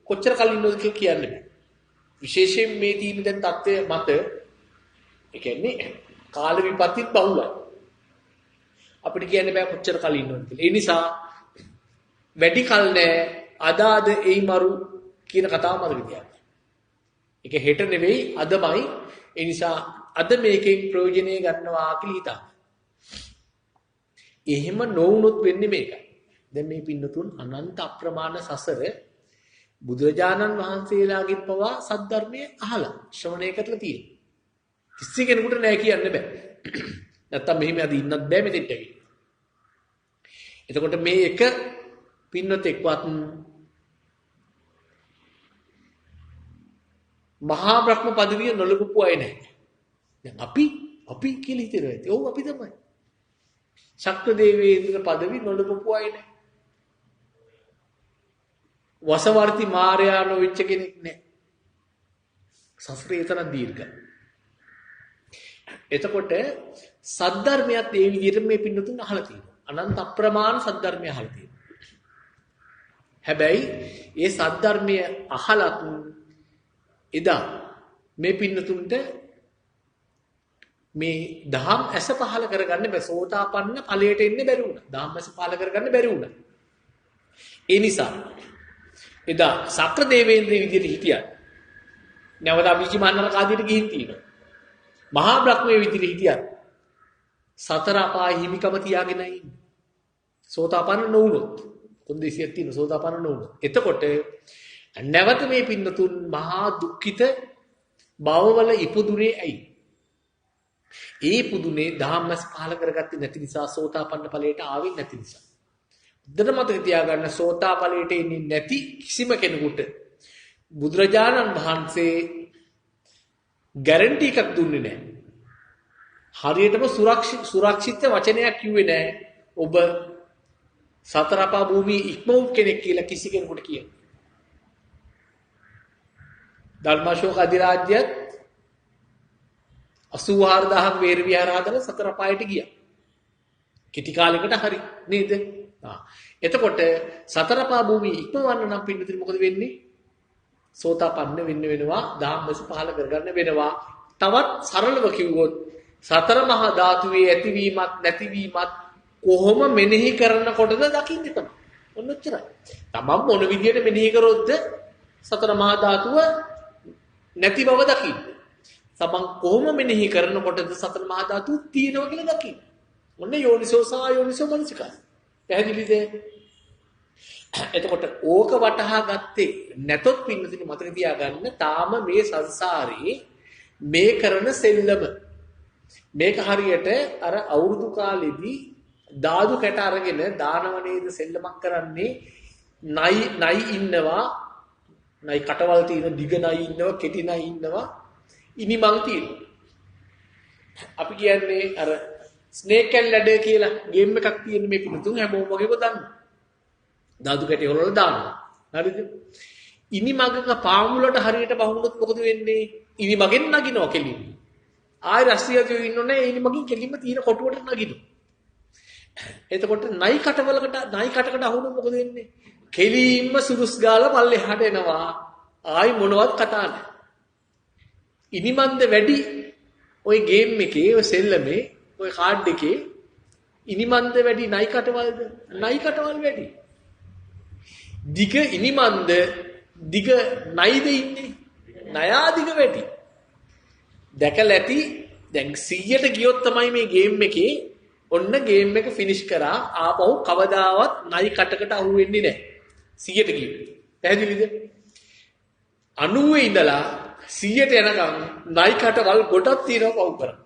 කොච්චර කල් ඉන්නවද කියලා කියන්න බෑ. විශේෂයෙන් මේ තියෙන දැන් தත්ත්වය මත ඒ කියන්නේ කාල විපත්තිත් බහුලයි. අපිට කියන්න බෑ කොච්චර කල් ඉන්නවද කියලා. ඒ නිසා වැඩි කල් නෑ අදාද එයි මරු කියන කතාව මතක තියාගන්න. ඒක හෙට නෙවෙයි අදමයි. ඒ නිසා අද මේකෙන් ප්‍රයෝජනෙ ගන්නවා කියලා හිතා. එහෙම නොවුනොත් වෙන්නේ මේකයි. දැන් මේ පින්නතුන් අනන්ත අප්‍රමාණ සසර බුදුරජාණන් වහන්සේලාගෙන් පවා සද්ධර්මයේ අහලා ශ්‍රවණය කරලා තියෙනවා. කිසි කෙනෙකුට නෑ කියන්න බෑ. නැත්තම් මෙහෙම අද ඉන්නත් බෑ මෙතෙන්ට ඇවිල්ලා. එතකොට මේ එක පින්නතෙක්වත් මහා බ්‍රහ්ම පදවිය නොලබපු අය නැහැ. දැන් අපි කියලා හිතනවා ඇති. ඔව් අපි තමයි. ශක්‍ර දේවේන්ද්‍ර පදවි නොලබපු අය නැහැ. වසවර්ති මාර්යා නොවිච්ච කෙනෙක් නැහැ. සසරේ තරම් දීර්ඝයි. එතකොට සද්ධර්මයත් ඒ විදිහට මේ පින්නතුන් අහලා තියෙනවා. අනන්ත අප්‍රමාණ සද්ධර්මය අහලා තියෙනවා. හැබැයි ඒ සද්ධර්මය අහලත් එදා මේ පින්නතුන්ට මේ දහම් ඇස පහල කරගන්න බෑ. සෝතාපන්න ඵලයට එන්න බැරි වුණා. දහම් ඇස පහල කරගන්න බැරි වුණා. ඒ නිසා එදා ශක්‍ර දේවේන්ද්‍ර විදිහට හිටියා. නැවත අවිචිමන්නර කාදියට ගිහින් තියෙනවා. මහා බ්‍රහ්මයේ විදිහට හිටියා. සතර අපාය හිමිකම තියාගෙනයි ඉන්නේ. සෝතාපන්න නොවුනොත් කොන්දේසියක් තියෙන සෝතාපන්න නොවුනොත්. එතකොට නැවත මේ පින්නතුන් මහා දුක්ඛිත භවවල ඉපදුනේ ඇයි? ඒ පුදුනේ ධම්මස් පහල කරගත්තේ නැති නිසා සෝතාපන්න ඵලයට ආවෙ නැති නිසා. දෙන්න මතක තියාගන්න සෝතාපලයට එන්නේ නැති කිසිම කෙනෙකුට බුදුරජාණන් වහන්සේ ගැරන්ටි එකක් දුන්නේ නැහැ. හරියටම සුරක්ෂිත වචනයක් කිව්වේ නැහැ. ඔබ සතර අපා භූමිය ඉක්මවු කෙනෙක් කියලා කිසි කෙනෙකුට කියන්නේ. ධර්මාශෝක අධිරාජ්‍යත් 84000ක් වේර විහාර හදලා සතර අපායට ගියා. කිටි කාලයකට හරි නේද? එතකොට සතර අපා භූමිය ඉක්මවන්න නම් පින්නතින් මොකද වෙන්නේ? සෝතාපන්න වෙන්න වෙනවා. ධම්මස පහල කරගන්න වෙනවා. තවත් සරලව කිව්වොත් සතර මහා ධාතුවේ ඇතිවීමත් නැතිවීමත් කොහොම මෙනෙහි කරනකොටද දකින්නේ තමයි. ඔන්න ඔච්චරයි. තමන් මොන විදියට මෙනෙහි කරොත්ද සතර මහා ධාතුව නැති බව දකින්න. තමන් කොහොම මෙනෙහි කරනකොටද සතර මහා ධාතුව තියෙනවා කියලා දකින්න. ඔන්න යෝනිසෝ සායෝනිසෝ මනසිකාරය. පැහැදිලිද? එතකොට ඕක වටහා ගත්තේ නැතොත් පින්නදින මතක තියාගන්න තාම මේ සංසාරේ මේ කරන සෙල්ලම මේක හරියට අර අවුරුදු කාලෙදී දාදු කැට අරගෙන දානව නේද සෙල්ලමක් කරන්නේ නයි ඉන්නවා නයි කටවල් තියෙන දිග නයි ඉන්නවා කෙටි නයි ඉන්නවා ඉනිමන් තියෙනවා අපි කියන්නේ අර ස්නේක් ඇන්ඩ් ලැඩර් කියලා ගේම් එකක් තියෙන මේ පිටුතුන් හැමෝම වගේම දන්නවා දාදු කැටි වල දානවා හරිද ඉනි මගක පාමුලට හරියට බහුනොත් මොකද වෙන්නේ? ඉනි මගෙන් නගිනවා කෙලින්ම. ආය රස්සියකෝ ඉන්නෝනේ ඉනි මගින් කෙලින්ම තියෙන කොටුවට නගිනවා. එතකොට නයි කටකට අහුනොත් මොකද වෙන්නේ? කෙලින්ම සුරුස් ගාලා පල්ලෙහාට එනවා. ආයි මොනවත් කතා නැහැ. ඉනි මන්ද වැඩි ওই ගේම් එකේ ඔය සෙල්ලමේ ඔය කාඩ් එකේ ඉනි මන්ද වැඩි නයි කටවල්ද? නයි කටවල් වැඩි. දිග ඉනි මන්ද දිග නයිද ඉන්නේ? නයා දිග වැඩි. දැකලා ඇති දැන් 100ට ගියොත් තමයි මේ ගේම් එකේ ඔන්න ගේම් එක ෆිනිෂ් කරා ආපහු කවදාවත් නයි කටකට අහු වෙන්නේ නැහැ. 100ට ගියොත්. පැහැදිලිද? 90 ඉඳලා 100ට යනකම් නයි කටවල් ගොඩක් තියෙනවා පව් කරා.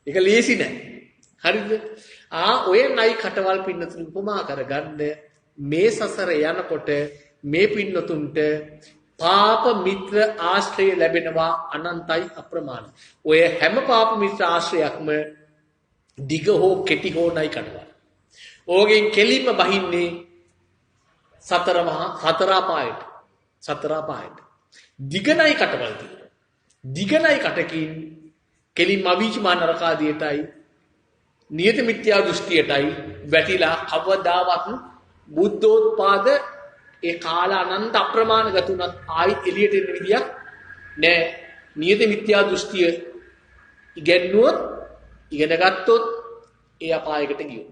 ඒක ලේසි නෑ. හරිද? ඔය නයි කටවල් පින්නතුන් උපමා කරගන්න මේ සසර යනකොට මේ පින්නතුන්ට පාප මිත්‍ර ආශ්‍රය ලැබෙනවා අනන්තයි අප්‍රමාණ. ඔය හැම පාප මිත්‍ර ආශ්‍රයක්ම දිග හෝ කෙටි හෝ නයි කටවල්. ඕගෙන් කෙලින්ම බහින්නේ සතර පායට. දිගනයි කටවල් තියෙනවා. දිගනයි කටකින් කෙලින්ම අවීචමාන නරකාදියටයි නියත මිත්‍යා දෘෂ්ටියටයි වැටිලා කවදාවත් බුද්ධෝත්පාද ඒ කාල අනන්ත අප්‍රමාණ ගතුනත් ආයි එළියට එන්න විදියක් නෑ. නියත මිත්‍යා දෘෂ්ටිය ඉගෙනුවොත් ඉගෙන ගත්තොත් ඒ අපායකට ගියෝ.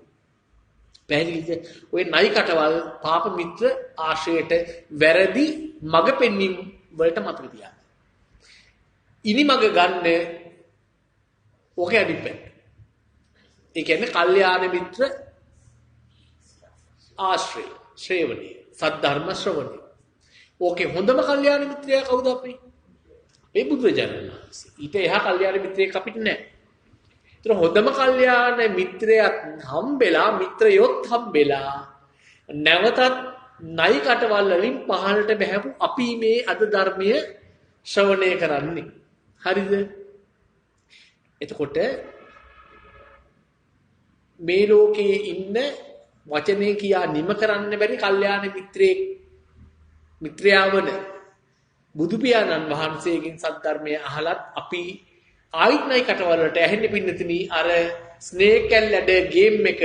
පැහැදිලිද? ඔය නයි කටවල් පාප මිත්‍ර ආශ්‍රයයට වැරදි මග පෙන්වීම වලට මතක තියාගන්න. ඉනි මග ගන්න ඕකේ අනිත් පැත්ත. ඒ කියන්නේ කල්යාණ මිත්‍ර ආශ්‍රය ශ්‍රේවණී සද්ධර්ම ශ්‍රවණී. ඕකේ හොඳම කල්යාණ මිත්‍රයා කවුද අපි? මේ බුදුරජාණන් වහන්සේ. ඊට එහා කල්යාණ මිත්‍රයෙක් අපිට නැහැ. ඒතර හොඳම කල්යාණ මිත්‍රයෙක් හම්බෙලා මිත්‍රයොත් හම්බෙලා නැවතත් නයි කටවල් වලින් පහළට බහැපු අපි මේ අද ධර්මය ශ්‍රවණය කරන්නේ. හරිද? එතකොට මේ ලෝකයේ ඉන්න වචනේ කියා නිම කරන්න බැරි කල්යාණ මිත්‍රයාවන බුදු පියාණන් වහන්සේගෙන් සද්ධර්මය අහලත් අපි ආයිත් නයි කටවල් වලට ඇහෙන්නේ පින්නතුනි අර ස්නේක් ඇන්ඩ් ලැඩර් ගේම් එක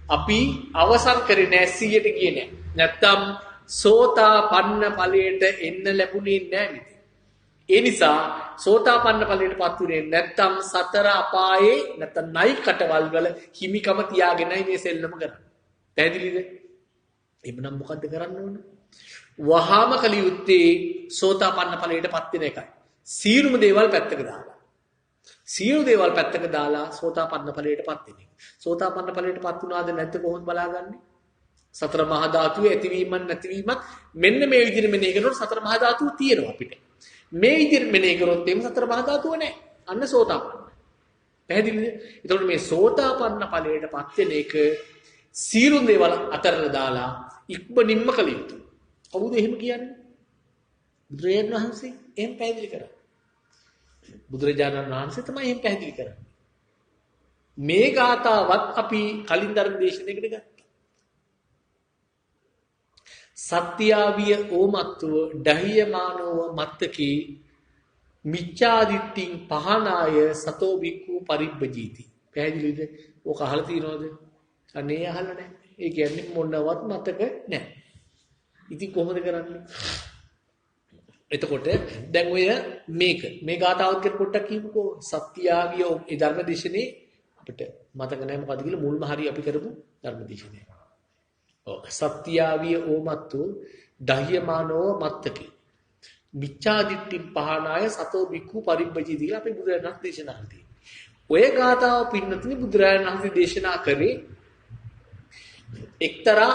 අපි අවසන් කරේ නෑ 100ට ගියේ නෑ. නැත්තම් සෝතාපන්න ඵලයට එන්න ලැබුණේ නෑ නේද? ඒ නිසා සෝතාපන්න ඵලයටපත් උනේ නැත්තම් සතර අපායේ නැත්තම් නයි කටවල් වල හිමිකම තියාගෙනයි මේ සෙල්ලම කරන්නේ. පැහැදිලිද? එhmenan මොකද්ද කරන්න ඕන? වහාම කල යුත්තේ සෝතාපන්න ඵලයටපත් වෙන එකයි. සීරුම දේවල් පැත්තක දාලා. සියලු දේවල් පැත්තක දාලා සෝතාපන්න ඵලයටපත් වෙන එක. සෝතාපන්න ඵලයටපත් වුණාද නැත්ද කොහොමද බලාගන්නේ? සතර මහා ධාතුවේ ඇතිවීමත් නැතිවීමත් මෙන්න මේ විදිහට මෙනෙහි කරනකොට සතර මහා ධාතුව තියෙනවා අපිට. මේ විදිහට මෙනෙහි කරොත් එimhe සතර මහා ධාතුව නැහැ. අන්න සෝතාපන්න. පැහැදිලිද? එතකොට මේ සෝතාපන්න ඵලයටපත් වෙන එක සියලු දේවල් අතරට දාලා ඉක්මනින්ම කළ යුතුයි. කවුද එහෙම කියන්නේ? බුදුරජාණන් වහන්සේ එහෙම පැහැදිලි කරා. බුදුරජාණන් වහන්සේ තමයි එහෙම පැහැදිලි කරන්නේ. මේ ගාතාවත් අපි කලින් ධර්ම දේශනාවකට ගත්තා. සත්‍යාවිය ඕමත්ව දහියමානව මත්තකේ මිච්ඡාදිට්ඨින් පහනාය සතෝ බික්ඛු පරිබ්බජීති. පැහැදිලිද? ඕක අහලා තියෙනවද? අනේ අහලා නැහැ. ඒ කියන්නේ මොනවත් මතක නැහැ. ඉතින් කොහොමද කරන්නේ? එතකොට දැන් ඔය මේ ගාතාවත් කියලා පොඩ්ඩක් කියමුකෝ. සත්‍යාවිය ඒ ධර්මදේශනේ අපිට මතක නැහැ මොකද්ද කියලා මුල්ම හරිය අපි කරපු ධර්මදේශනේ. ඔව් සත්‍යාවිය ඕමත්තු දහ්‍යමානෝ මත්තකේ මිච්ඡාදිට්ඨි පහනාය සතෝ බික්ඛු පරිබ්බජී කියලා අපි බුදුරජාණන් දේශනා කළේ. ඔය ගාතාව පින්නතුනි බුදුරජාණන් වහන්සේ දේශනා කරේ එක්තරා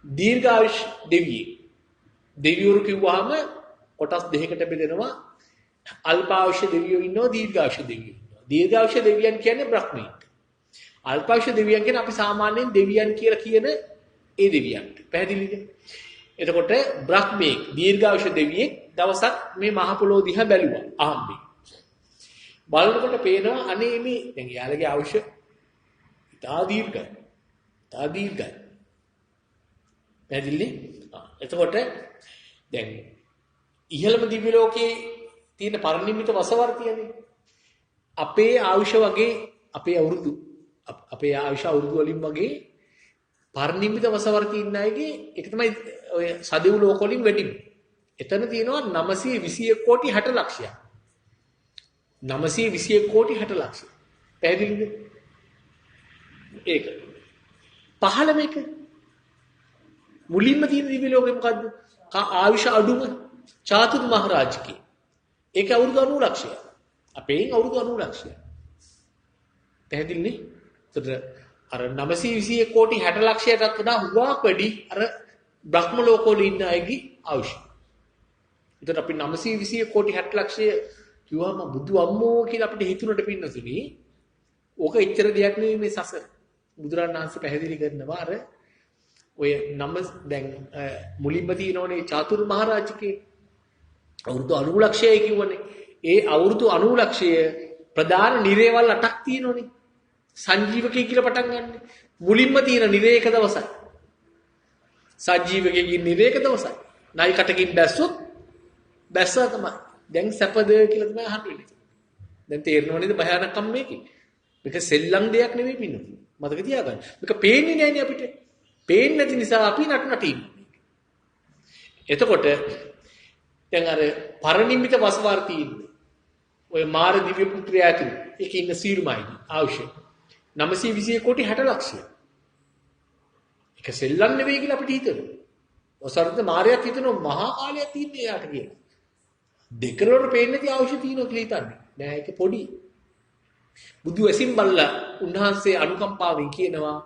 දීර්ඝායුෂ දෙවියෙක්. දෙවිවරු කිව්වහම කොටස් දෙකකට බෙදෙනවා. අල්පායුෂ දෙවියෝ ඉන්නවා දීර්ඝායුෂ දෙවියෝ ඉන්නවා. දීර්ඝායුෂ දෙවියන් කියන්නේ බ්‍රහ්මීන්. අල්පායුෂ දෙවියන් කියන්නේ අපි සාමාන්‍යයෙන් දෙවියන් කියලා කියන ඒ දෙවියන්ට. පැහැදිලිද? එතකොට බ්‍රහ්මීක් දීර්ඝායුෂ දෙවියෙක් දවසක් මේ මහ පොළොව දිහා බැලුවා අහම්බේ. බලනකොට පේනවා අනේ මේ දැන් යාළගේ ආයුෂ ඉතා දීර්ඝයි. පැහැදිලි? එතකොට දැන් ඉහළම දිව්‍ය ලෝකේ තියෙන පරිනිම්මිත වසවර්තියනේ. අපේ ආයුෂ වගේ අපේ ආයුෂ අවුරුදු වලින් වගේ පරිනිම්මිත වසවර්ති ඉන්න අයගේ ඒක තමයි ඔය සදෙව් ලෝක වලින් වැඩිම. එතන තියෙනවා 921 කෝටි 60 ලක්ෂයක්. 921 කෝටි 60 ලක්ෂය. පැහැදිලිද? ඒක. පහළම එක. මුලින්ම තියෙන දිව්‍ය ලෝකෙ මොකද්ද? ආයුෂ අඩුම චාතුර් මහරජකේ. ඒක අවුරුදු 90 ලක්ෂය. අපේන් අවුරුදු 90 ලක්ෂය. පැහැදිලිනේ? එතකොට අර 921 කෝටි 60 ලක්ෂයටත් වඩා හුඟක් වැඩි අර බ්‍රහ්ම ලෝකවල ඉන්න අයගේ ආයුෂ. එතකොට අපි 921 කෝටි 60 ලක්ෂය කිව්වම බුදු අම්මෝ කියලා අපිට හිතුනට පින්නතුනි. ඕක එච්චර දෙයක් නෙවෙයි මේ සසර. බුදුරණන් වහන්සේ පැහැදිලි කරනවා අර ඔය දැන් මුලින්ම තියෙනෝනේ චාතුර් මහරජකේ අවුරුදු 90 ලක්ෂයයි කිව්වනේ. ඒ අවුරුදු 90 ලක්ෂය ප්‍රධාන නිරේවල් 8ක් තියෙනෝනේ. සංජීවකේ කියලා පටන් ගන්න. මුලින්ම තියෙන නිරේ එක දවසයි. සංජීවකේකින් නිරේ එක දවසයි. නයි කටකින් බැස්සොත් බැස්සා තමයි. දැන් සැපද කියලා තමයි අහන්නේ. දැන් තේරෙනව නේද භයානකම් මේකේ. මේක සෙල්ලම් දෙයක් නෙවෙයි පින්නතුනි. මතක තියාගන්න. මේක පේන්නේ නැහැනේ අපිට. පේන්නේ නැති නිසා අපි නටනට ඉන්නේ. එතකොට දැන් අර පරිනිම්මිත වසවර්ති ඉන්නේ. ඔය මාර දිව්‍ය පුත්‍රයා ඇතුළේ. ඒකේ ඉන්න සීරුමයි ආයුෂ. 921 කෝටි 60 ලක්ෂය. ඒක සෙල්ලම් නෙවෙයි කියලා අපිට හිතෙනවා. ඔසර්ද මාරයක් හිතනවා මහා කාලයක් තියෙන්නේ එයාට කියලා. දෙකරවල පේන්නේ නැති ආයුෂ තියෙනවා කියලා හිතන්නේ. නෑ ඒක පොඩි. බුදු ඇසින් බලලා උන්වහන්සේ අනුකම්පාවෙන් කියනවා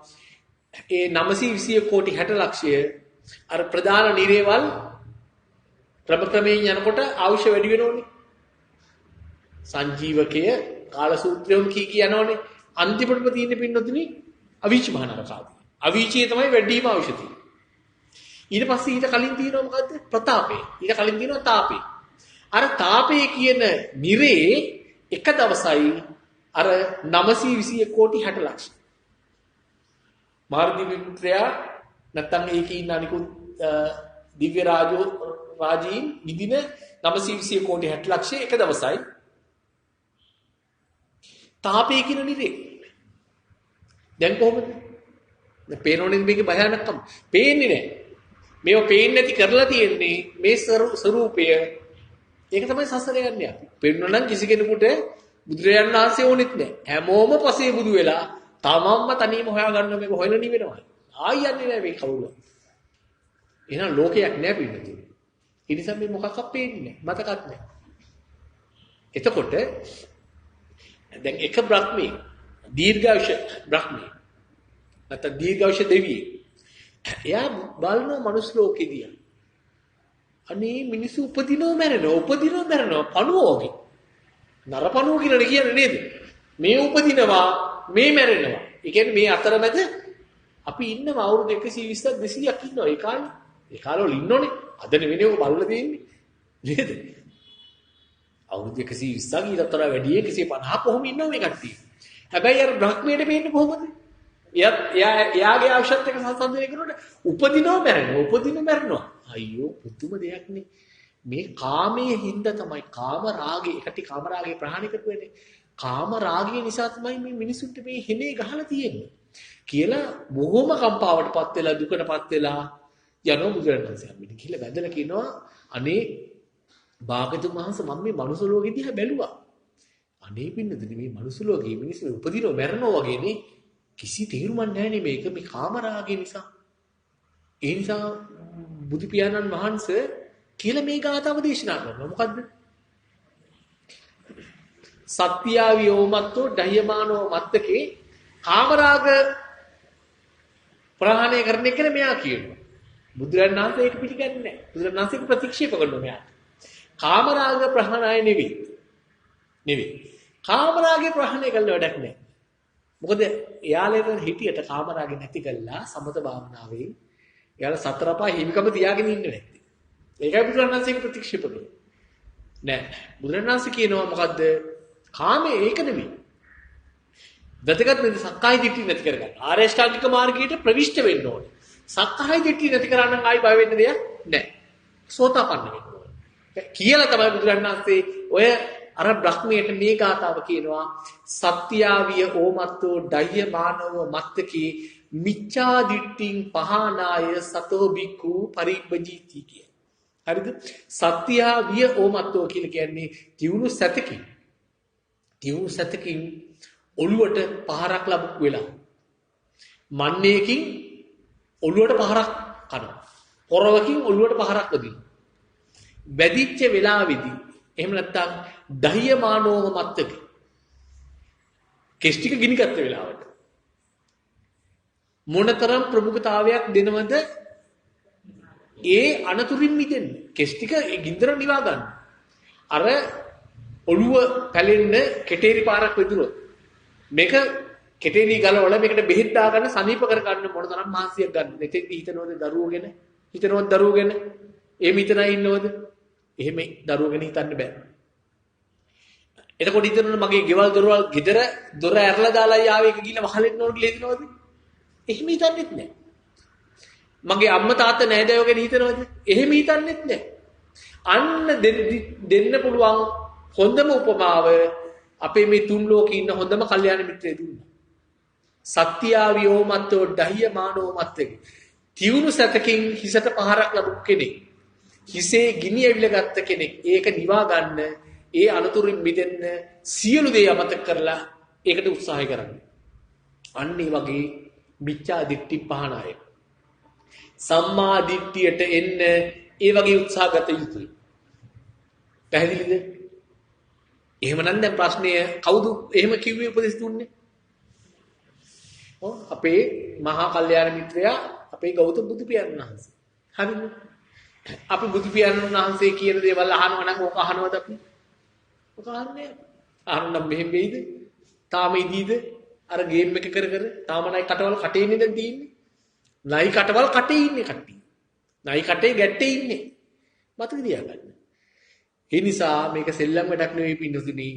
ඒ 921 කෝටි 60 ලක්ෂය අර ප්‍රධාන නිරේවල් ක්‍රමයෙන් යනකොට ආයුෂ වැඩි වෙනෝනේ. සංජීවකය කාලසූත්‍රයම කී යනෝනේ. අන්තිමටම තියෙන පින්නතුනි අවීචි මහානරකාදී. අවීචිය තමයි වැඩිම ආයුෂ තියෙන්නේ. ඊට පස්සේ ඊට කලින් තියෙනවා මොකද්ද? ප්‍රතාපේ. ඊට කලින් තියෙනවා තාපේ. අර තාපේ කියන නිරේ එක දවසයි අර 921 කෝටි 60 ලක්ෂ. මාර්දිව්‍ය පුත්‍රයා නැත්තම් ඒකේ ඉන්න අනිකුත් දිව්‍ය රාජීන් විදින 921 කෝටි 60 ලක්ෂය එක දවසයි. තාපේ කියන නිරේ. දැන් කොහොමද? දැන් පේනෝනේ මේකේ භයානකම්. පේන්නේ නැහැ. මේව පේන්නේ නැති කරලා තියෙන්නේ මේ ස්වરૂපය. ඒක තමයි සසරේ යන්නේ අපි. පෙන්වන්න නම් කිසි කෙනෙකුට බුදුරජාණන් වහන්සේ ඕනෙත් නැහැ. හැමෝම පසේ බුදු වෙලා තමන්ම තනියම හොයාගන්න මේක හොයලා නිවෙනවා. ආයි යන්නේ නැහැ මේ කවුරුත්. එහෙනම් ලෝකයක් නැහැ පිළිතුරු. ඒ නිසා මේ මොකක්වත් පේන්නේ නැහැ. මතකත් නැහැ. එතකොට දැන් එක බ්‍රහ්මී දීර්ඝායුෂ බ්‍රහ්මී නැත්නම් දීර්ඝායුෂ දෙවියෙක්. එයා බලනවා මනුස්ස ලෝකෙදී. අනේ මිනිස්සු උපදිනව මැරෙනවා පණුව වගේ. නරපණුව කියලා කියන්නේ නේද? මේ උපදිනවා මේ මැරෙනවා. ඒ කියන්නේ මේ අතරමැද අපි ඉන්නවා අවුරුදු 120ක් 200ක් ඉන්නවා. ඒ කාලවල ඉන්නෝනේ. අද නෙවෙයි ඔක බලලා තියෙන්නේ. නේද? අවුරුදු 120ක් ඊටතර වැඩි 150 කොහොම ඉන්නව මේ කට්ටිය. හැබැයි අර බ්‍රහ්මයට පේන්නේ කොහොමද? එයාගේ ආශත් එක සංසන්දනය කරනකොට උපදිනව මැරෙනවා. අයියෝ පුදුම දෙයක් නේ. මේ කාමයේ හින්දා තමයි කාම රාගේ එකට කාම රාගේ ප්‍රහාණය කරපුවේනේ. කාම රාගය නිසා තමයි මේ මිනිසුන්ට මේ හිනේ ගහලා තියෙන්නේ. කියලා බොහොම කම්පාවටපත් වෙලා දුකටපත් වෙලා යනවා බුදුරජාණන්සේ. අම්මිට කියලා වැදලා කියනවා අනේ භාගතුන් වහන්සේ මම මේ මනුස්ස ලෝකෙ දිහා බැලුවා. අනේ පින්නදනේ මේ මනුස්ස ලෝකේ මිනිස්සු උපදිනව මැරෙනවා වගේනේ. කිසි තේරුමක් නැහැ නේ මේක මේ කාම රාගය නිසා. ඒ නිසා බුදු පියාණන් වහන්සේ කියලා මේ ගාථාව දේශනා කරනවා. මොකද්ද? සත්‍යා වියෝමත්තෝ දහයමානෝ මත්තකේ කාමරාග ප්‍රහාණය කරන එක මෙයා කියනවා. බුදුරජාණන් වහන්සේ ඒක පිළිගන්නේ නැහැ. බුදුරජාණන් වහන්සේ ප්‍රතික්ෂේප කරනවා මෙයාට. කාමරාග ප්‍රහාණය නෙවෙයි. කාමරාගේ ප්‍රහාණය කළ වැඩක් නැහැ. මොකද එයාලේ හිටියට කාමරාගේ නැති කළා සමත භාවනාවෙන් එයාලා සතර පහ හිමිකම තියාගෙන ඉන්නේ නැත්තේ. ඒකයි බුදුරජාණන් වහන්සේ ප්‍රතික්ෂේප කරන්නේ. නෑ. බුදුරජාණන් වහන්සේ කියනවා මොකද්ද? කාමයේ ඒක නෙමෙයි. වැදගත් නැති සක්කාය දිට්ඨිය නැති කරගන්න. ආර්ය ශ්‍රාන්තික මාර්ගයට ප්‍රවිෂ්ඨ වෙන්න ඕනේ. සක්කාය දිට්ඨිය නැති කරා නම් ආයි බය වෙන්න දෙයක් නැහැ. සෝතාපන්න වෙන්න ඕන. කියලා තමයි බුදුරජාණන් වහන්සේ ඔය අර බ්‍රහ්මයට මේ ගාථාව කියනවා සත්‍යාවිය ඕමත්තෝ ඩය්‍ය මානව මත්තකී මිච්ඡා දිට්ඨින් පහනාය සතෝ බික්ඛු පරිබ්බජීති කිය. හරිද? සත්‍යාවිය ඕමත්තෝ කියලා කියන්නේ දියුණු සතකින් ඔළුවට පහරක් ලැබුක් වෙලා මන්නේකින් ඔළුවට පහරක් කනවා. පොරවකින් ඔළුවට පහරක් වදිනවා. වැදිච්ච වෙලාවේදී එහෙම නැත්නම් දහ්‍යමානෝම මත්තක කෙස් ටික ගිනිගත්ත වෙලාවට මොනතරම් ප්‍රමුඛතාවයක් දෙනවද ඒ අනතුරින් මිදෙන්න කෙස් ටික ගින්දර නිවා ගන්න අර ඔළුව පැලෙන්න කෙටේරි පාරක් වෙදුනොත් මේක කෙටේරි ගලවල මේකට බෙහෙත් දාගන්න සනීප කර ගන්න මොනතරම් මාසියක් ගන්න මෙතෙන් හිතනවද දරුවෝගෙන එහෙම හිතනා ඉන්නවද එහෙම දරුවෝගෙන හිතන්න බෑ. එතකොට හිතනවනේ මගේ ගෙවල් දොරවල් ගෙදර දොර ඇරලා දාලා යාවේ එක ගිහලා වහලෙන්න ඕන කියලා හිතනවද? එහෙම හිතන්නෙත් නෑ. මගේ අම්මා තාත්තා නෑදෑයෝ ගැන හිතනවද? එහෙම හිතන්නෙත් නෑ. අන්න දෙන්න පුළුවන් හොඳම උපමාව අපේ මේ තුන් ලෝකේ ඉන්න හොඳම කල්යාණ මිත්‍රයෙ දුන්නා. සත්‍යාවියෝ මත්තෝ දහ්‍ය මානෝ මත්තේ. තියුණු සතකින් හිසට පහරක් ලැබු කෙනෙක්. හිසේ ගිනි ඇවිල ගත්ත කෙනෙක්. ඒක නිවා ගන්න, ඒ අනතුරින් මිදෙන්න සියලු දේ අමතක කරලා ඒකට උත්සාහය කරන්න. අන්න ඒ වගේ මිච්ඡා දිට්ඨි පහනාය. සම්මා දිට්ඨියට එන්න ඒ වගේ උත්සාහ ගත යුතුයි. පැහැදිලිද? එහෙමනම් දැන් ප්‍රශ්නය කවුද එහෙම කිව්වේ උපදෙස් දුන්නේ? අපේ මහා කල්යාණ මිත්‍රයා අපේ ගෞතම බුදු පියාණන් වහන්සේ. හරිද? අපි බුදු පියාණන් වහන්සේ කියන දේවල් අහනවා නම් ඕක අහනවද අපි? ඕක අහන්නේ. අහන්න මෙහෙම වෙයිද? තාම ඉදීද? අර ගේම් එක කර තාම නයි කටවල් කටේ ඉන්නේ දැන් තියෙන්නේ. නයි කටවල් කටේ ඉන්නේ කට්ටිය. නයි කටේ ගැටේ ඉන්නේ. මතක තියාගන්න. ඒ නිසා මේක සෙල්ලම් වැඩක් නෙවෙයි පින්නතුනි.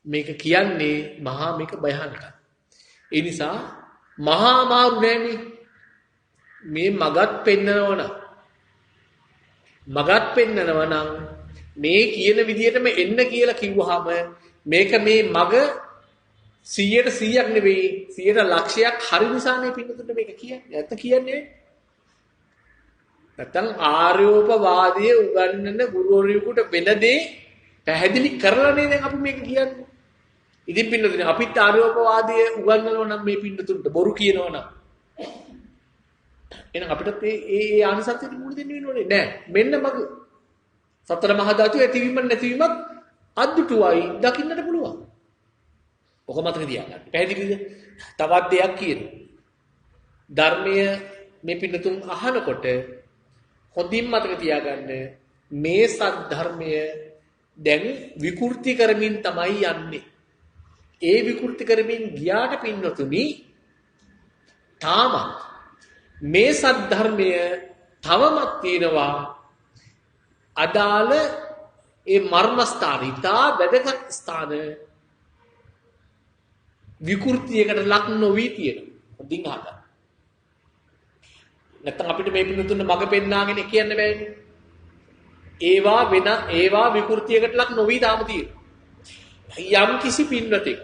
මේක කියන්නේ මහා මේක භයානකයි. ඒ නිසා මහා මාරු නෑනේ. මේ මගත් පෙන්නනවා නම් මේ කියන විදිහටම එන්න කියලා කිව්වහම මේක මේ මග 100%ක් නෙවෙයි 100%ක් හරි නිසානේ පින්නතුන්ට මේක කියන්නේ. නැත්නම් කියන්නේ නැත්නම් ආර්යෝපවාදයේ උගන්වන ගුරුවරයෙකුට වෙන දේ පැහැදිලි කරලා නේ දැන් අපි මේක කියන්නේ. ඉතින් පින්නතුනේ අපිත් ආර්යෝපවාදයේ උගන්වනවා නම් මේ පින්නතුන්ට බොරු කියනවා නම් එහෙනම් අපිටත් ඒ ආනිසංසයට මුහුණ දෙන්න වෙනෝනේ නෑ. මෙන්න මග සතර මහා ධාතු ඇතිවීම නැතිවීමත් අද්දුටුවයි දකින්නට පුළුවන්. ඔක මතක තියාගන්න. පැහැදිලිද? තවත් දෙයක් කියනවා. ධර්මය මේ පින්නතුන් අහනකොට හොඳින් මතක තියාගන්න මේ සද්ධර්මය දැන් විකෘති කරමින් තමයි යන්නේ. ඒ විකෘති කරමින් ගියාට පින්නතුනි තාමත් මේ සද්ධර්මය තවමත් තියෙනවා අදාළ ඒ මර්මස්ථාන ඉතා වැදගත් ස්ථාන විකෘතියකට ලක් නොවි තියෙනවා. හොඳින් අහගන්න. නැත්නම් අපිට මේ පින්නතුන් මග පෙන්නාගෙන කියන්න බෑනේ. ඒවා විකෘතියකට ලක් නොවි තාම තියෙනවා. යම් කිසි පින්නතෙක්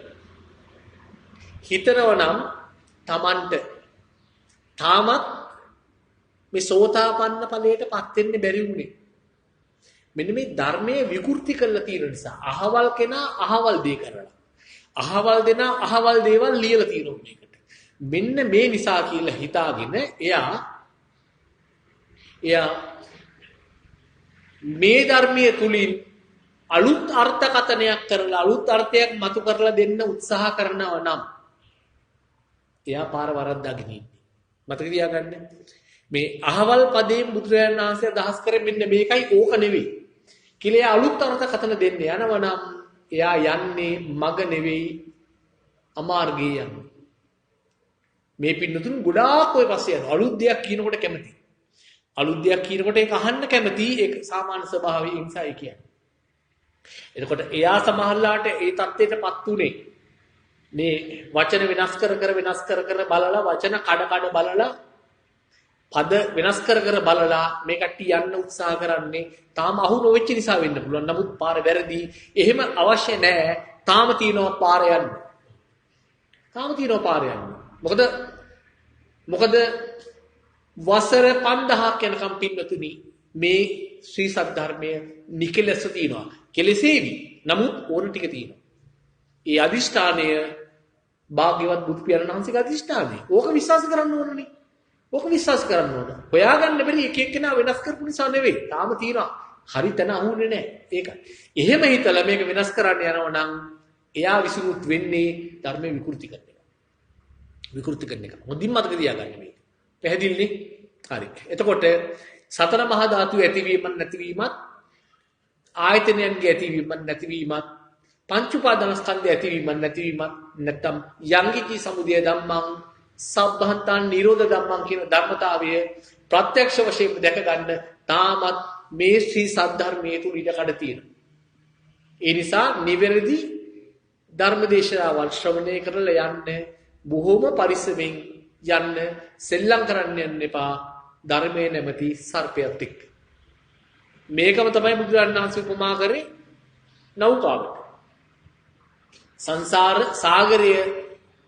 හිතනවා නම් Tamanට තාමත් මේ සෝතාපන්න ඵලයට පත් වෙන්න බැරි වුණේ. මෙන්න මේ ධර්මයේ විකෘති කරලා තියෙන නිසා අහවල් කෙනා අහවල් දේ කරලා. අහවල් දෙනා අහවල් දේවල් ලියලා තියෙනවා මේකට. මෙන්න මේ නිසා කියලා හිතාගෙන එයා මේ ධර්මයේ තුලින් අලුත් අර්ථකථනයක් කරලා අලුත් අර්ථයක් මතු කරලා දෙන්න උත්සාහ කරනවා නම් එයා පාර වරද්දාගෙන ඉන්නේ. මතක තියාගන්න. මේ අහවල් පදයෙන් බුදුරජාණන් වහන්සේ අදහස් කරේ මෙන්න මේකයි ඕක නෙවෙයි. කියලා අලුත් අර්ථකථන දෙන්න යනවා නම් එයා යන්නේ මග නෙවෙයි අමාර්ගයේ යන්නේ. මේ පින්නතුන් ගොඩාක් ඔය පස්සේ යනවා. අලුත් දෙයක් කියනකොට කැමති. අලුත් දෙයක් කියනකොට ඒක අහන්න කැමති. ඒක සාමාන්‍ය ස්වභාවයෙන් ඉන්සයි කියන්නේ. එතකොට එයා සමහරලාට ඒ தත්ත්වයටපත් උනේ මේ වචන වෙනස් කර බලලා වචන කඩ බලලා පද වෙනස් කර කර බලලා මේ කට්ටිය යන්න උත්සාහ කරන්නේ තාම අහු නොවෙච්ච නිසා වෙන්න පුළුවන්. නමුත් පාර වැරදි. එහෙම අවශ්‍ය නැහැ. තාම තියෙනවා පාර යන්න. තාම තියෙනවා පාර යන්න. මොකද වසර 5000ක් යනකම් පින්නතුනි මේ ශ්‍රී සද්ධර්මය නිකලස තියෙනවා. කෙලෙසේවි. නමුත් ඕන ටික තියෙනවා. ඒ අදිෂ්ඨානය භාග්‍යවත් බුදු පියාණන් වහන්සේගේ අදිෂ්ඨානය. ඕක විශ්වාස කරන්න ඕනනේ. ඕක විශ්වාස කරන්න ඕන. හොයාගන්න බැරි එක එක්කෙනා වෙනස් කරපු නිසා නෙවෙයි. තාම තියෙනවා. හරි තැන අහුන්නේ නැහැ. ඒක. එහෙම හිතලා මේක වෙනස් කරන්න යනවා නම් එයා විසිරුත් වෙන්නේ ධර්මයේ විකෘති කරන එක. විකෘති කරන එක. හොඳින් මතක තියාගන්න මේක. පැහැදිලිනේ? හරි. එතකොට සතර මහා ධාතු ඇතිවීමත් නැතිවීමත් ආයතනයන්ගේ ඇතිවීමත් නැතිවීමත් පංච උපාදානස්කන්ධය ඇතිවීමත් නැතිවීමත් නැත්නම් යංගිකී සමුදය ධම්මං සබ්බහන්තං නිරෝධ ධම්මං කියන ධර්මතාවය ප්‍රත්‍යක්ෂ වශයෙන් දැක ගන්න තාමත් මේ ශ්‍රී සද්ධර්මයේ තුල ඉඩකඩ තියෙනවා. ඒ නිසා නිවැරදි ධර්මදේශනාවල් ශ්‍රවණය කරලා යන්න බොහෝම පරිස්සමෙන් යන්න සෙල්ලම් කරන්න යන්න එපා ධර්මයේ නැමැති සර්පයත් එක්ක. මේකම තමයි බුදුරජාණන් වහන්සේ උපමා කරේ නෞකාවට. සංසාර සාගරය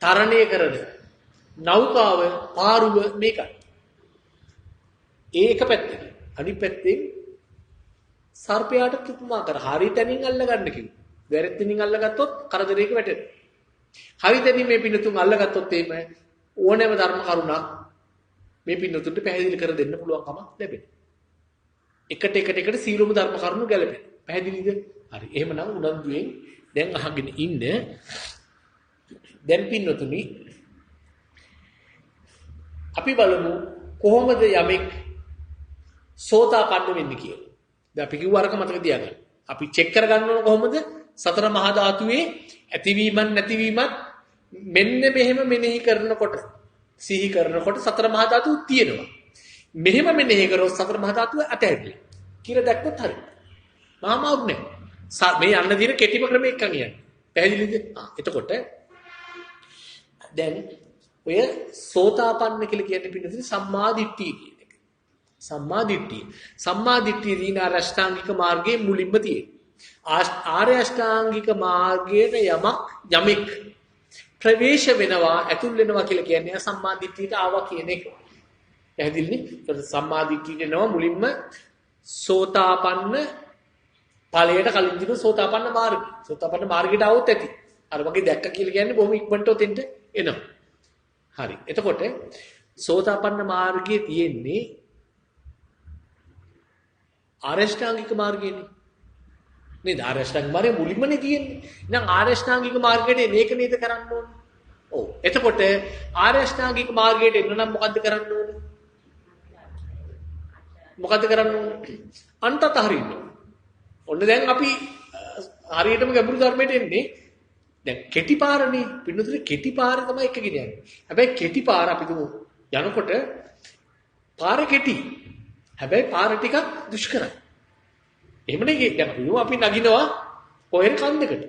තරණය කරන නෞකාව පාරුව මේකයි. ඒක පැත්තකින්. අනිත් පැත්තෙන් සර්පයාට උපමා කර හරි තැනින් අල්ල ගන්න කිව්වා. වැරදි තැනින් අල්ලගත්තොත් කරදරයක වැටෙනවා. හරි තැනින් මේ පින්නතුන් අල්ලගත්තොත් එහෙම ඕනෑම ධර්ම කරුණක් මේ පින්නතුන්ට පැහැදිලි කර දෙන්න පුළුවන් කමක් ලැබෙනවා. එකට සීලොම ධර්ම කරුණු ගැලපෙන. පැහැදිලිද? හරි. එහෙමනම් උනන්දුවෙන් දැන් අහගෙන ඉන්න. දැන් පින්නතුනි අපි බලමු කොහොමද යමෙක් සෝතාපන්න වෙන්නේ කියලා. දැන් අපි කිව්ව අරක මතක තියාගන්න. අපි චෙක් කරගන්න ඕන කොහොමද? සතර මහා ධාතුවේ ඇතිවීමත් නැතිවීමත් මෙන්න මෙහෙම මෙනෙහි කරනකොට සිහි කරනකොට සතර මහා ධාතු තියෙනවා. මෙහෙම මෙනෙහි කරොත් සතර මහා ධාතුව අතහැරිලා කියලා දැක්කොත් හරි. මාමාවුත් නැහැ. මේ යන්න දින කෙටිම ක්‍රමයක් කියන්නේ. පැහැදිලිද? එතකොට දැන් ඔය සෝතාපන්න කියලා කියන්නේ පිළිතුරු සම්මා දිට්ඨිය කියන එක. සම්මා දිට්ඨිය. සම්මා දිට්ඨිය දින අෂ්ටාංගික මාර්ගයේ මුලින්ම තියෙනවා. ආර්ය අෂ්ටාංගික මාර්ගයේ යමෙක් ප්‍රවේශ වෙනවා ඇතුල් වෙනවා කියලා කියන්නේ සම්මා දිට්ඨියට ආවා කියන එක. පැහැදිලිනේ? ඒත් සම්මා දිට්ඨියට එනවා මුලින්ම සෝතාපන්න ඵලයට කලින් දින සෝතාපන්න මාර්ගය. සෝතාපන්න මාර්ගයට આવොත් ඇති. අර වගේ දැක්ක කියලා කියන්නේ බොහොම ඉක්මනට ඔතෙන්ට එනවා. හරි. එතකොට සෝතාපන්න මාර්ගයේ තියෙන්නේ ආරෂ්ඨාංගික මාර්ගයනේ. නේද? ආරෂ්ඨාංගික මාර්ගය මුලින්මනේ තියෙන්නේ. එහෙනම් ආරෂ්ඨාංගික මාර්ගයට මේක නේද කරන්න ඕනේ. ඔව්. එතකොට ආරෂ්ඨාංගික මාර්ගයට එන්න නම් මොකද්ද කරන්න ඕනේ? මොකද්ද කරන්න ඕනේ? අන්තත හරින්න. ඔන්න දැන් අපි හරියටම ගැඹුරු ධර්මයට එන්නේ. දැන් කෙටි පාරනේ පින්නතුනේ කෙටි පාර තමයි එක ගෙන යන්නේ. හැබැයි කෙටි පාර අපි දුමු යනකොට පාර කෙටි. හැබැයි පාර ටිකක් දුෂ්කරයි. එහෙමනේ දැන් අපි නගිනවා කොහෙර කන්දකට.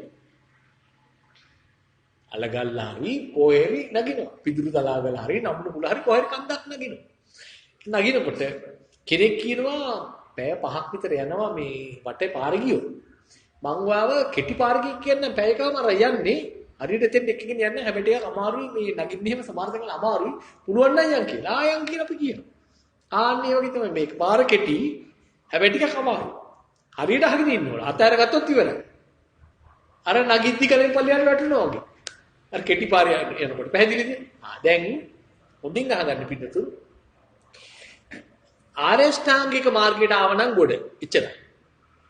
අලගල්ලා හරි කොහෙරි නගිනවා. පිදුරු තලාවල හරි නම්මුල පුළ හරි කොහෙර කන්දක් නගිනවා. නගිනකොට කෙනෙක් කියනවා පැය 5ක් විතර යනවා මේ වටේ පාර ගියෝ. මං වාව කෙටි පාරකින් කියන්නේ පැයකම යන්නේ හරියට එතෙන් එක්කගෙන යන්නේ හැබැයි ටිකක් අමාරුයි මේ නගින්න එහෙම සමාර්ථකල අමාරුයි පුළුවන් නම් යන් කියලා ආයන් කියලා අපි කියනවා ආන්නේ වගේ තමයි මේක පාර කෙටි හැබැයි ටිකක් අමාරුයි හරියට අහගෙන ඉන්න ඕන අතහැර ගත්තොත් ඉවරයි අර නගිද්දි කලින් පල්ලියට වැටෙනවා වගේ අර කෙටි පාරේ යනකොට පැහැදිලිද දැන් හොඳින් අහගන්න පිටුතුන් ආරෂ්ඨාංගික මාර්ගයට ආවනම් ගොඩ එච්චරයි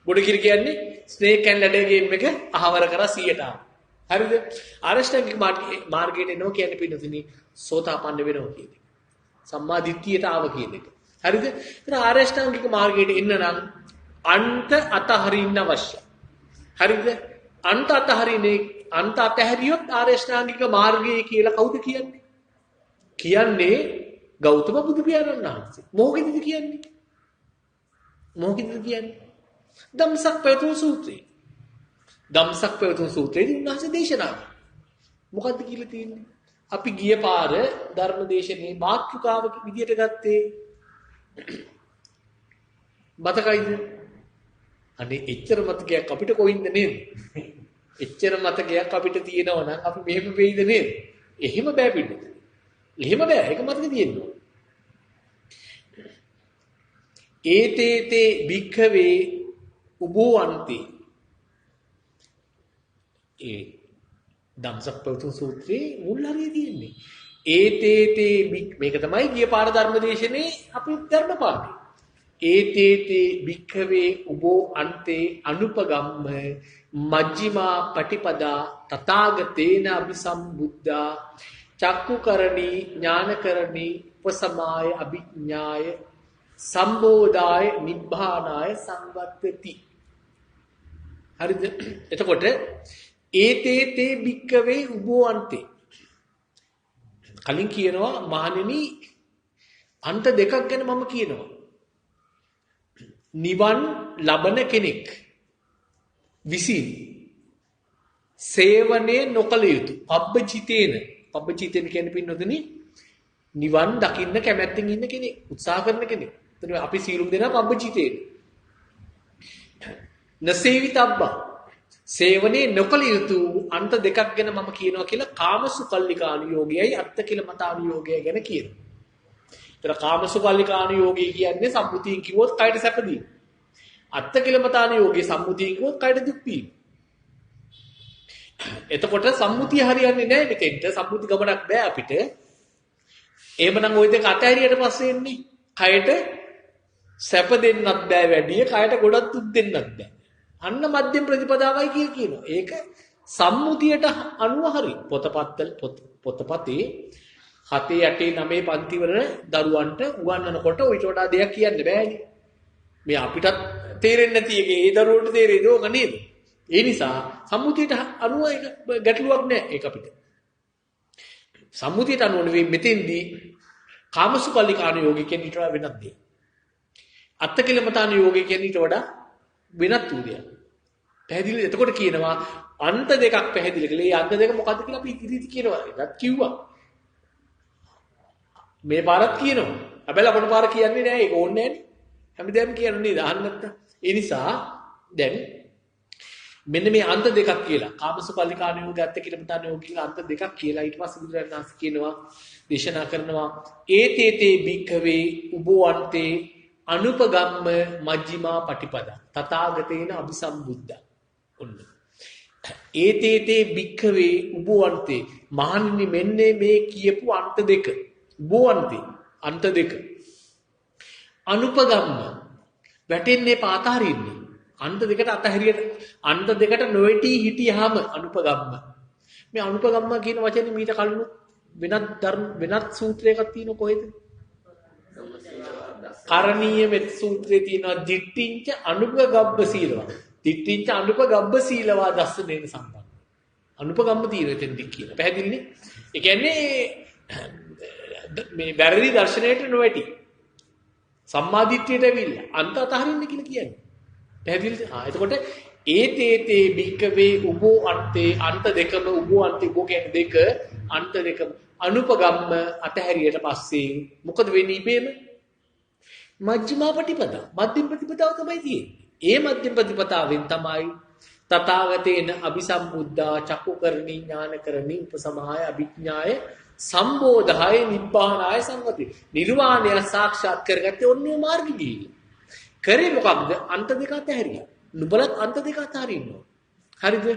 ගොඩ කිරි කියන්නේ ස්නේක් ඇන්ඩ් ලැඩර් ගේම් එක අහවර කරා 100ට ආවා. හරිද? ආරෂ්ඨාංගික මාර්ගයට එනවා කියන්නේ පින්නතුනි සෝතාපන්න වෙනවා කියන එක. සම්මා දිට්ඨියට ආව කියන එක. හරිද? ඒත් ආරෂ්ඨාංගික මාර්ගයට එන්න නම් අන්ත අතහරින්න අවශ්‍යයි. හරිද? අන්ත අතහැරියොත් ආරෂ්ඨාංගික මාර්ගය කියලා කවුද කියන්නේ? කියන්නේ ගෞතම බුදු පියාණන් වහන්සේ. මොකෙන්ද කියන්නේ? මොකෙන්ද කියන්නේ? ධම්සක් පැවතුම් සූත්‍රයේ. ධම්සක් පැවතුම් සූත්‍රයේදී උන්වහන්සේ දේශනා කළා. මොකද්ද කියලා තියෙන්නේ? අපි ගිය පාර ධර්ම දේශනේ මාතෘකාවක විදියට ගත්තේ මතකයිද? අනේ එච්චර මතකයක් අපිට කොයින්ද නේද? එච්චර මතකයක් අපිට තියෙනවා නම් අපි මෙහෙම වෙයිද නේද? එහෙම බෑ පිටුද. එහෙම බෑ. ඒක මතක තියෙනවා. ඒතේතේ භික්ඛවේ උභවಂತಿ ඒ ධම්සප්පවතුන් සූත්‍රයේ මුල් හරිය තියෙන්නේ. ඒතේතේ මේක තමයි ගිය පාර ධර්මදේශනේ අපි ධර්ම පාඩේ. ඒතේතේ භික්ඛවේ උභෝ අන්තේ අනුපගම්ම මජ්ක්‍ධිමා පටිපදා තථාගතේන අபிසම්බුද්ධා චක්කුකරණී ඥානකරණී උපසමාය අභිඥාය සම්බෝධාය නිබ්බානාය සංවත්තති. හරිද? එතකොට ඒතේතේ භික්ඛවේ උභෝ අන්තේ කලින් කියනවා මහණෙනි අන්ත දෙකක් ගැන මම කියනවා. නිවන් ලබන කෙනෙක් විසින් සේවනයේ නොකළ යුතු පබ්බචිතේන කියන්නේ පින්නොතනි නිවන් දකින්න කැමැත්තෙන් ඉන්න කෙනෙක් උත්සාහ කරන කෙනෙක්. එතන අපි සීලුම් දෙනා පබ්බචිතේන. නසේවිතබ්බා සේවනයේ නොකළ යුතු අන්ත දෙකක් ගැන මම කියනවා කියලා කාමසුකල්ලිකානුයෝගයයි අත්තකිලමතානුයෝගයයි ගැන කියනවා. ඒතර කාමසුකල්ලිකානුයෝගය කියන්නේ සම්මුතියෙන් කිව්වොත් කයට සැප දීම. අත්තකිලමතානුයෝගයේ සම්මුතියෙන් කිව්වොත් කයට දුක් දීම. එතකොට සම්මුතිය හරියන්නේ නැහැ මෙතෙන්ට. සම්මුති ගමනක් බෑ අපිට. එහෙමනම් ওই දෙක අතහැරියට පස්සේ එන්නේ කයට සැප දෙන්නත් බෑ වැඩි, කයට ගොඩක් දුක් දෙන්නත් බෑ. අන්න මධ්‍යම ප්‍රතිපදාවයි කියනවා. ඒක සම්මුතියට අනුව හරි. පොතපතේ 7 8 9 පන්ති වල දරුවන්ට උගන්වනකොට ඊට වඩා දෙයක් කියන්න බෑනේ. මේ අපිටත් තේරෙන්නේ නැති එක ඒ දරුවන්ට තේරෙන්නේ ඕක නේද? ඒ නිසා සම්මුතියට අනුව ඒක ගැටලුවක් නෑ ඒක අපිට. සම්මුතියට අනුව නෙවෙයි මෙතෙන්දී කාමසුකල්ලිකානුයෝගී කියන ඊට වඩා වෙනත් දෙයක්. අත්තකිලමතානුයෝගී කියන ඊට වඩා වෙනත් වූ දෙයක්. පැහැදිලිද? එතකොට කියනවා අන්ත දෙකක් පැහැදිලි කළේ. ඒ අන්ත දෙක මොකද්ද කියලා අපි ඉදිරියට කියනවා. ඒකත් කිව්වා. මේ පාරත් කියනවා. හැබැයි ලබන පාර කියන්නේ නෑ. ඒක ඕනේ නෑනේ. හැමදේම කියන්නේ නේද? අහන්න නැත්නම්. ඒ නිසා දැන් මෙන්න මේ අන්ත දෙකක් කියලා. කාමසුකල්ලිකානුයෝගී අත්තකිලමතානුයෝගී කියලා අන්ත දෙකක් කියලා ඊට පස්සේ බුදුරජාණන් වහන්සේ කියනවා දේශනා කරනවා ඒතේතේ භික්ඛවේ උභවන්තේ අනුපගම්ම මජ්ක්‍ධිමා පටිපදා තථාගතේන අபிසම්බුද්ධා. ඔන්න ඒතේතේ භික්ඛවේ උභවන්තේ මහණනි මෙන්න මේ කියපු අන්ත දෙක උභවන්තේ අන්ත දෙක අනුපගම්ම වැටෙන්නේ පාතහරින්නේ අන්ත දෙකට අතහැරියට අන්ත දෙකට නොවැටි හිටියාම අනුපගම්ම. මේ අනුපගම්ම කියන වචනේ මීට කලින් වෙනත් සූත්‍රයකක් තියෙන කොහෙද? කරණීය මෙත් සූත්‍රයේ තියෙනවා දිට්ඨිංච අනුපගබ්බ සීලවා. දිට්ඨිංච අනුපගබ්බ සීලවා දස්සනේන සම්පන්න. අනුපගම්ම තියෙන එතෙන්දි කියන. පැහැදිලිනේ? ඒ කියන්නේ මේ වැරදි දර්ශනයට නොවැටි. සම්මාදිට්ඨියට ඇවිල්ලා අන්ත අතහරින්න කියලා කියන්නේ. පැහැදිලිද? එතකොට ඒතේතේ භික්ඛවේ උභෝ අන්තේ අන්ත දෙකම උභෝ අන්තේ උභෝ කියන්නේ දෙක අන්ත දෙකම අනුපගම්ම අතහැරියට පස්සේ මොකද වෙන්නේ ඉබේම? මජ්ක්‍ධිමා පටිපදා මධ්‍යම ප්‍රතිපදාව තමයි තියෙන්නේ. ඒ මධ්‍යම ප්‍රතිපදාවෙන් තමයි තථාගතේන අபிසම්බුද්ධා චක්කුකරණී ඥානකරණී උපසමාය අභිඥාය සම්බෝධාය නිබ්බානාය සංගති. නිර්වාණය සාක්ෂාත් කරගත්තේ ඔන්නේ මාර්ගෙ ගිහින්. කරේ මොකක්ද? අන්ත දෙක අතහැරියා. නුඹලත් අන්ත දෙක අතහරින්න ඕන. හරිද?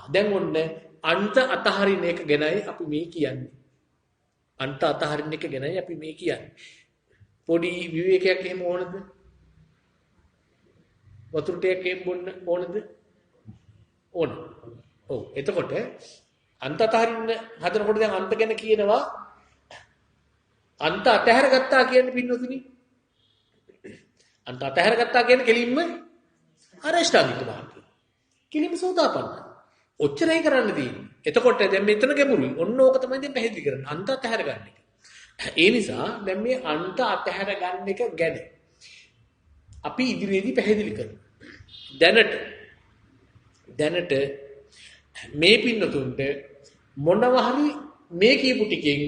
දැන් ඔන්න අන්ත අතහරින එක ගැනයි අපි මේ කියන්නේ. අන්ත අතහරින එක ගැනයි අපි මේ කියන්නේ. පොඩි විවේකයක් එහෙම ඕනද? වතුර ටිකක් එහෙම බොන්න ඕනද? ඕන. ඔව්. එතකොට අන්ත අතහරින්න හදනකොට දැන් අන්ත ගැන කියනවා අන්ත අතහැර ගත්තා කියන්නේ පින්නතුනි. අන්ත අතහැර ගත්තා කියන්නේ කෙලින්ම අරෂ්ඨාංගික මාර්ගය. කෙලින්ම සෝතාපන්න. ඔච්චරයි කරන්න තියෙන්නේ. එතකොට දැන් මෙතන ගැඹුරුයි. ඔන්න ඕක තමයි දැන් පැහැදිලි කරන්නේ. අන්ත අතහැර ගන්න එක. ඒ නිසා දැන් මේ අන්ත අතහැර ගන්න එක ගැන අපි ඉදිරියේදී පැහැදිලි කරමු. දැනට මේ පින්නතුන්ට මොනවා හරි මේ කියපු ටිකෙන්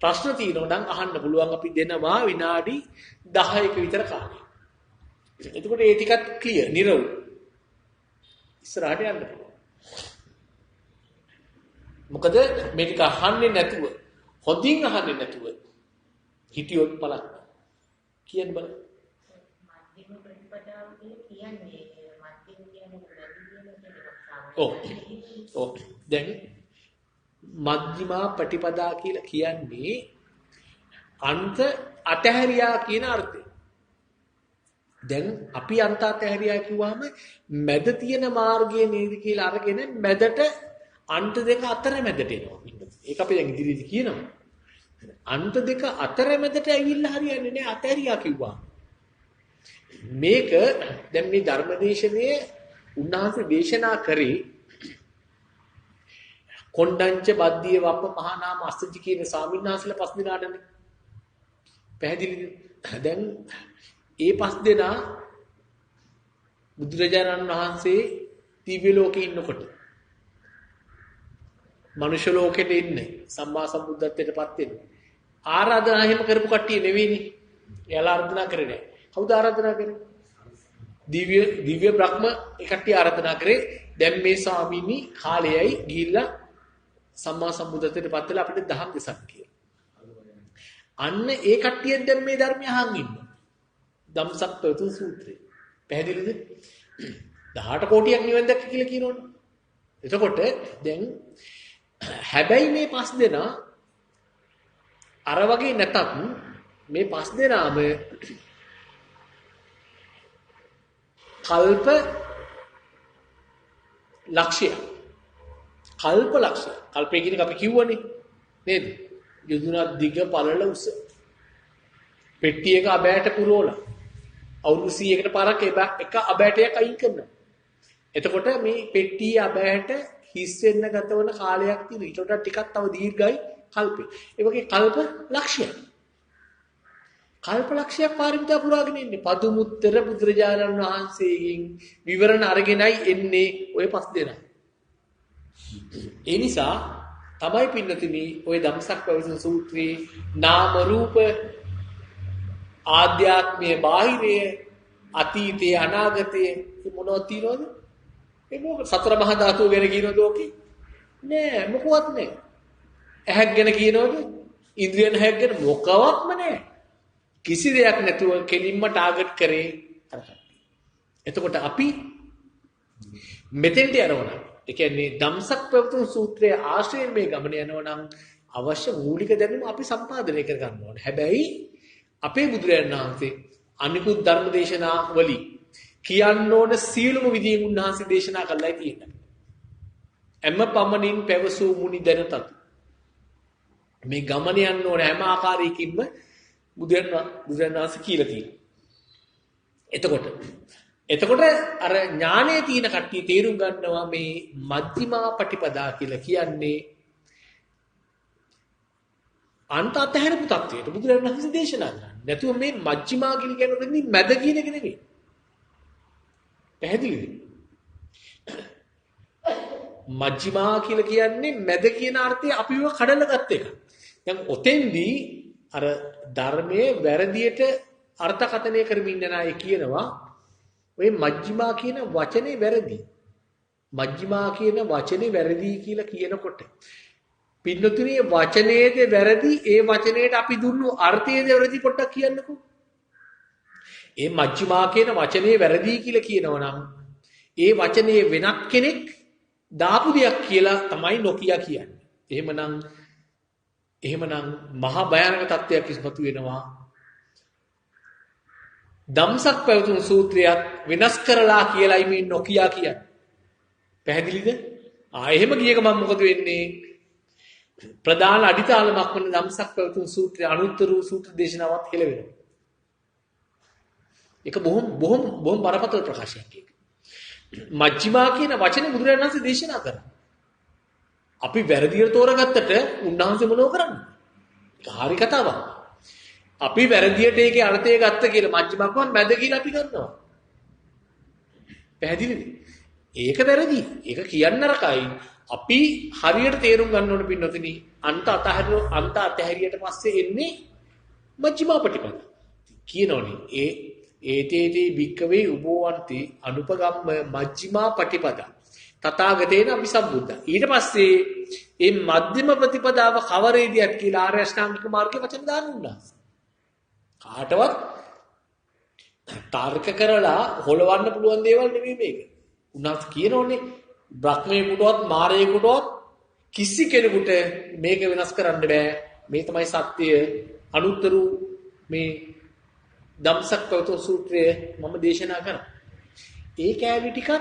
ප්‍රශ්න තියෙනවා නම් අහන්න පුළුවන් අපි දෙනවා විනාඩි 10ක විතර කාලය. එතකොට ඒ ටිකත් ක්ලියර් නිරවුල්. ඉස්සරහට යන්න පුළුවන්. මොකද මේක අහන්නේ නැතුව හොඳින් අහන්නේ නැතුව හිටියොත් බලන්න. කියන්න බලන්න. මධ්‍යම ප්‍රතිපදාව කියන්නේ මධ්‍යම කියන්නේ ඔව්. දැන් මධ්‍යමා ප්‍රතිපදා කියලා කියන්නේ අන්ත අතහැරියා කියන අර්ථය. දැන් අපි අන්ත අතහැරියා කිව්වම මැද තියෙන මාර්ගය නේද කියලා අරගෙන මැදට අන්ත දෙක අතර මැදට එනවා. ඒක අපි දැන් ඉදිරියේදී කියනවා. අන්ත දෙක අතර මැදට ඇවිල්ලා හරියන්නේ නැහැ අතහැරියා කිව්වා. මේක දැන් මේ ධර්මදේශනයේ උන්වහන්සේ දේශනා කරේ කොණ්ඩංච බද්දිය වප්ප මහානාම අස්සජි කියන ස්වාමීන් වහන්සේලා පස් දෙනාටනේ. පැහැදිලිද? දැන් ඒ පස් දෙනා බුදුරජාණන් වහන්සේ දිව්‍ය ලෝකේ ඉන්නකොට මනුෂ්‍ය ලෝකෙට ඉන්නේ සම්මා සම්බුද්ධත්වයටපත් වෙන්නේ. ආරාධනා එහෙම කරපු කට්ටිය නෙවෙයිනේ. එයාලා ආරාධනා කරේ නැහැ. කවුද ආරාධනා කරේ? දිව්‍ය බ්‍රහ්ම ඒ කට්ටිය ආරාධනා කරේ දැන් මේ ස්වාමීනි කාලයයි ගිහිල්ලා සම්මා සම්බුද්ධත්වයටපත් වෙලා අපිට දහම් දෙසක් කියලා. අන්න ඒ කට්ටියෙන් දැන් මේ ධර්මය අහන් ඉන්නවා. ධම්සක් ප්‍රතුන් සූත්‍රය. පැහැදිලිද? 18 කෝටියක් නිවන් දැක්ක කියලා කියනවනේ. එතකොට දැන් හැබැයි මේ පස් දෙනා අර වගේ නැතත් මේ පස් දෙනාම කල්ප ලක්ෂය. කල්ප ලක්ෂය. කල්පය කියන එක අපි කිව්වනේ නේද? යදුනා දිග පළල උස. පෙට්ටියක අබෑට පුරවලා අවුරුදු 100කට පාරක් එක අබෑටයක් අයින් කරනවා. එතකොට මේ පෙට්ටියේ අබෑට හිස් වෙන්න ගතවන කාලයක් තියෙන. ඊට වඩා ටිකක් තව දීර්ඝයි කල්පේ. ඒ වගේ කල්ප ලක්ෂයක්. කල්ප ලක්ෂයක් පාරමිතා පුරාගෙන ඉන්නේ. පදුමුත්තර බුදුරජාණන් වහන්සේගෙන් විවරණ අරගෙනයි එන්නේ ඔය පස් දෙනා. ඒ නිසා තමයි පින්නතුනි ඔය ධම්සක් පැවසන සූත්‍රයේ නාම රූප ආධ්‍යාත්මයේ බාහිරය අතීතයේ අනාගතයේ මොනවද තියෙනවද? ඒ මොකද සතර මහා ධාතු ගැන කියනවද ඔකේ? නෑ මොකවත් නෑ. ඇහක් ගැන කියනවද? ඉන්ද්‍රියන් ඇහක් ගැන මොකවත්ම නෑ. කිසි දෙයක් නැතුව කෙලින්ම ටාගට් කරේ අර කට්ටිය. එතකොට අපි මෙතෙන්ට යනවා. ඒ කියන්නේ ධම්සක් පැවතුම් සූත්‍රයේ ආශ්‍රයෙන් මේ ගමන යනවා නම් අවශ්‍ය මූලික දැනුම අපි සම්පාදනය කර ගන්න ඕනේ. හැබැයි අපේ බුදුරජාණන් වහන්සේ අනිකුත් ධර්ම දේශනා වලින් කියන්න ඕන සියලුම විදියෙන් උන්වහන්සේ දේශනා කළායි තියෙනවා. එම්ම පමණින් පැවසූ මුනි දැනතත් මේ ගමන යන්න ඕන හැම ආකාරයකින්ම බුදුරජාණන් වහන්සේ කියලා තියෙනවා. එතකොට අර ඥානයේ තියෙන කට්ටිය තේරුම් ගන්නවා මේ මධ්‍යමා පටිපදා කියලා කියන්නේ අන්ත අතහැරපු තත්වයට බුදුරජාණන් වහන්සේ දේශනා කරන්නේ. නැතුව මේ මජ්ක්‍ධිමා කියලා කියන්නේ මැද කියන එක නෙවෙයි. පැහැදිලිද? මජ්ක්‍ධිමා කියලා කියන්නේ මැද කියන අර්ථය අපිව කඩලා ගත්ත එක. දැන් ඔතෙන්දී අර ධර්මයේ වැරදියට අර්ථකථනය කරමින් යන අය කියනවා ඔය මජ්ක්‍ධිමා කියන වචනේ වැරදි. මජ්ක්‍ධිමා කියන වචනේ වැරදි කියලා කියනකොට පින්නතුනේ වචනේද වැරදි ඒ වචනේට අපි දුන්නු අර්ථයේද වැරදි පොඩ්ඩක් කියන්නකෝ. ඒ මජ්ක්‍ධිමා කියන වචනේ වැරදි කියලා කියනවා නම් ඒ වචනේ වෙනත් කෙනෙක් දාපු දෙයක් කියලා තමයි නොකිය කියන්නේ. එහෙමනම් මහා භයානක තත්ත්වයක් ඉස්මතු වෙනවා. ධම්සක් පැවතුම් සූත්‍රයත් වෙනස් කරලා කියලායි මේ නොකිය කියන්නේ. පැහැදිලිද? එහෙම ගිය ගමන් මොකද වෙන්නේ? ප්‍රධාන අඩිතාලමක් වන ධම්සක් පැවතුම් සූත්‍රය අනුත්තර වූ සූත්‍ර දේශනාවත් හෙළවෙනවා. ඒක බොහොම බරපතල ප්‍රකාශයක් ඒක. මජ්ක්‍ධිමා කියන වචනේ බුදුරජාණන් වහන්සේ දේශනා කරා. අපි වැරදියට තෝරගත්තට උන්වහන්සේ මොනව කරන්නේ? ඒක හරි කතාවක්. අපි වැරදියට ඒකේ අර්ථය ගත්ත කියලා මජ්ක්‍ධිමා කවම මැද කියලා අපි ගන්නවා. පැහැදිලිද? ඒක වැරදි. ඒක කියන්න නරකයි. අපි හරියට තේරුම් ගන්න ඕන පින්නතුනි අන්ත අතහැරියට පස්සේ එන්නේ මජ්ක්‍ධිමා පටිපද කියනෝනේ ඒතේදී භික්කවේ උබෝවන්ති අනුපගම්ම මජ්ක්‍ධිමා පටිපද තථාගතේන අபிසම්බුද්ධ ඊට පස්සේ මේ මධ්‍යම ප්‍රතිපදාව කවරේදීත් කියලා ආර්ය අෂ්ටාංගික මාර්ගයේ වචන දාන්න උනා කාටවත් තර්ක කරලා හොලවන්න පුළුවන් දේවල් නෙමෙයි මේක උනාත් කියනෝනේ බ්‍රහ්මයෙකුටවත් මාරයෙකුටවත් කිසි කෙනෙකුට මේක වෙනස් කරන්න බෑ මේ තමයි සත්‍යය අනුත්තරු මේ ධම්සක්කවත සූත්‍රය මම දේශනා කරා ඒ කෑලි ටිකක්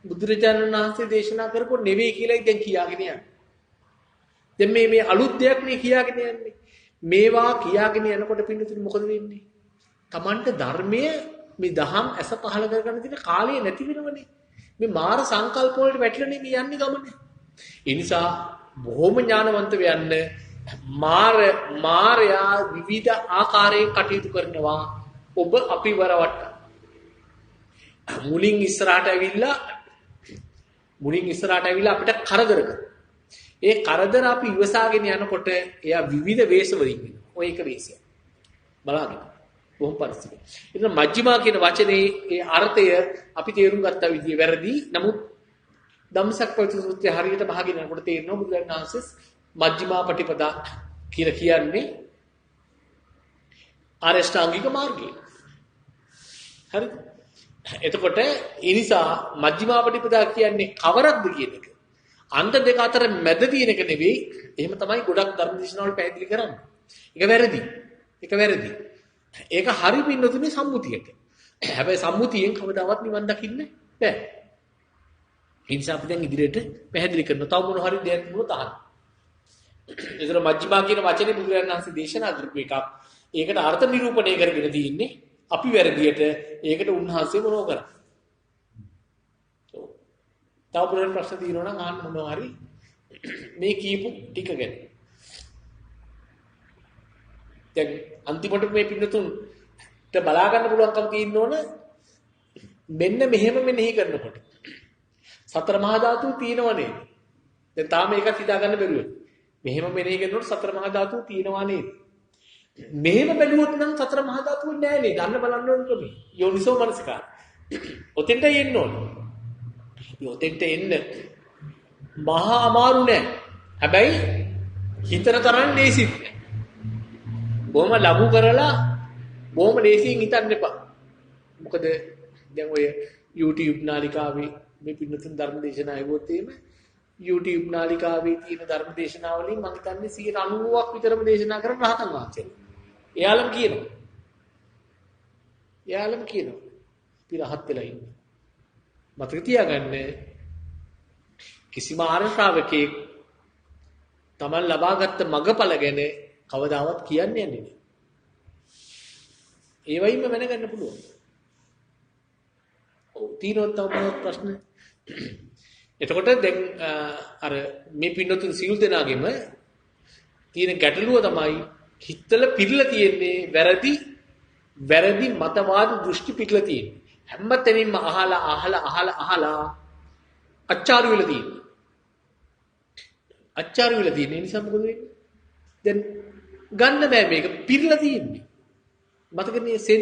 බුදුරජාණන් වහන්සේ දේශනා කරපො නෙවෙයි කියලායි දැන් කියාගෙන යන්නේ දැන් මේ අලුත් දෙයක් නේ කියාගෙන යන්නේ මේවා කියාගෙන යනකොට පින්නතුනි මොකද වෙන්නේ Tamanට ධර්මයේ මේ දහම් ඇස පහල කරගන්න තියෙන කාලය නැති වෙනවනේ මේ මාර සංකල්ප වලට වැටෙන්නේ මේ යන්නේ ගමනේ. ඒ නිසා බොහොම ඥානවන්ත වෙන්න මාරයා විවිධ ආකාරයෙන් කටයුතු කරනවා ඔබ අපි වරවට. මුලින් ඉස්සරහට ඇවිල්ලා අපිට කරදර කරනවා. ඒ කරදර අපි ඉවසාගෙන යනකොට එයා විවිධ වේශ වලින් වෙනවා. ඔය එක වේශයක්. බලන්න. බොහොම පරිස්සමෙන්. ඉතින් මජ්ක්‍ධිමා කියන වචනේ ඒ අර්ථය අපි තේරුම් ගත්ත විදිය වැරදි. නමුත් ධම්සක්කවත සූත්‍රය හරියට බහගෙන යනකොට තේරෙනවා බුදුරජාණන් වහන්සේ මජ්ක්‍ධිමා පටිපදා කියලා කියන්නේ ආරෂ්ඨාංගික මාර්ගය. හරිද? එතකොට ඒ නිසා මජ්ක්‍ධිමා පටිපදා කියන්නේ කවරක්ද කියන එක. අන්ත දෙක අතර මැද තියෙන එක නෙවෙයි. එහෙම තමයි ගොඩක් ධර්ම දේශනාවල පැහැදිලි කරන්නේ. ඒක වැරදි. ඒක හරි පින්නතුනේ සම්මුතියට. හැබැයි සම්මුතියෙන් කවදාවත් නිවන් දකින්න බෑ. ඒ නිසා අපි දැන් ඉදිරියට පැහැදිලි කරනවා. තව මොන හරි දෙයක් වුණොත් අහන්න. ඒතර මජ්ක්‍ධිමා කියන වචනේ බුදුරජාණන් වහන්සේ දේශනා කරපු එකක්. ඒකට අර්ථ නිරූපණය කරගෙන තියෙන්නේ අපි වැරදියට. ඒකට උන්වහන්සේ මොනව කරා? තව පුරන ප්‍රශ්න තියෙනවා නම් අහන්න මොනවා හරි මේ කීපු ටික ගැන. දැන් අන්තිමට මේ පින්නතුන්ට බලා ගන්න පුළුවන්කම තියෙන්න ඕන මෙන්න මෙහෙම මෙනෙහි කරනකොට සතර මහා ධාතු තියෙනවා නේද? දැන් තාම ඒකත් හිතා ගන්න බැරුව. මෙහෙම මෙනෙහි කරනකොට සතර මහා ධාතු තියෙනවා නේද? මෙහෙම බැලුවොත් නම් සතර මහා ධාතු නෑ නේද? ගන්න බලන්න ඕන ක්‍රමයි. යෝනිසෝ මනසිකාර. ඔතෙන්ට එන්න ඕන. ඔතෙන්ට එන්න මහා අමාරු නෑ. හැබැයි හිතන තරම් ලේසිත් නෑ. බොහොම ලඝු කරලා බොහොම ලේසියෙන් හිතන්න එපා. මොකද දැන් ඔය YouTube නාලිකාවේ මේ පින්නතුන් ධර්ම දේශනා ඇහුවොත් එහෙම YouTube නාලිකාවේ තියෙන ධර්ම දේශනා වලින් මම හිතන්නේ 90ක් විතරම දේශනා කරන රහතන් වහන්සේලා. එයාලම කියනවා. අපි රහත් වෙලා ඉන්නේ. මතක තියාගන්න කිසිම ආර්ය ශ්‍රාවකෙක් තමන් ලබාගත් මගඵල ගැන කවදාවත් කියන්නේ නැහැ. ඒ වයින්ම මැනගන්න පුළුවන්. ඔව් තීනොත් තවමත් ප්‍රශ්න. එතකොට දැන් අර මේ පින්නතුන් සියලු දෙනාගෙම තියෙන ගැටලුව තමයි හිතල පිරලා තියෙන්නේ වැරදි මතවාද දෘෂ්ටි පිටලා තියෙන්නේ. හැමතැනින්ම අහලා අච්චාරු වෙලා තියෙන්නේ. ඒ නිසා මොකද වෙන්නේ? දැන් ගන්න බෑ මේක පිරලා තියෙන්නේ. මතකනේ සෙන්